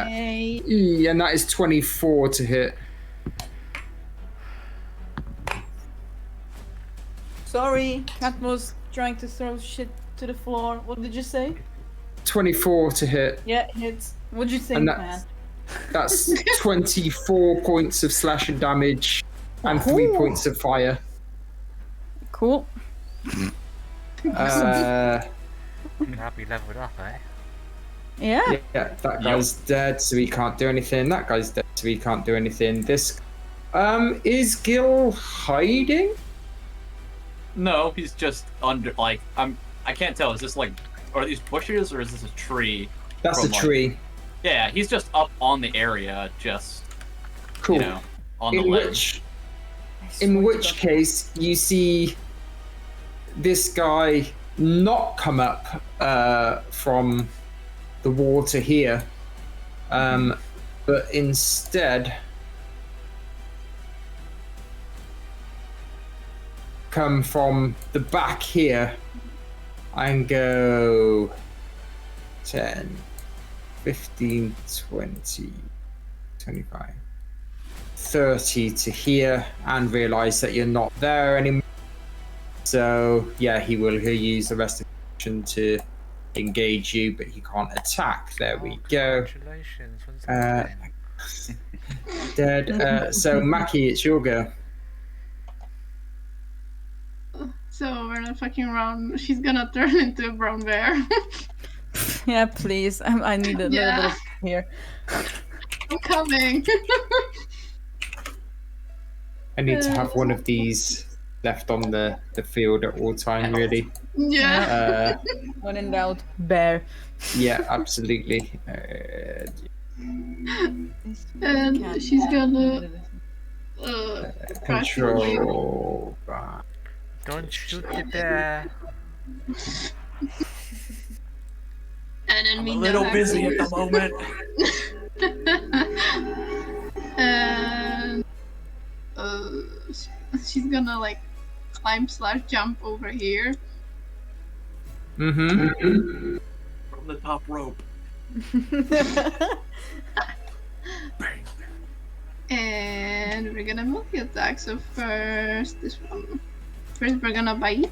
And that is 24 to hit. Sorry, Cat was trying to throw shit to the floor. What did you say? 24 to hit. Yeah, it hits. What'd you think, And man? That's 24 points of slashing damage and 3 Ooh. points of fire. Cool. Glad we leveled up, eh? Yeah. Yeah, that guy's dead, so he can't do anything. That guy's dead, so he can't do anything. This, is Gil hiding? No, he's just under. Like I can't tell. Is this like, are these bushes or is this a tree? That's a From, like- tree. Yeah, he's just up on the area, just Cool. you know, on the in ledge. which case you see this guy not come up from the water here, but instead come from the back here and go 10, 15, 20, 25, 30 to here and realize that you're not there anymore. So yeah, he'll use the rest of the action to engage you, but he can't attack. There we go. Congratulations. When's that thing? Dead. So Maki, it's your go. So we're not fucking around. She's gonna turn into a brown bear. Yeah, please. I need a little bit of here. I'm coming. I need to have one of these left on the field at all time, really. Yeah. When in doubt, bear. Yeah, absolutely. And she's gonna crash into you. Control. Don't shoot the bear. And then I'm we a little know busy at the moment. And she's gonna like climb/jump over here. Mm-hmm. From the top rope. And we're gonna multi-attack. So first, this one. First, we're gonna bite.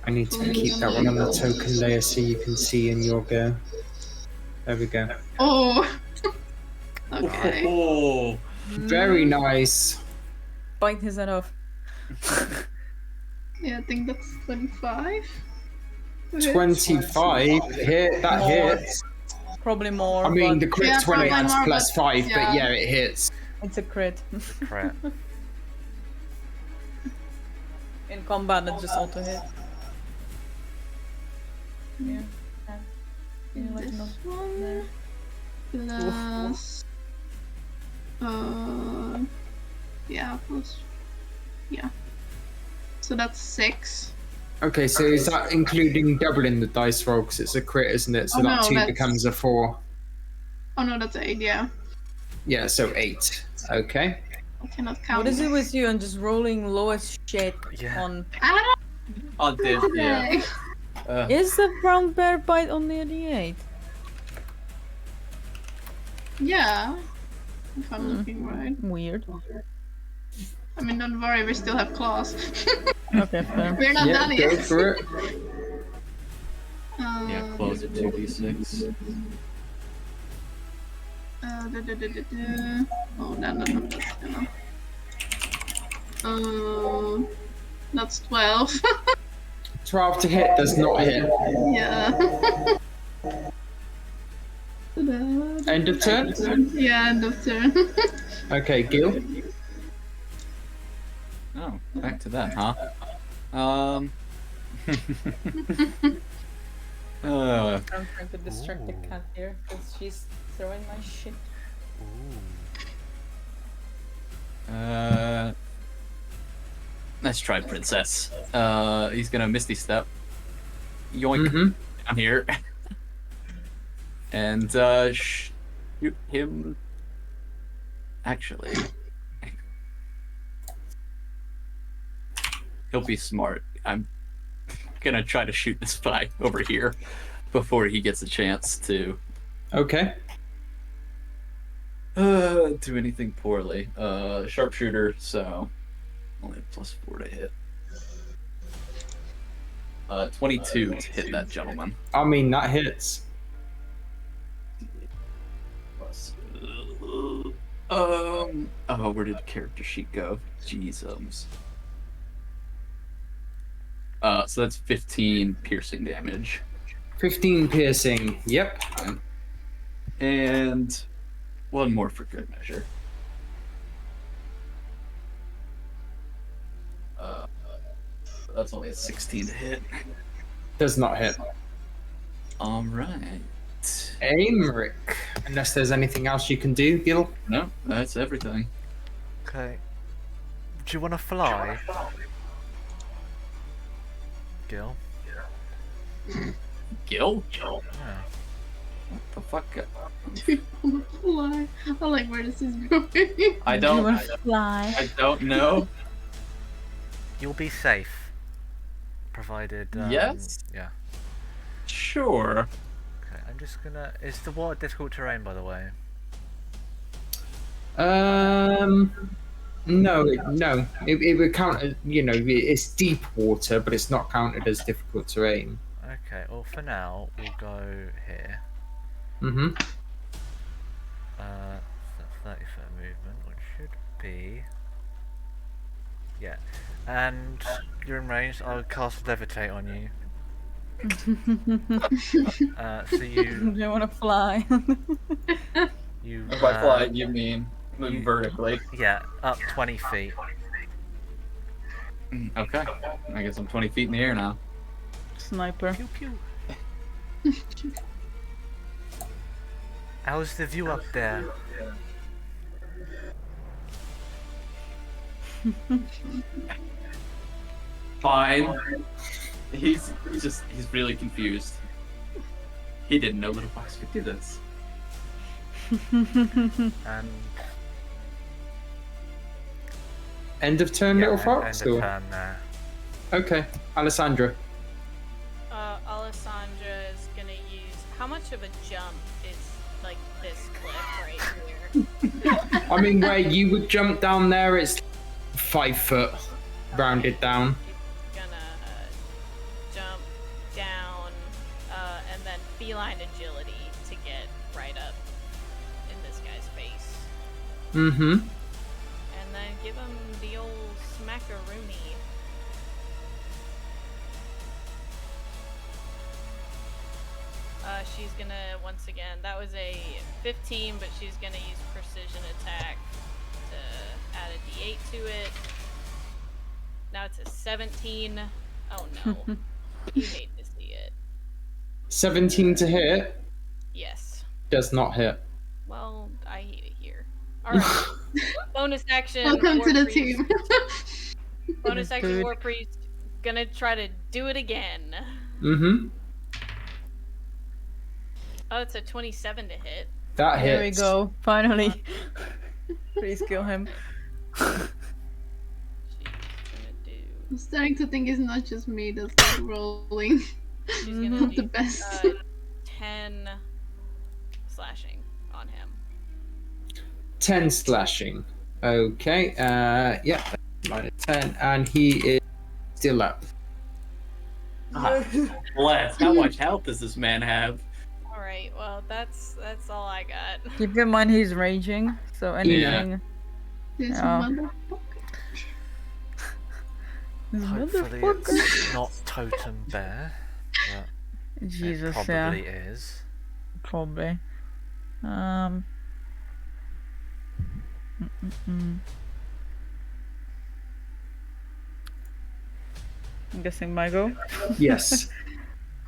I need to keep that one on the token layer so you can see in your go. There we go. Oh. Okay. Oh. Very nice. Bite his head off. Yeah, I think that's 25. 25 hit. That More. hits. Probably more. I mean, but the crit Yeah, 20 probably adds more, plus but 5, yeah. but yeah, it hits. it's a crit. Crap. In combat, it just auto hit. Yeah. Yeah, like This not one. there. Plus. Yeah, plus. Yeah. So that's 6. Okay, so is that including doubling the dice roll? Because it's a crit, isn't it? So Oh, that no, 2 that's- becomes a 4. Oh no, that's 8, yeah. Yeah, so 8. Okay. I cannot count. What is it with you and just rolling low as shit Yeah. on... I On this, don't yeah. know. Is the brown bear bite only a D8? Yeah. If I'm looking right. Weird. I mean, don't worry, we still have claws. Okay, fair. We're not Yeah, done go yet. for it. Yeah, close at 2d6. Oh, that's gonna. That's 12. 12 to hit does not hit. Yeah. End of turn? Yeah, end of turn. Okay, Gil. Oh, back to that, huh? I'm trying to distract the cat here because she's throwing my shit. Let's try Princess. He's gonna Misty Step. Yoink. Mm-hmm. Down here. And, shoot him. Actually. He'll be smart. I'm gonna try to shoot this guy over here before he gets a chance to Okay. do anything poorly. Sharpshooter, so only +4 to hit. 22 to hit that gentleman. I mean, that hits. Oh, where did character sheet go? Jesus. So that's 15 piercing damage. 15 piercing. Yep. And one more for good measure. That's only a 16 to hit. Does not hit. Alright. Aimric. Unless there's anything else you can do, Gil. No, that's everything. Okay. Do you want to fly? Gil? Gil? Yeah. What the fuck? Fly. I like where this is going. I You don't. wanna fly? I don't know. You'll be safe. provided. Yes. Yeah. Sure. Okay, I'm just gonna. Is the water difficult terrain, by the way? No, it would count as, it's deep water, but it's not counted as difficult terrain. Okay. Well, for now, we'll go here. Mm-hmm. So 30-foot movement, which should be. Yeah. And you're in range. I'll cast Levitate on you. So you Do you want to fly? you. By fly, you mean move vertically. Yeah, up 20 feet. Okay. I guess I'm 20 feet in the air now. Sniper. Pew pew. How's the view up there? Fine. He's really confused. He didn't know Little Fox could do this. And End of turn, Little Fox? end of Or... turn there. Okay, Alessandra. Alessandra is gonna use. How much of a jump is like this cliff right here? I mean, where you would jump down there, it's 5 foot, rounded down. She's gonna jump down and then feline agility to get right up in this guy's face. Mm-hmm. And then give him the old smackaroony. She's gonna, once again, that was a 15, but she's gonna use precision attack to add a d8 to it. Now it's a 17. Oh no. You hate to see it. 17 to hit, Yes. does not hit. Well, I hate it here. Alright. Bonus action. Welcome War to the Priest. team. Bonus action Good. War Priest. Gonna try to do it again. Mm-hmm. Oh, it's a 27 to hit. That There we hits. go. Finally. Please kill him. She's gonna do. I'm starting to think it's not just me that's like rolling. She's Mhm. gonna Not do the best. 10 slashing on him. 10 slashing. Okay, yeah, minus 10, and he is still up. Ah, bless. How much health does this man have? Alright, well that's all I got. Keep in mind he's raging, so anything. This Yeah. motherfucker. This Hopefully motherfucker. it's not totem bear, but Jesus, it yeah. probably is. Probably. Mm. I'm guessing my go. Yes.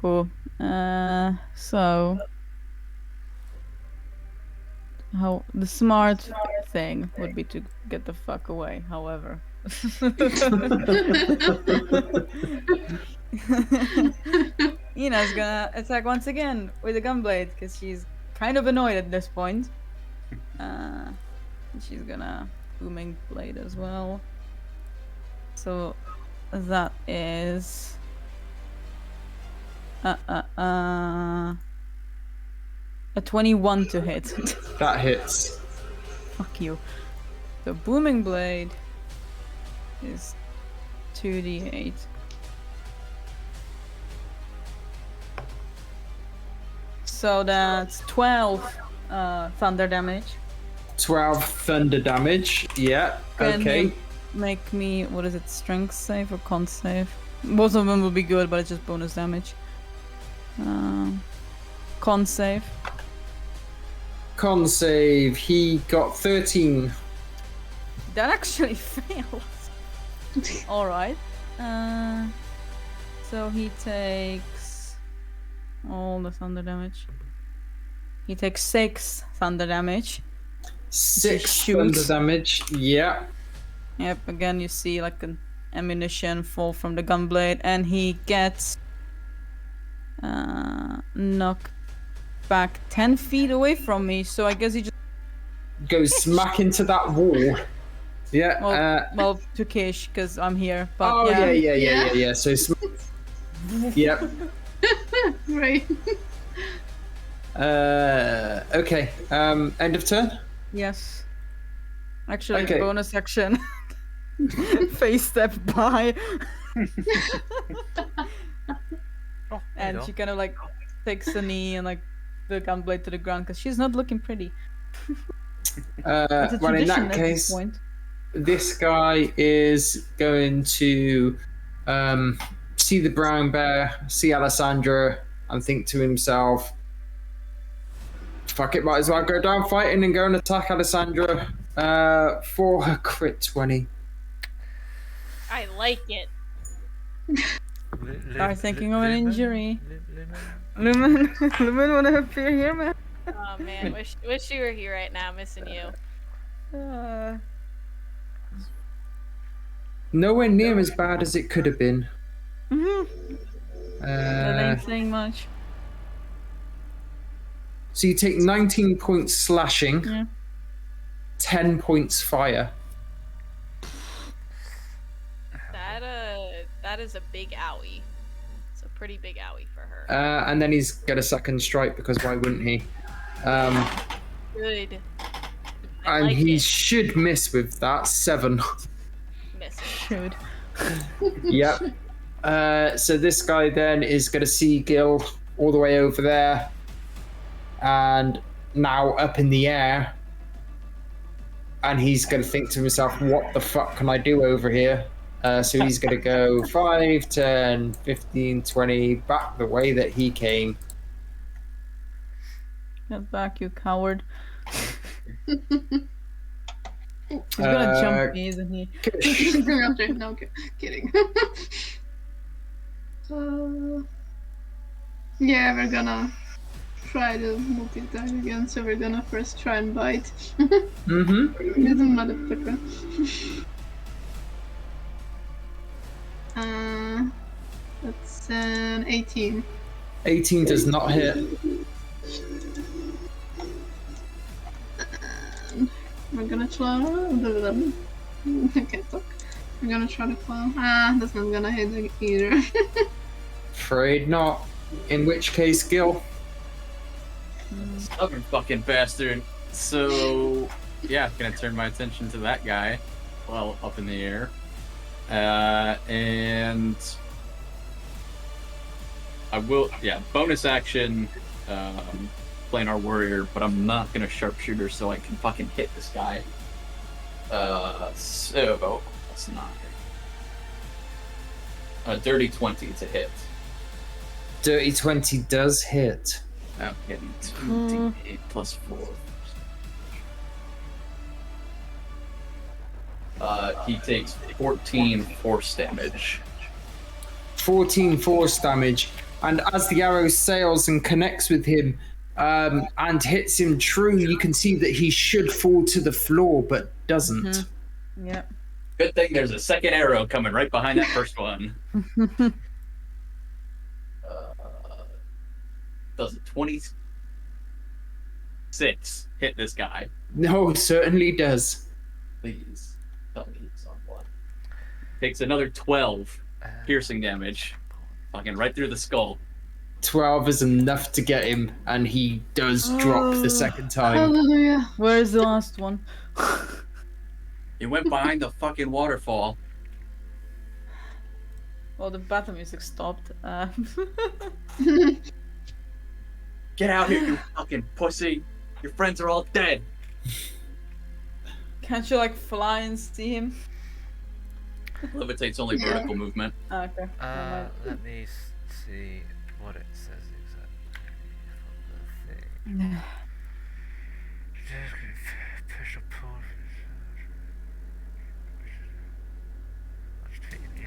Cool. So how the smart thing would be to get the fuck away. However, Ina's gonna attack once again with a gunblade because she's kind of annoyed at this point. She's gonna booming blade as well. So that is a 21 to hit. That hits. Fuck you. The booming blade is 2d8. So that's 12 thunder damage. 12 thunder damage. Yeah, Can okay. you make me, what is it, strength save or con save? Both of them will be good, but it's just bonus damage. Con save. Con save, he got 13. That actually fails. Alright. So he takes all the thunder damage. He takes 6 thunder damage. 6 shoots. thunder damage. Yeah. Yep, again you see like an ammunition fall from the gunblade, and he gets knocked back 10 feet away from me, so I guess he just Goes smack into that wall. Yeah. well to Kish because I'm here. But Oh yeah. yeah. So Yep. Right. Okay. End of turn. Yes. Actually, Okay. bonus action. Face step by. Oh, there you And go. she kind of like takes a knee and like the gunblade to the ground because she's not looking pretty. It's a Well, in tradition that at this case, point. this guy is going to see the brown bear, see Alessandra, and think to himself, fuck it, might as well go down fighting and go and attack Alessandra for her crit 20. I like it. Are thinking of an injury. Lumen, Lumen, wanna appear here, man? Oh man, wish you were here right now, missing you. Nowhere near as bad as it could have been. That ain't saying much. So you take 19 points slashing, Yeah. 10 points fire. That is a big owie. It's a pretty big owie for her. And then he's got a second strike because why wouldn't he? Good. And like he it. should miss with that 7. Missing. Should. Yep. So this guy then is going to see Gil all the way over there, and now up in the air, and he's going to think to himself, what the fuck can I do over here? So he's going to go 5, 10, 15, 20, back the way that he came. Get back, you coward. He's gonna jump me, isn't he? No, kidding. Yeah, we're gonna try to multi-attack again, so we're gonna first try and bite. Mm-hmm. Little motherfucker. That's an 18. 18 does not hit. We're gonna try. I can't talk. I'm gonna try to claw. That's not gonna hit either. Afraid not. In which case, Gil. Stubborn fucking bastard. So, yeah, gonna turn my attention to that guy while up in the air. And I will, bonus action, playing our warrior, but I'm not gonna sharpshooter so I can fucking hit this guy. So, that's not a dirty 20 to hit. Dirty 20 does hit. I'm getting 2d8 plus 4. He takes 14 force damage. 14 force damage, and as the arrow sails and connects with him and hits him true, you can see that he should fall to the floor but doesn't. Yeah. Good thing there's a second arrow coming right behind that first one. Does a 26 hit this guy? No, certainly does. Please tell me he's on one. Takes another 12 piercing damage. Fucking right through the skull. 12 is enough to get him, and he does drop the second time. Hallelujah. Where's the last one? He went behind the fucking waterfall. Well, the battle music stopped. Get out here, you fucking pussy. Your friends are all dead. Can't you like fly and see him? Levitate's only vertical movement. Okay. Let me see what it says exactly for the thing.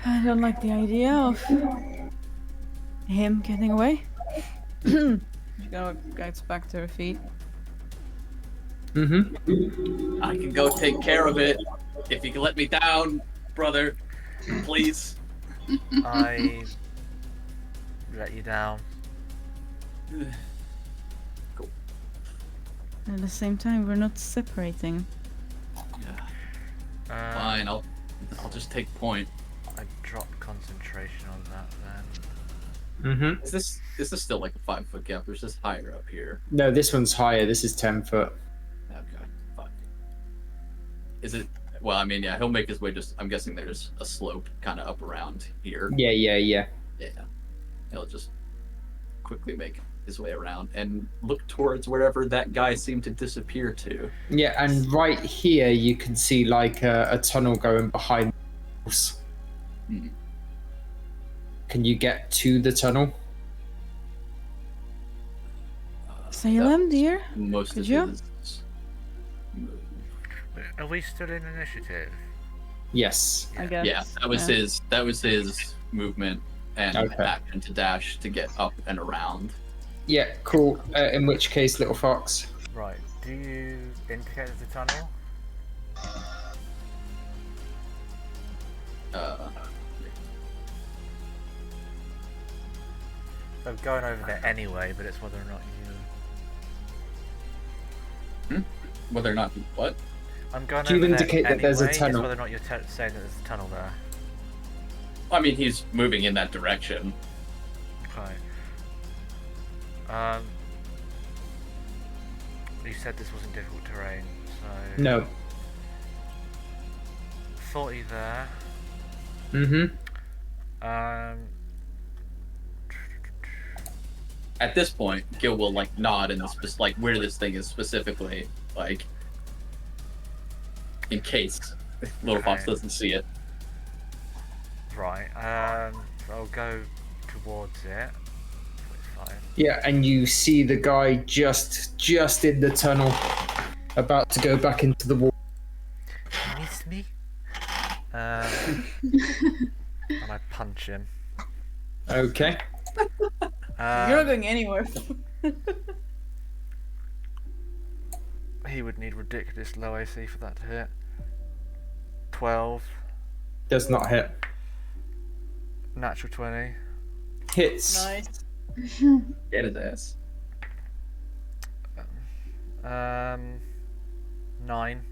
I don't like the idea of him getting away. She gets back to her feet. Mm-hmm. I can go take care of it. If you can let me down, brother. Please. I let you down. Cool. At the same time, we're not separating. Fine, I'll just take point. I dropped concentration on that then. Mm-hmm. Is this still like a 5-foot gap, or is this higher up here? No, this one's higher. This is 10 foot. Okay, fuck. Is it? Well, I mean, yeah, he'll make his way. I'm guessing there's a slope kind of up around here. Yeah. Yeah, he'll just quickly make his way around and look towards wherever that guy seemed to disappear to. Yeah, and right here you can see like a tunnel going behind the house. Hmm. Can you get to the tunnel? Salem, dear? Most Could of you? his move. Are we still in initiative? Yes. I guess. Yeah, that was his movement and Okay. action to dash to get up and around. Yeah, cool. In which case, little fox. Right. Do you indicate the tunnel? So I'm going over there anyway, but it's whether or not you. Whether or not he what? I'm going Do you over there indicate that anyway, there's a it's tunnel? whether or not you're saying that there's a tunnel there. I mean, he's moving in that direction. Okay. You said this wasn't difficult terrain, so. No. 40 there. Mm-hmm. At this point, Gil will like nod in the like where this thing is specifically, like in case Little Fox Okay. doesn't see it. Right. I'll go towards it. 45. Yeah, and you see the guy just in the tunnel, about to go back into the wall. You missed me. And I punch him. Okay. You're not going anywhere. He would need ridiculous low AC for that to hit. 12. Does not hit. Natural 20. Hits. Nice. Get his ass. 9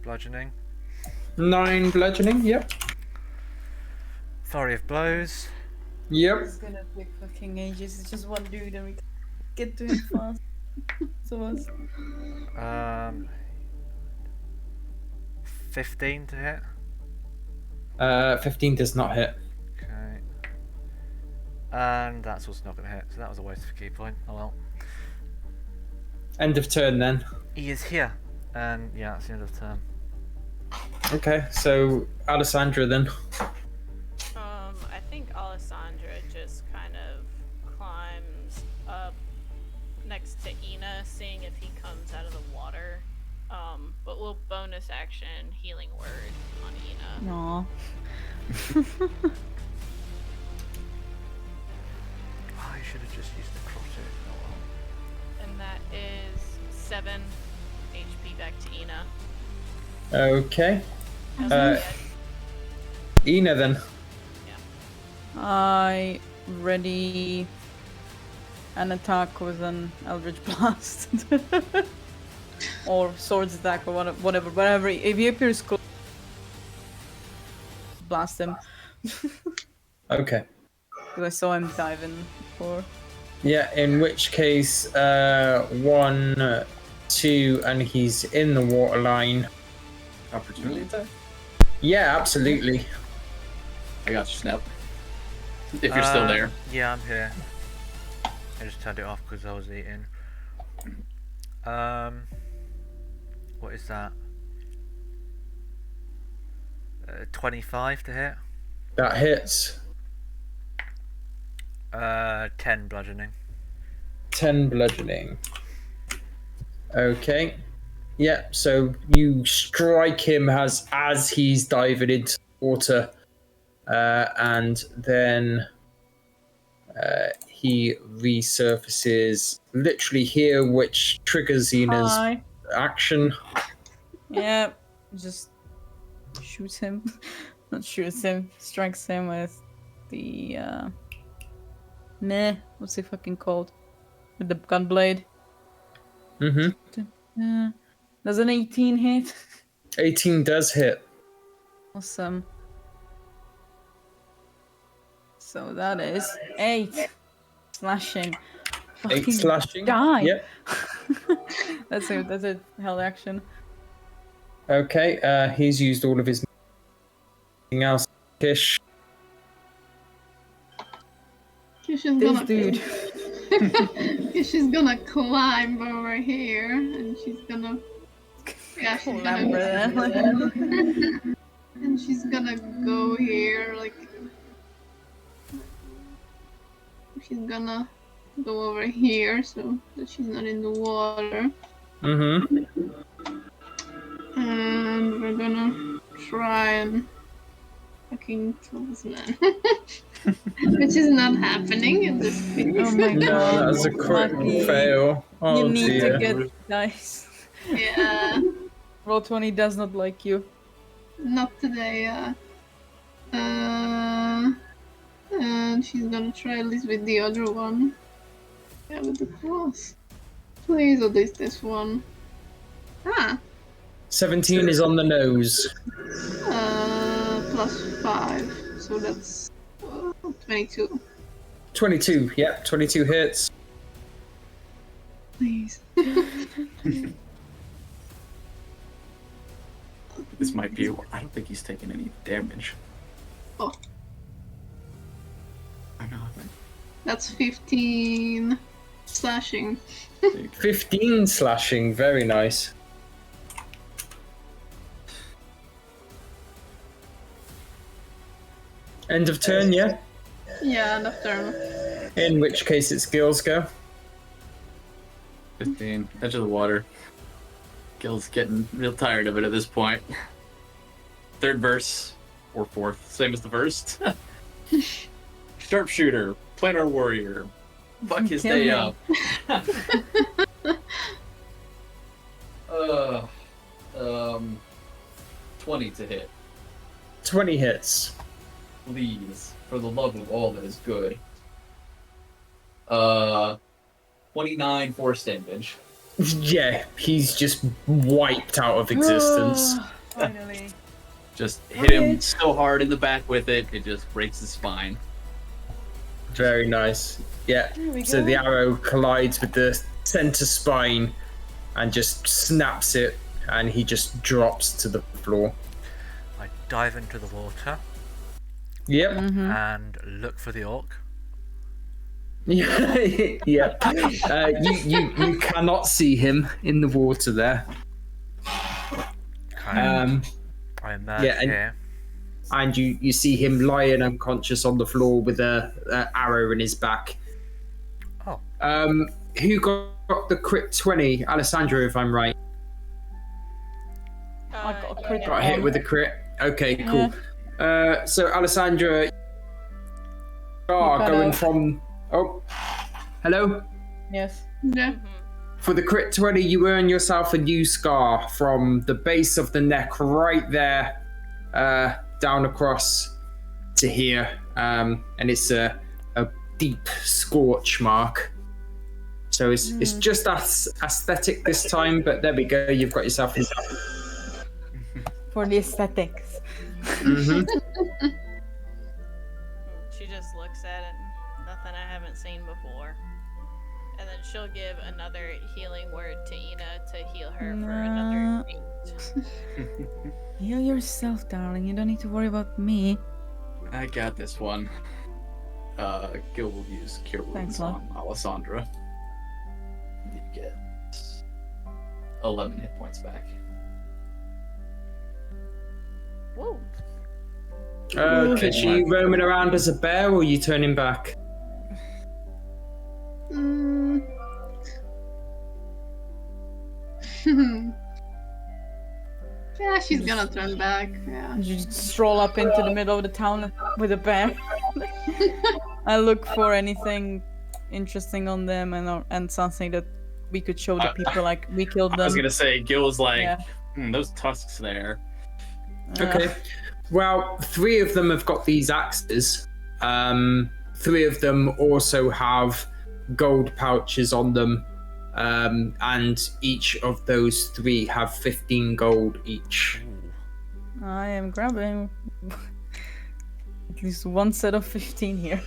bludgeoning. 9 bludgeoning. Yep. Flurry of blows. Yep. It's gonna take fucking ages. It's just one dude and we get to him fast. So us. 15 to hit. 15 does not hit. Okay. And that's also not going to hit, so that was a waste of a key point. Oh well. End of turn then. He is here. And yeah, that's the end of the turn. Okay, so Alessandra then. I think Alessandra just kind of climbs up next to Ina, seeing if he comes out of the water. But we'll bonus action healing word on Ina. Aw. I should have just used the crotchet. Oh well. And that is 7 HP back to Ina. Okay. How's Uh, that yet? Ina then. I ready an attack with an Eldritch Blast. Or swords attack or whatever. If he appears close, blast him. Okay. Because I saw him diving before. Yeah, in which case, 1, 2, and he's in the water line. Opportunity attack? Yeah, absolutely. I got you, Snap. If you're still there. Yeah, I'm here. I just turned it off because I was eating. What is that? 25 to hit. That hits. 10 bludgeoning. 10 bludgeoning. Okay. Yeah, so you strike him as he's diving into the water, and then he resurfaces literally here, which triggers Ina's Hi. action. Yeah, just shoots him. Not shoots him, strikes him with the what's it fucking called? With the gun blade. Mm-hmm. Does an 18 hit? 18 does hit. Awesome. So that is 8. slashing. 8 Fucking slashing. die. Yep. That's a held action. Okay, he's used all of his anything else. Kish. Kish is This gonna dude. Kish is gonna climb over here, and she's gonna. Yeah, she's Climb over there. gonna. And she's gonna go here, like. She's gonna go over here so that she's not in the water. Mm-hmm. And we're gonna try and fucking kill this man. Which is not happening in this case. Oh my No, god. that's a crit Lucky. fail. Oh You need dear. to get dice. Yeah, Roll 20 does not like you. not today, and she's gonna try at least with the other one. Yeah, with the cross. Please, at least this one. Ah, 17 is on the nose. +5, so that's 22. 22. Yep, 22 hits. Please. This might be. I don't think he's taking any damage. Oh. I know. That's 15 slashing. 15 slashing. Very nice. End of turn, yeah? Yeah, end of turn. In which case it's Gil's go. 15. Edge of the water. Gil's getting real tired of it at this point. Third verse, or fourth, same as the first. Sharpshooter, planar warrior. Fuck his Kill day me. up. uh, 20 to hit. 20 hits. Please, for the love of all that is good. 29 force damage. Yeah, he's just wiped out of existence. Finally. Just hit him so hard in the back with it, it just breaks his spine. Very nice. Yeah. There we So go. the arrow collides with the center spine and just snaps it, and he just drops to the floor. I dive into the water Yep. and look for the orc. Yeah. Yeah. You cannot see him in the water there. Okay. I emerge yeah, and- here. And you see him lying unconscious on the floor with a arrow in his back. Oh. Who got the crit 20? Alessandro, if I'm right. I got a crit. Got hit with a crit. Okay, cool. So Alessandra, cut going out. from. Oh, hello. Yes. Yeah. For the crit 20, you earn yourself a new scar from the base of the neck right there, down across to here, and it's a deep scorch mark. So it's just aesthetic this time, but there we go. You've got yourself his. For the aesthetics. Mhm. She just looks at it. Nothing I haven't seen before. And then she'll give another healing word to Ina to heal her for another 8. Heal yourself, darling. You don't need to worry about me. I got this one. Gil will use Cure Thanks, Wounds love. on Alessandra. You get 11 hit points back. Woo! Is she roaming around as a bear, or are you turning back? Yeah, she's gonna turn back. Yeah. You just stroll up into the middle of the town with a bear. I look for anything interesting on them and something that we could show the people, like we killed them. I was gonna say, Gil was like, Yeah. those tusks there. Okay. Well, 3 of them have got these axes. 3 of them also have gold pouches on them. And each of those 3 have 15 gold each. I am grabbing at least one set of 15 here.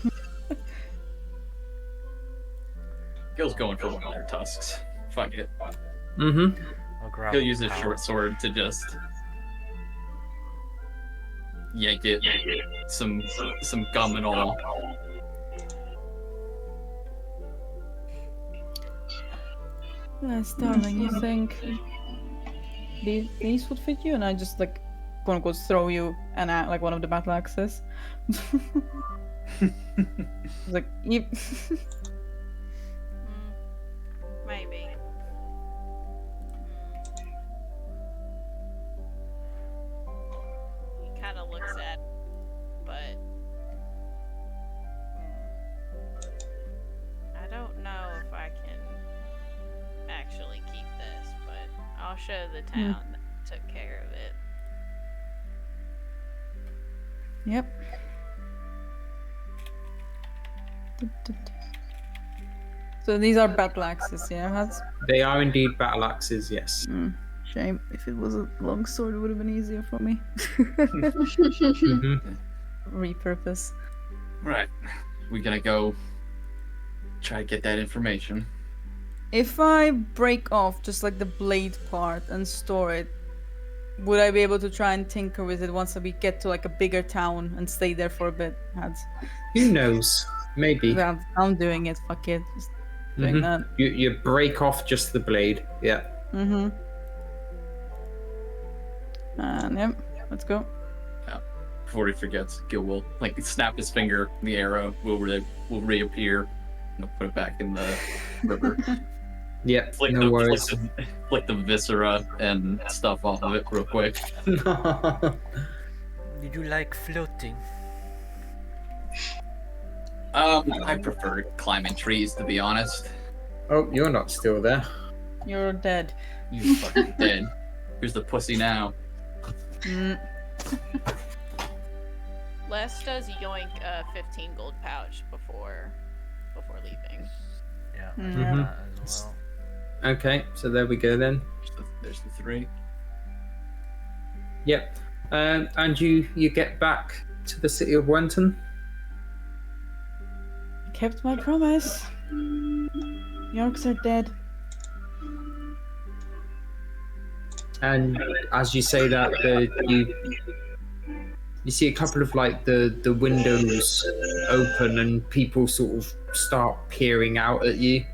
Gil's going for one of their tusks. Fuck it. Mm-hmm. I'll grab He'll use his power. short sword to just yank it, some gum and all. Yes, darling, you think these would fit you? And I just like, quote unquote, throw you like one of the battle axes. It's like, yep. Maybe. He kind of looks at, but I don't know if I can actually keep this. But I'll show the town that took care of it. Yep. So these are battle axes, yeah? That's They are indeed battle axes, yes. shame. If it was a long sword, it would have been easier for me. Mm-hmm. Repurpose. Right. We're gonna go try to get that information. If I break off just like the blade part and store it, would I be able to try and tinker with it once we get to like a bigger town and stay there for a bit? Who knows? Maybe. Well, I'm doing it. Fuck it. Just doing that. You break off just the blade. Yeah. Mm-hmm. And yep, let's go. Before he forgets, Gil will like snap his finger. The arrow will reappear. And he'll put it back in the river. Yeah. Flick No worries. Flick the viscera and stuff off of it real quick. Did you like floating? I prefer climbing trees, to be honest. Oh, you're not still there. You're dead. You fucking dead. Who's the pussy now? Les does yoink a 15 gold pouch before leaving. Yeah, I Mhm. did that as well. Okay, so there we go then. There's the three. Yep. And you get back to the city of Wenton. I kept my promise. Yorks are dead. And as you say that, you see a couple of like the windows open and people sort of start peering out at you.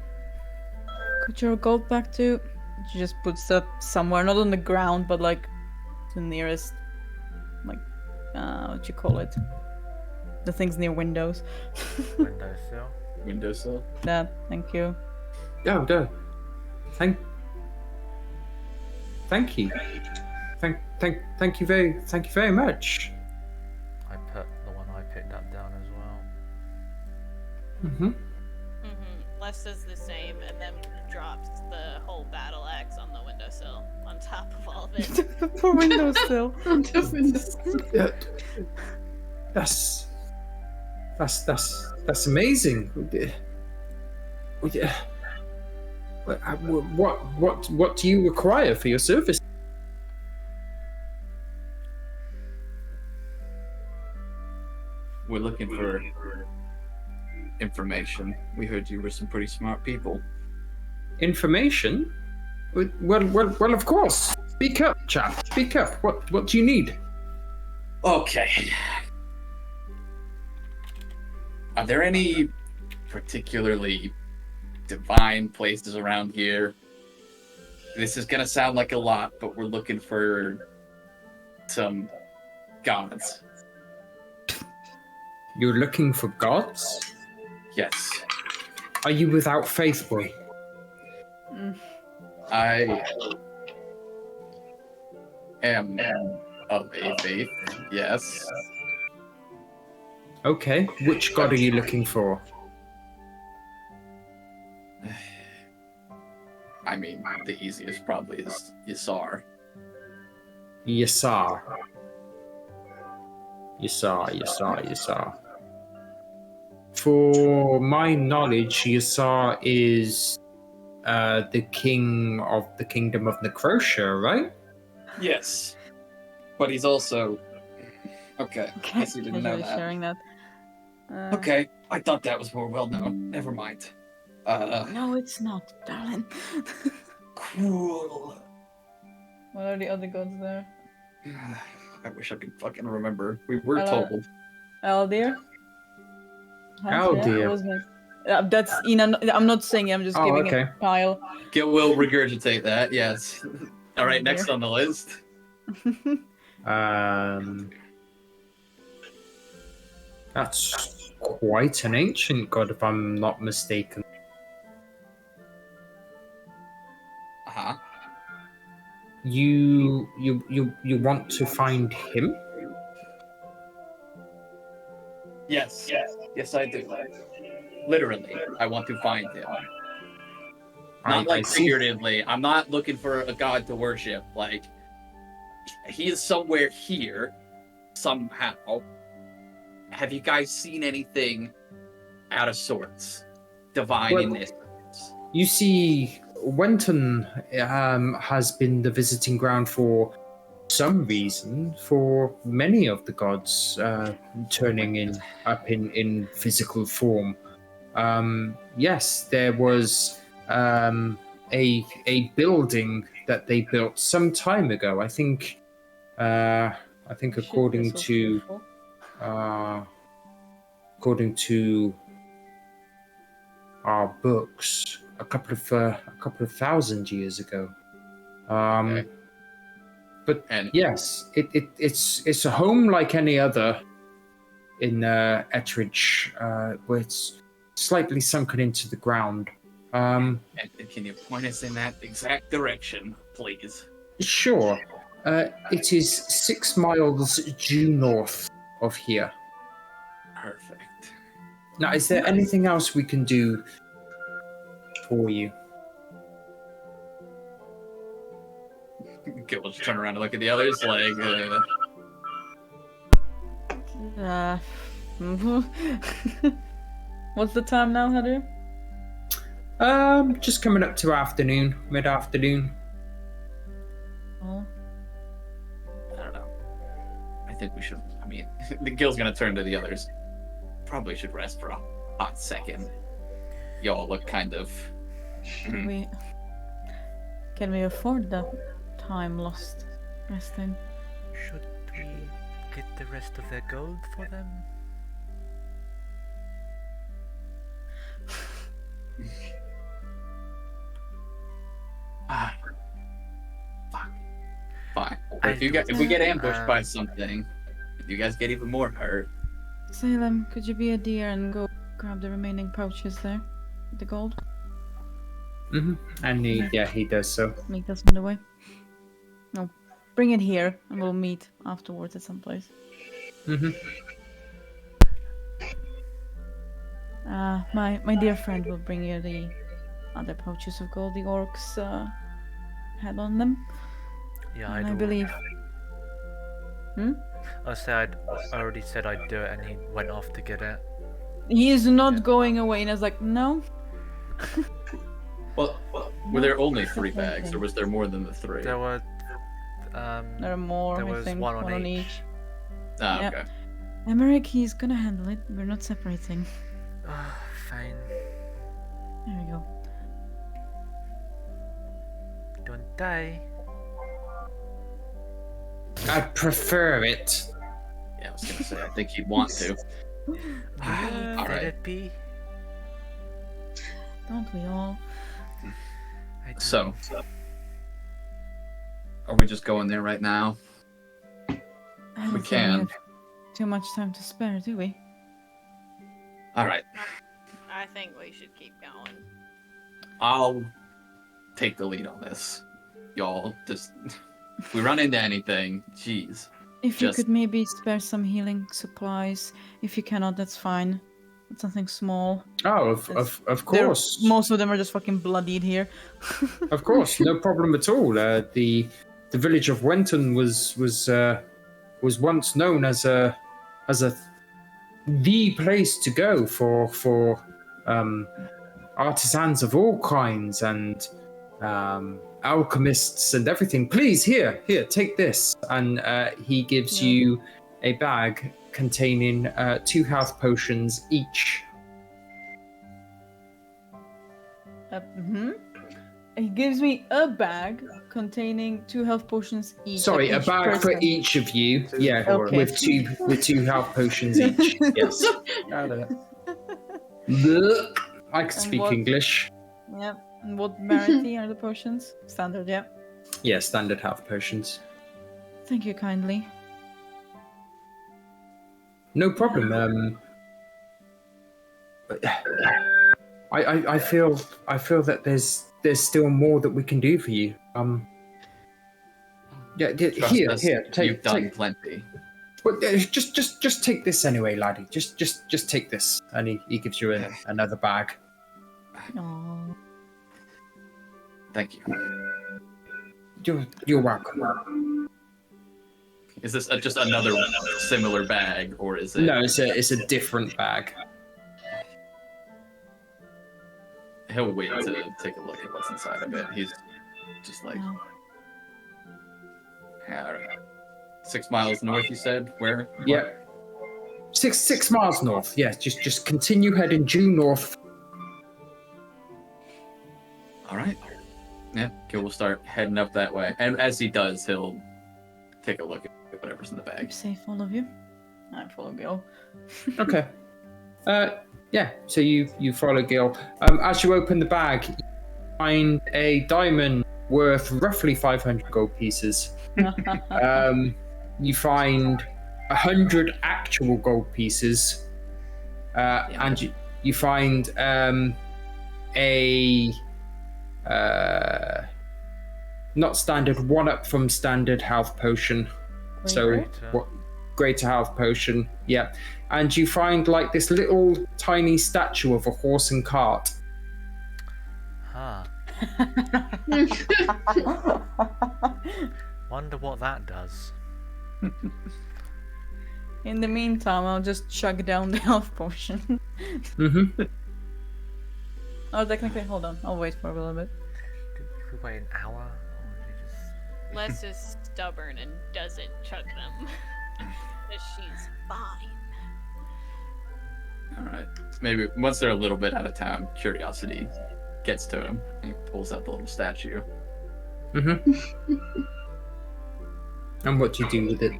Got your gold back too? She just puts that somewhere, not on the ground, but like the nearest, like, what you call it? The things near windows. Windowsill. Windowsill. That, thank you. Go. Thank you. Thank you very much. I put the one I picked up down as well. Mm-hmm. Les does the same and then drops the whole battle axe on the windowsill on top of all of it. Poor windowsill. That's amazing. What do you require for your service? We're looking for information. We heard you were some pretty smart people. Information? Well, of course. Speak up, chap. Speak up. What do you need? Okay. Are there any particularly divine places around here? This is gonna sound like a lot, but we're looking for some gods. You're looking for gods? Yes. Are you without faith, boy? I am of a faith, yes. Okay. Which god are you looking for? I mean, the easiest probably is Yasar. Yasar. For my knowledge, Yasar is the king of the kingdom of Necrotia, right? Yes. But he's also... Okay, guess you didn't know Casually that. sharing that. Okay, I thought that was more well known. Never mind. No, it's not, darling. Cool. What are the other gods there? I wish I could fucking remember. We were Hello. told. Aldir? Aldir. Wasn't it? That's Ina. I'm not saying it, I'm just Oh, giving okay. a pile. Gil will regurgitate that, yes. All right, Oh, next dear. on the list. That's quite an ancient god, if I'm not mistaken. Uh-huh. You want to find him? Yes. Yes, I do. Literally, I want to find him. Not I like see. figuratively. I'm not looking for a god to worship. Like, he is somewhere here, somehow. Have you guys seen anything out of sorts? Divine Well, in this? You see, Wenton has been the visiting ground for some reason for many of the gods turning up in physical form. Yes, there was a building that they built some time ago. I think Shit, according this was to beautiful. according to our books, a couple of thousand years ago. Okay. But And yes, it's a home like any other in Ettridge, where it's slightly sunken into the ground. and can you point us in that exact direction, please? Sure. It is 6 miles due north of here. Perfect. Now, is there anything else we can do for you? Okay, we'll just turn around and look at the others, like, What's the time now, Heather? Just coming up to afternoon, mid-afternoon. Oh. I don't know. I think we should, I mean, the Gil's gonna turn to the others. Probably should rest for a hot second. Y'all look kind of... Should we? Can we afford the time lost resting? Should we get the rest of their gold for them? Ah. Fuck. Fine. I If we get ambushed by something, you guys get even more hurt. Salem, could you be a dear and go grab the remaining pouches there? The gold? Mm-hmm. And he does so. Meet us on the way. No. Bring it here and we'll meet afterwards at some place. Mm-hmm. My dear friend will bring you the other pouches of gold the orcs had on them. Yeah, And I believe. I said I already said I'd do it, and he went off to get it. He is not going away, and I was like, no. Well, were there only 3 bags, or was there more than the 3? There were. There are more, There I was think. one on each. Ah, Yep. okay. Emmerich, he's gonna handle it. We're not separating. Fine. There we go. Don't die. I prefer it. Yeah, I was gonna say, I think he'd want to. All right. Therapy. Don't we all? I do. So, are we just going there right now? I don't think can. have too much time to spare, do we? All right. I think we should keep going. I'll take the lead on this. Y'all, just if we run into anything, jeez. If you Just- could maybe spare some healing supplies. If you cannot, that's fine. It's something small. Oh, of They're- course. Most of them are just fucking bloodied here. Of course, no problem at all. The village of Wenton was once known as the place to go for artisans of all kinds and alchemists and everything. Please, here, take this, and he gives Yeah. you a bag containing 2 health potions each. He gives me a bag containing 2 health potions each. Sorry, of a each bag for person. each of you. Yeah, Okay. with two health potions each. Yes. Blech. I can speak what- English. Yep. And what rarity are the potions? Standard, yeah. Yeah, standard health potions. Thank you kindly. No problem. I feel that there's still more that we can do for you. Yeah, Trust here, us, here, you've done take. plenty. Well, just take this anyway, laddie. Just take this, and he gives you another bag. Aww. Thank you. You're welcome. Is this just another similar bag, or is it? No, it's a different bag. He'll wait to take a look at what's inside of it. He's just like, No. yeah, all right. 6 miles north, you said? Where? Yeah. 6 miles north. Yeah, just continue heading due north. All right. Yeah, okay, we'll start heading up that way. And as he does, he'll take a look at whatever's in the bag. Keep safe, all of you. I follow Gil. Okay. Yeah. So you follow Gil. As you open the bag, you find a diamond worth roughly 500 gold pieces. You find 100 actual gold pieces, and you find a not standard, 1-up from standard health potion. So greater health potion, yeah. And you find like this little tiny statue of a horse and cart. Huh. Wonder what that does. In the meantime, I'll just chug down the health potion. Mm-hmm. Oh, technically, hold on. I'll wait for a little bit. Did we wait an hour? Or did you just... Les is stubborn and doesn't chug them. Because she's fine. All right. Maybe once they're a little bit out of town, curiosity gets to him. And he pulls out the little statue. Mm-hmm. And what do you do with it?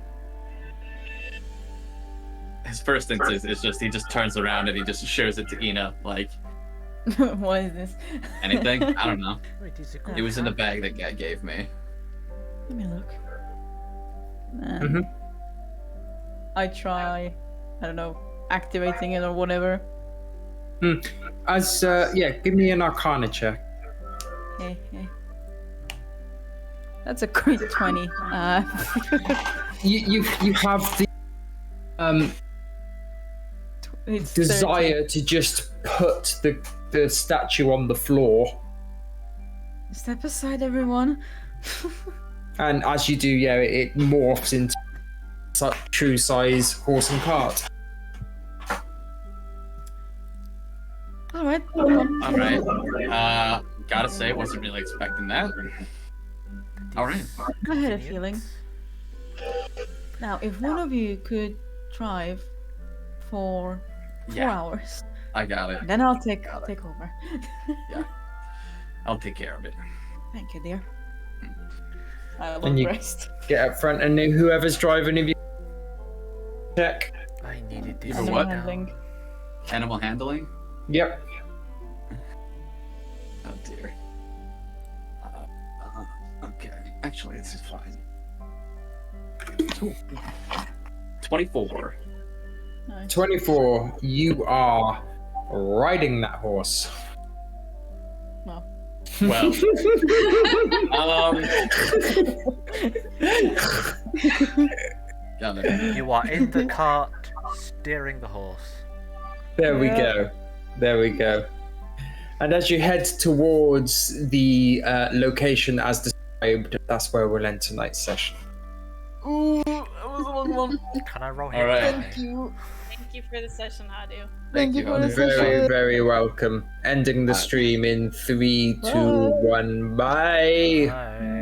His first instinct is just he just turns around and he just shows it to Ina like, What is this? anything? I don't know. Wait, is it It was in the bag that guy gave me. Let me look. Mm-hmm. I try, I don't know, activating it or whatever. As give me an Arcana check. Hey. That's a great 20. You have the It's desire to just put the statue on the floor, 30. Step aside, everyone. and as you do, it morphs into such true size horse and cart. All right. Hold on. All right. Gotta say, wasn't really expecting that. All right. I had a feeling. Now, if one of you could drive for 4 Yeah. hours, I got it. then I'll take over. I'll take care of it. Thank you, dear. I will And you- rest. Get up front, and then whoever's driving, if you check. I needed this. For Animal what? handling. Animal handling? Yep. Oh dear. Okay. Actually, this is fine. 24. Nice. 24. You are riding that horse. No. Well, got it. You are in the cart, steering the horse. There we go. There we go. And as you head towards the location as described, that's where we'll end tonight's session. Ooh, that was a long one. Can I roll All hit? right. Thank you. Thank you for the session, Hadu. Thank you for Hunter. the Very, session. very welcome. Ending the stream in 3, 2, Bye. 1. Bye. Bye.